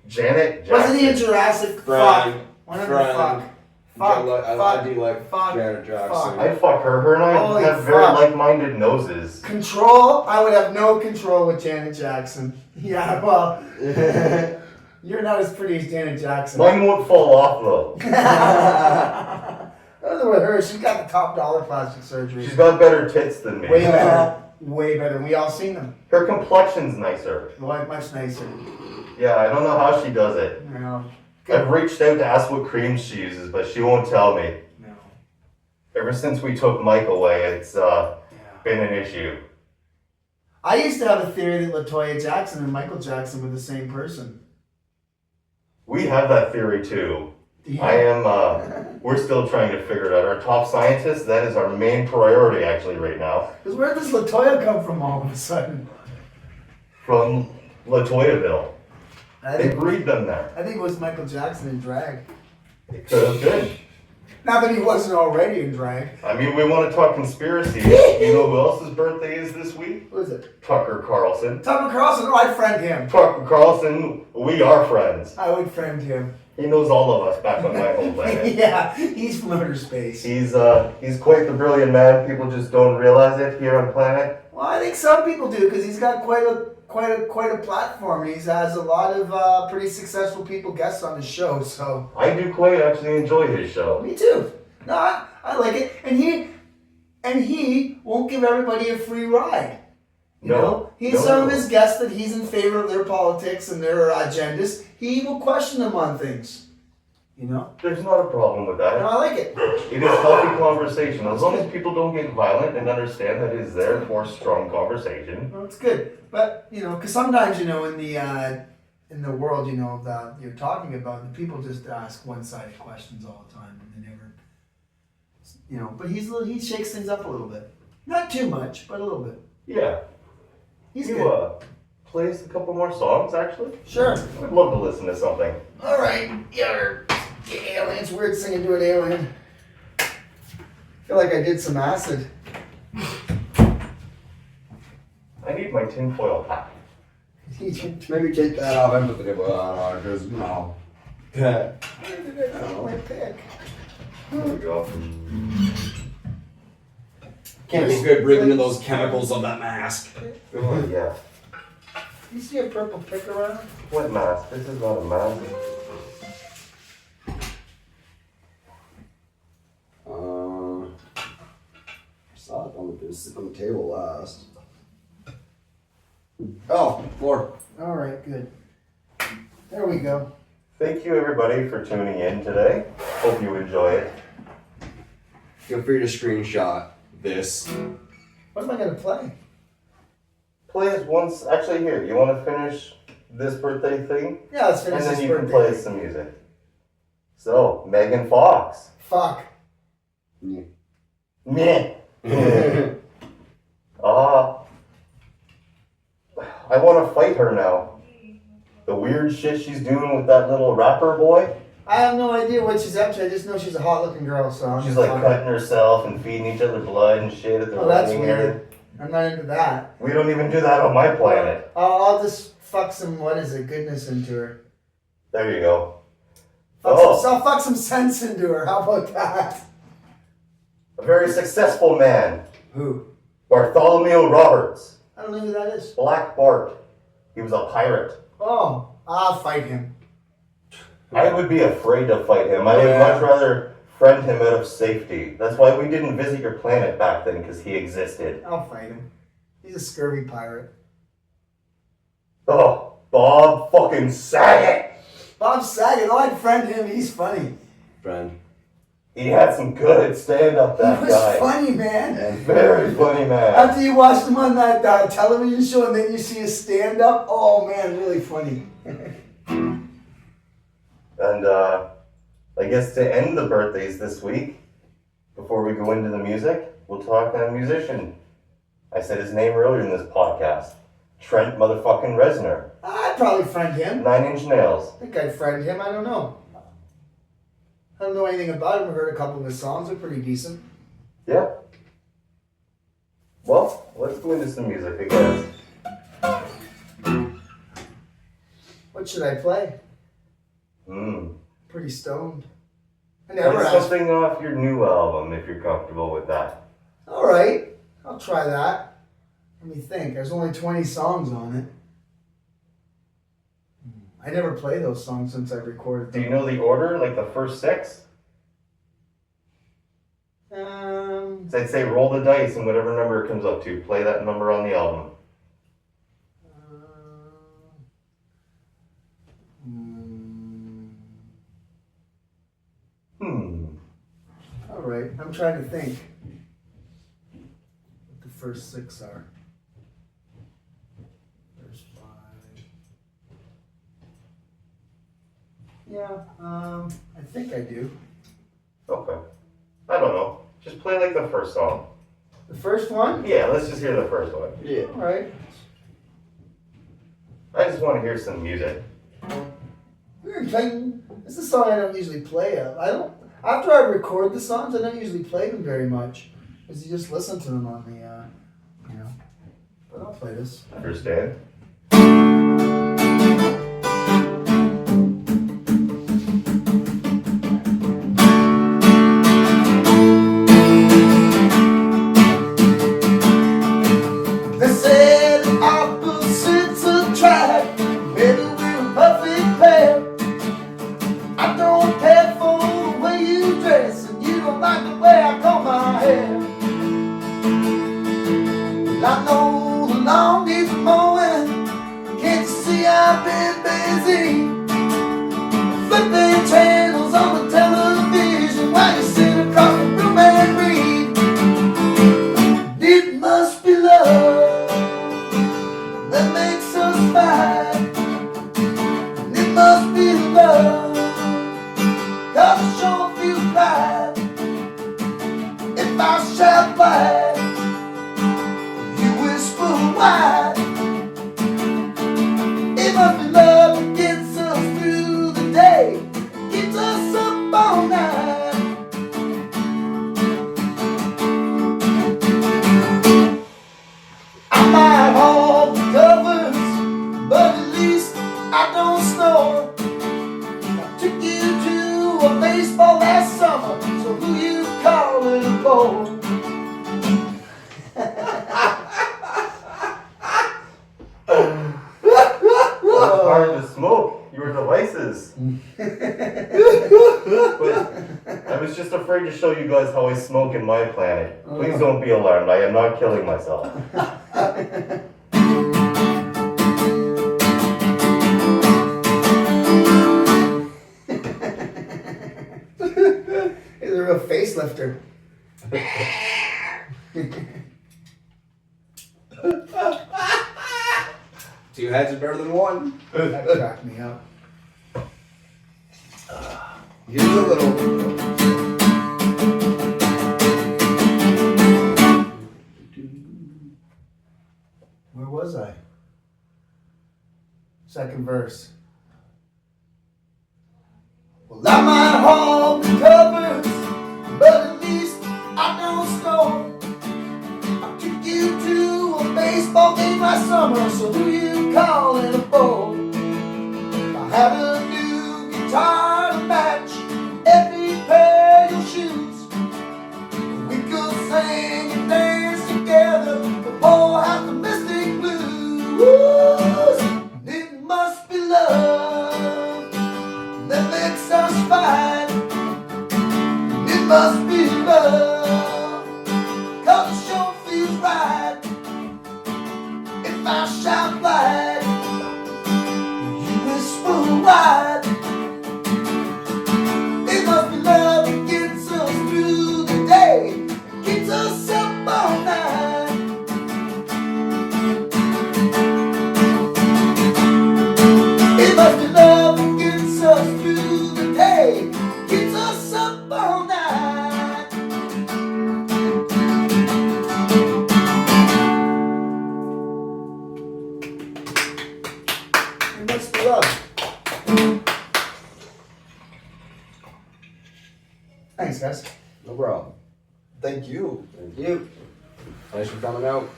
Janet Jackson. Wasn't he a Jurassic? Friend. Fuck. Why not Friend. fuck? Fuck. I do like fuck, Janet Jackson. fuck. I'd fuck her. Her and I Holy have very fuck. like-minded noses. Control? I would have no control with Janet Jackson. Yeah, well, you're not as pretty as Janet Jackson. Mine won't fall off though. The something with her. She's got the top dollar plastic surgery. She's got better tits than me. Way better. Way better. We all seen them. Her complexion's nicer. Much nicer. Yeah, I don't know how she does it. No. I've reached out to ask what creams she uses, but she won't tell me. No. Ever since we took Mike away, it's been an issue. I used to have a theory that LaToya Jackson and Michael Jackson were the same person. We have that theory too. Yeah. We're still trying to figure it out. Our top scientist, that is our main priority actually right now. Because where does LaToya come from all of a sudden? From Latoyaville. I They think, breed them there. I think it was Michael Jackson in drag. It could have been. Not that he wasn't already in drag. I mean, we want to talk conspiracy. You know who else's birthday is this week? Who is it? Tucker Carlson. Tucker Carlson. Oh, I'd friend him. Tucker Carlson, we are friends. I would friend him. He knows all of us back on my home planet. Yeah, he's from outer space. He's quite the brilliant man. People just don't realize it here on planet. Well, I think some people do because he's got quite a platform. He has a lot of pretty successful people guests on his show. So I do quite actually enjoy his show. me too. No, I like it, and he won't give everybody a free ride. You know, some of his guests that he's in favor of their politics and their agendas, he will question them on things. You know, There's not a problem with and that. I like it. It is healthy conversation. As long as people don't get violent and understand that it is there for strong conversation. Well, it's good, but you know, because sometimes in the world, that you're talking about, the people just ask one-sided questions all the time, and they never, But he shakes things up a little bit, not too much, but a little bit. Yeah. He's You good. play us a couple more songs actually? Sure. I'd love to listen to something. All right. Yeah. Aliens. Weird singing to an alien. I feel like I did some acid. I need my tinfoil hat. Maybe take that off and put the table on, because, Where did I put my pick? There we go. Can't be good breathing in those chemicals on that mask. Oh, yeah. You see a purple pick around? What mask? This is not a mask. I saw it on the table last. Oh, floor. All right. Good. There we go. Thank you everybody for tuning in today. Hope you enjoy it. Feel free to screenshot this. What am I gonna play? Play us once. Actually, here. You want to finish this birthday thing? Yeah, let's And finish then this you can birthday. play us some music. So, Megan Fox. Fuck. Yeah. Meh. I want to fight her now. The weird shit she's doing with that little rapper boy. I have no idea what she's up to. I just know she's a hot-looking girl, so I'm She's just like fine. cutting herself and feeding each other blood and shit at the Oh, that's wedding. weird. I'm not into that. We don't even do that on my planet. I'll just fuck some, goodness into her. There you go. I'll fuck some sense into her. How about that? A very successful man. Who? Bartholomew Roberts. I don't know who that is. Black Bart. He was a pirate. Oh, I'll fight him. I would be afraid to fight him. I would Yeah. much rather friend him out of safety. That's why we didn't visit your planet back then, because he existed. I'll fight him. He's a scurvy pirate. Oh, Bob fucking Saget! Bob Saget. Oh, I'd friend him. He's funny. Friend. He had some good stand-up, that He was guy. funny, man. Very funny man. After you watched him on that television show and then you see his stand-up, oh man, really funny. And I guess to end the birthdays this week, before we go into the music, we'll talk a musician. I said his name earlier in this podcast. Trent motherfucking Reznor. I'd probably friend him. 9 Inch Nails. I think I'd friend him. I don't know. I don't know anything about him. I heard a couple of his songs. They're pretty decent. Yeah. Well, let's go into some music, I guess. What should I play? Hmm. Pretty stoned. I never Play asked. something off your new album if you're comfortable with that. All right. I'll try that. Let me think. There's only 20 songs on it. I never play those songs since I recorded Do them. you know the order, like the first 6? So I'd say roll the dice and whatever number it comes up to, play that number on the album. All right, I'm trying to think what the first 6 are. There's 5. Yeah, I think I do. Okay. I don't know. Just play like the first song. The first one? Yeah, let's just hear the first one. Yeah. All right. I just want to hear some music. Weird thing. This is a song I don't usually play. I don't. After I record the songs, I don't usually play them very much, because you just listen to them on the, But I'll play this. Understand? They said opposites attract. Maybe we're a perfect pair. I don't care for the way you dress, and you don't like the way I comb my hair. Well, I know the lawn needs mowing. Can't you see I've been busy flipping channels on the television while you sit across the room and read? It must be love that makes us fight. And it must be love, 'cause it sure feels right if I shout loud, you whisper wide. It must be love that gets us through the day, keeps us up all night. I might hold the covers, but at least I don't snore. I took you to a baseball last summer, so who you calling a bore? It's hard to smoke. Your devices. But I was just afraid to show you guys how I smoke in my planet. Please don't be alarmed. I am not killing myself. He's a real facelifter. Two heads are better than one. That cracked me up. Here's a little. Where was I? Second verse. Well, I might hold the covers, but at least I don't snore. I took you to a baseball game last summer, so who you calling a bore? I had a new guitar to match every pair of your shoes. We could sing and dance together, but pour out the mystic blues. It must be love that makes us fight. It must be love, 'cause it sure feels right if I shout loud, you whisper wide. It must be love that gets us through the day, keeps us up all night. It must be love that gets us through the day, keeps us up all night. It must be love. Thanks, guys. No problem. Thank you. Thank you. Thanks for coming out.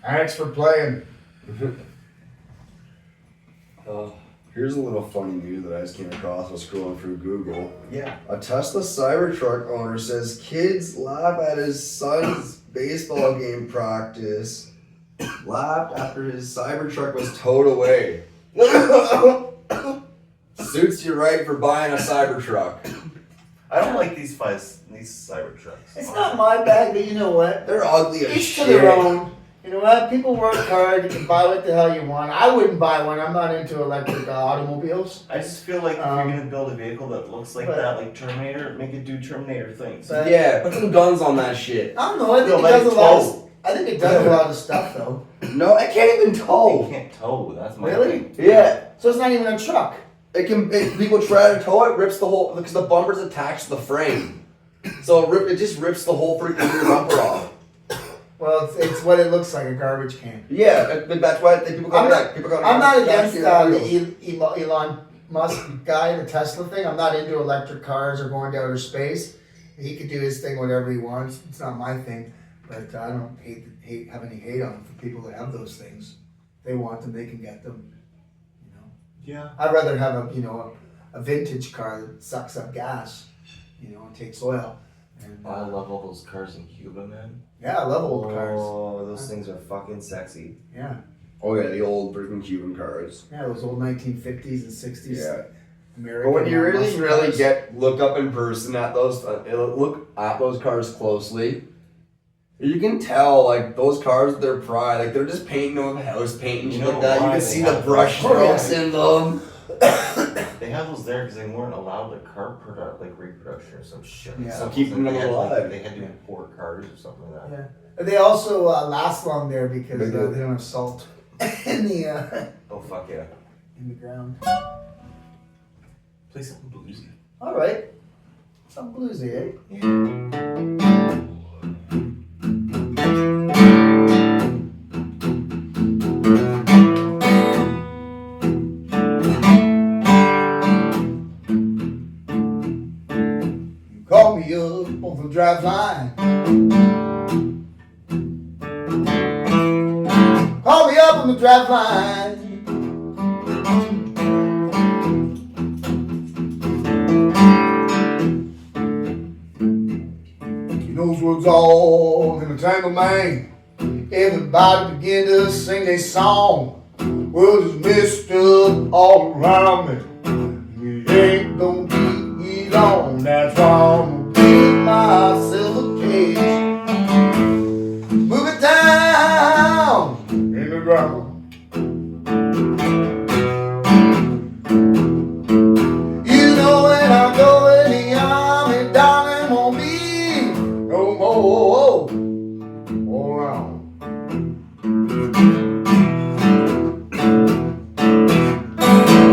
Thanks for playing. Here's a little funny news that I just came across while scrolling through Google. Yeah. A Tesla Cybertruck owner says kids laugh at his son's baseball game practice. Laughed after his Cybertruck was towed away. Suits you right for buying a Cybertruck. I don't like these Cybertrucks. It's not my bag, but you know what? They're ugly as Each shit. to their own. You know what? People work hard. You can buy what the hell you want. I wouldn't buy one. I'm not into electric automobiles. I just feel like if you're gonna build a vehicle that looks like but- that, like Terminator, make it do Terminator things. But- Yeah, put some guns on that shit. I don't know. I think No, it like does a lot. tow. I think it does a lot of stuff, though. No, I can't even You tow. can't tow. That's my Really? thing. Yeah. So it's not even a truck. People try to tow it, rips the whole, because the bumper's attached to the frame. So it just rips the whole freaking rear bumper off. Well, it's what it looks like, a garbage can. Yeah, that's why people call I'm it not, that. People call it I'm not that. against the Elon Musk guy, the Tesla thing. I'm not into electric cars or going to outer space. He could do his thing whatever he wants. It's not my thing. But I don't have any hate on him for people that have those things. They want them, they can get them. You know. Yeah. I'd rather have a vintage car that sucks up gas, and takes oil. And, I love all those cars in Cuba, man. yeah, I love old cars. Oh, those things are fucking sexy. Yeah, Oh yeah, the old freaking Cuban cars. yeah, those old 1950s and 60s. Yeah. American. But when you really, muscle really cars. look up in person at those, look at those cars closely, you can tell like those cars, their pride, like they're just painting them with house paint and You shit know like that. You why can they see the have brush those? Oh, yeah. strokes in them. They have those there because they weren't allowed the car reproduction or some shit. Yeah. Some Keeping them they had, alive. They had to import cars or something like that. Yeah. They also last long there because They they do. don't have salt in the Oh fuck yeah! ground. Play something bluesy. All right, some bluesy, eh? Call me up on the drive line. Call me up on the drive line. He knows what's all in the tangle, man. Everybody begin to sing their song. World is messed up all around me. It ain't gonna be long. That's why I'm gonna give myself a cage. Move it down in the ground. You know when I go in the army, darling, won't be no more around.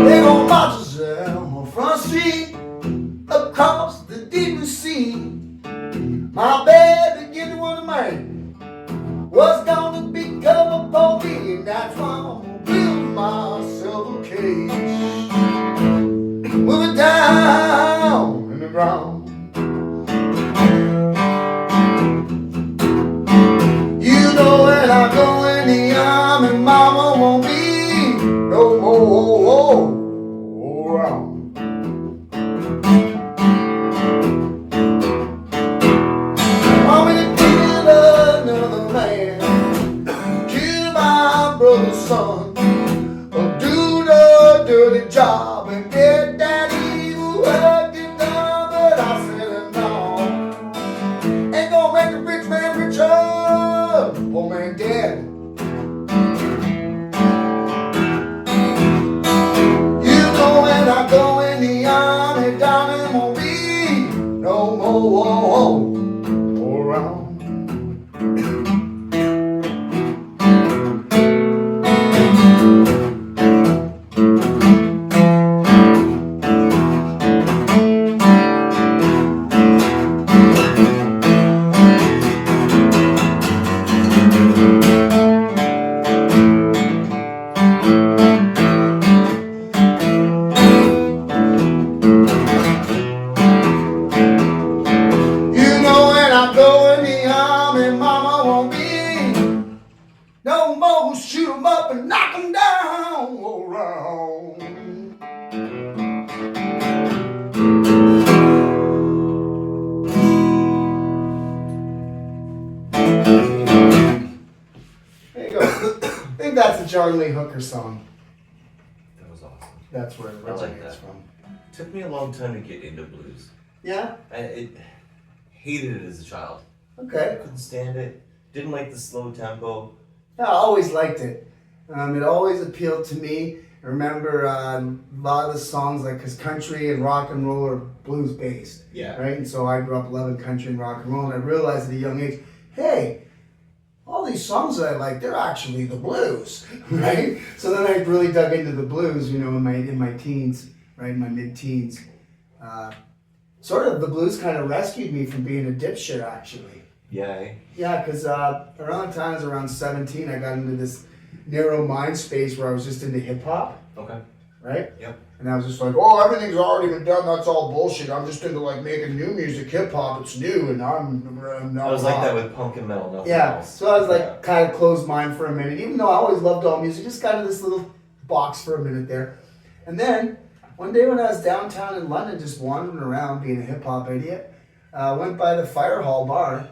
They gon' march us down Front Street, across the deep sea. My baby getting one of mine was gonna become a poet, and that's why I'm gonna build myself a cage. Move it down in the ground. You know when I go in the army, mama won't be no more around. Want me to kill another man, kill my brother's son, or do the dirty job and get that evil working done? But I said no, ain't gonna make a rich man richer, poor man dead. You know when I go in the army, darling, won't be no more around. You know when I go in the army, mama won't be no more shoot 'em up and knock 'em down around. There you go. I think that's a Charlie Hooker song. That was awesome. That's where it I like originates that. from. Took me a long time to get into blues. Yeah. I hated it as a child. Okay. Couldn't stand it. Didn't like the slow tempo. Yeah, I always liked it. It always appealed to me. I remember a lot of the songs, like, because country and rock and roll are blues based. Yeah. Right? And so I grew up loving country and rock and roll, and I realized at a young age, hey, all these songs that I like, they're actually the blues, right? So then I really dug into the blues, you know, in my teens, right, in my mid-teens. Sort of the blues kind of rescued me from being a dipshit, actually. Yeah. Yeah, because around the time I was around 17, I got into this narrow mind space where I was just into hip-hop, Okay. right? Yep. And I was just like, oh, everything's already been done, that's all bullshit. I'm just into, like, making new music, hip-hop, it's new, and I'm I was like that with punk and metal, nothing yeah, else. so I was like kind of closed mind for a minute, even though I always loved all music, just got in this little box for a minute there. And then one day when I was downtown in London, just wandering around being a hip hop idiot, I went by the Fire Hall bar,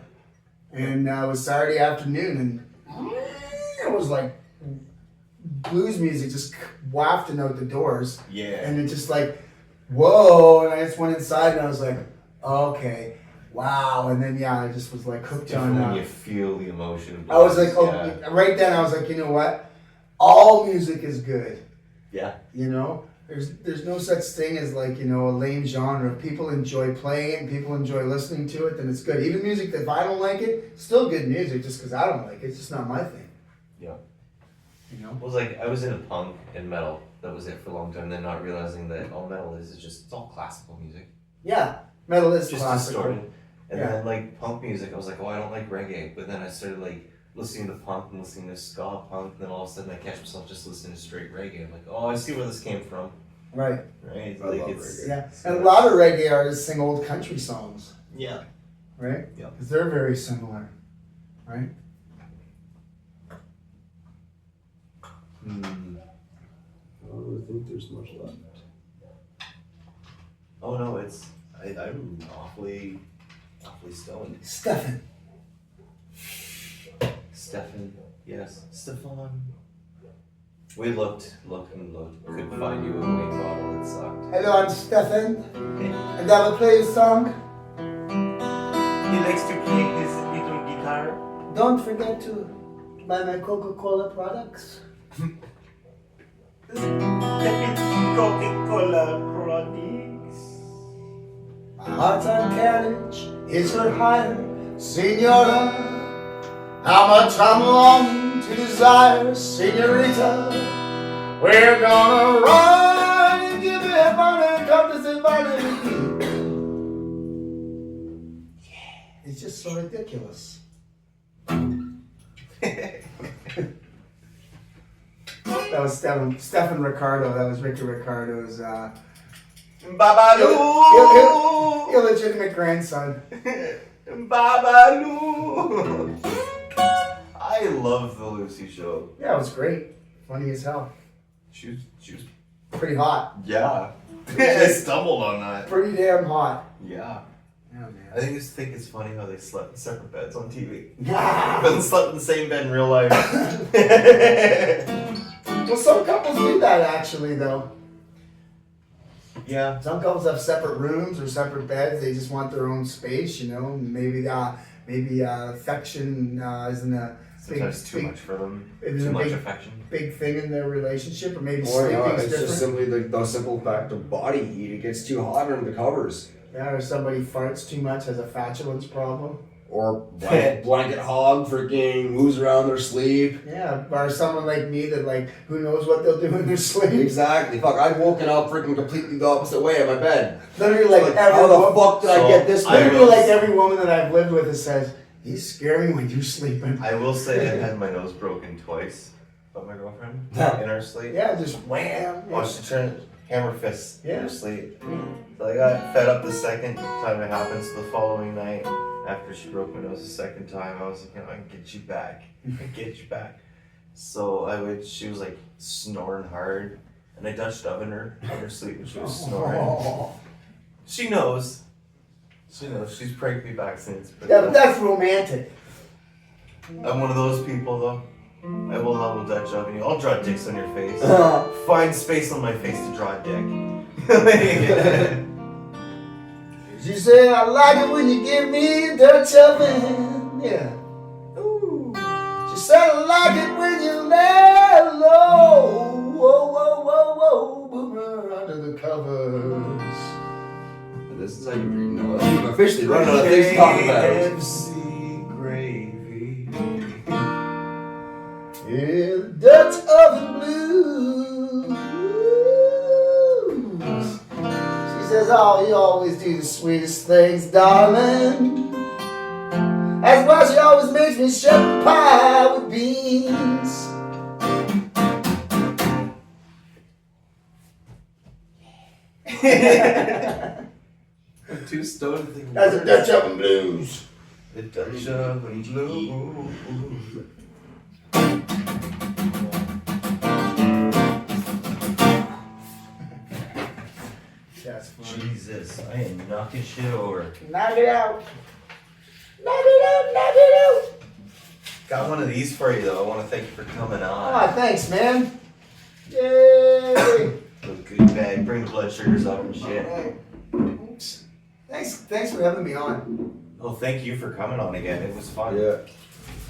and it was Saturday afternoon, and it was like blues music just wafting out the doors. Yeah. And it just like, whoa, and I just went inside and I was like, okay. Wow, and then I just was like hooked on. When you feel the emotion. I was like, right then I was like, you know what? All music is good. Yeah. You know, there's no such thing as like, you know, a lame genre. If people enjoy playing it and people enjoy listening to it, then it's good. Even music that if I don't like it, still good music. Just because I don't like it, it's just not my thing. Yeah. You know. It was like I was into punk and metal. That was it for a long time. Then not realizing that all metal is just it's all classical music. Yeah, metal is Just classical. distorted. And Yeah. then like punk music, I was like, oh, I don't like reggae. But then I started like listening to punk and listening to ska punk. And then all of a sudden I catch myself just listening to straight reggae. I'm like, oh, I see where this came from. Right. Right? I love reggae. Yeah, and a lot of reggae artists sing old country songs. Yeah. Right. Yeah. Because they're very similar. Right. Hmm. I don't really think there's much left. Oh no, I'm awfully stoned. Stefan. Stefan, yes, Stefan. We looked, couldn't find you a Wayne bottle. It sucked. Hello, I'm Stefan, Okay. and I will play a song. He likes to play his little guitar. Don't forget to buy my Coca-Cola products. Coca-Cola products. My heart's on carriage, is for hire, Senora. How much I'm longing to desire, Senorita. We're gonna run and give it money, come to say money. Yeah, it's just so ridiculous. That was Stefan Ricardo. That was Ricky Ricardo's Babaloo! illegitimate grandson. Babaloo! I love the Lucy show. Yeah, it was great. Funny as hell. She was Pretty hot. yeah. I stumbled on that. Pretty damn hot. Yeah. Yeah, I think it's funny how they slept in separate beds on TV. man. But slept in the same bed in real life. Well, some couples do that actually, though. Yeah. Some couples have separate rooms or separate beds. They just want their own space, you know. Maybe affection isn't a Sometimes too much for them. It's Too a much big- affection. big thing in their relationship, or maybe Or sleeping's not, it's different. just simply the simple fact of body heat. It gets too hot under the covers. Yeah, or somebody farts too much, has a flatulence problem. Or blanket hog freaking moves around their sleep. Yeah, or someone like me that like who knows what they'll do in their sleep. Exactly. Fuck, I've woken up freaking completely the opposite way in my bed. Literally, like every How the woman, fuck did I So, get this I way? literally like every woman that I've lived with has said, "You scare me when you're sleeping." I will say I had my nose broken twice by my girlfriend in her sleep. Yeah, just wham. Watched the turn hammer fists in Yeah. her sleep. So I got fed up the second time it happened. So the following night, after she broke my nose the second time, I was like, I can get you back. I can get you back. So she was like snoring hard, and I Dutch oven her in her sleep when she was snoring. Oh. She knows. She's pranked me back since. Yeah, but that's romantic. I'm one of those people though. I will level Dutch oven you. I'll draw dicks on your face. Find space on my face to draw a dick. She said, I like it when you give me a Dutch oven. Yeah. Ooh. She said, I like it when you lay low. Whoa, whoa, whoa, whoa, boomer under the covers. This is how you read now. I'm officially running out of things to talk about. KFC gravy. Yeah, the Dutch oven blues. She says, oh, you always do the sweetest things, darling. That's why she always makes me shepherd pie with beans. Too stoned to think That's the Dutch oven blues. The Dutch oven blue. That's funny. Jesus, I am knocking shit over. Knock it out. Knock it out, knock it out. Got one of these for you though. I want to thank you for coming on. Oh, thanks, man. Yay. Look good bag, bring blood sugars up and shit. Oops. Thanks for having me on. Well, thank you for coming on again. It was fun. Yeah.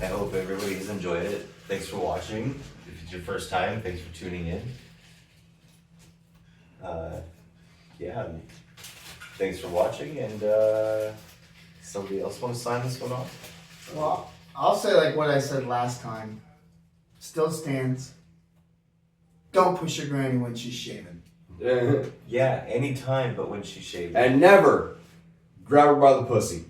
I hope everybody's enjoyed it. Thanks for watching. If it's your first time, thanks for tuning in. Yeah. Thanks for watching, and somebody else want to sign this one off? Well, I'll say like what I said last time. Still stands. Don't push your granny when she's shaving. Yeah, anytime, but when she's shaving. And never grab her by the pussy.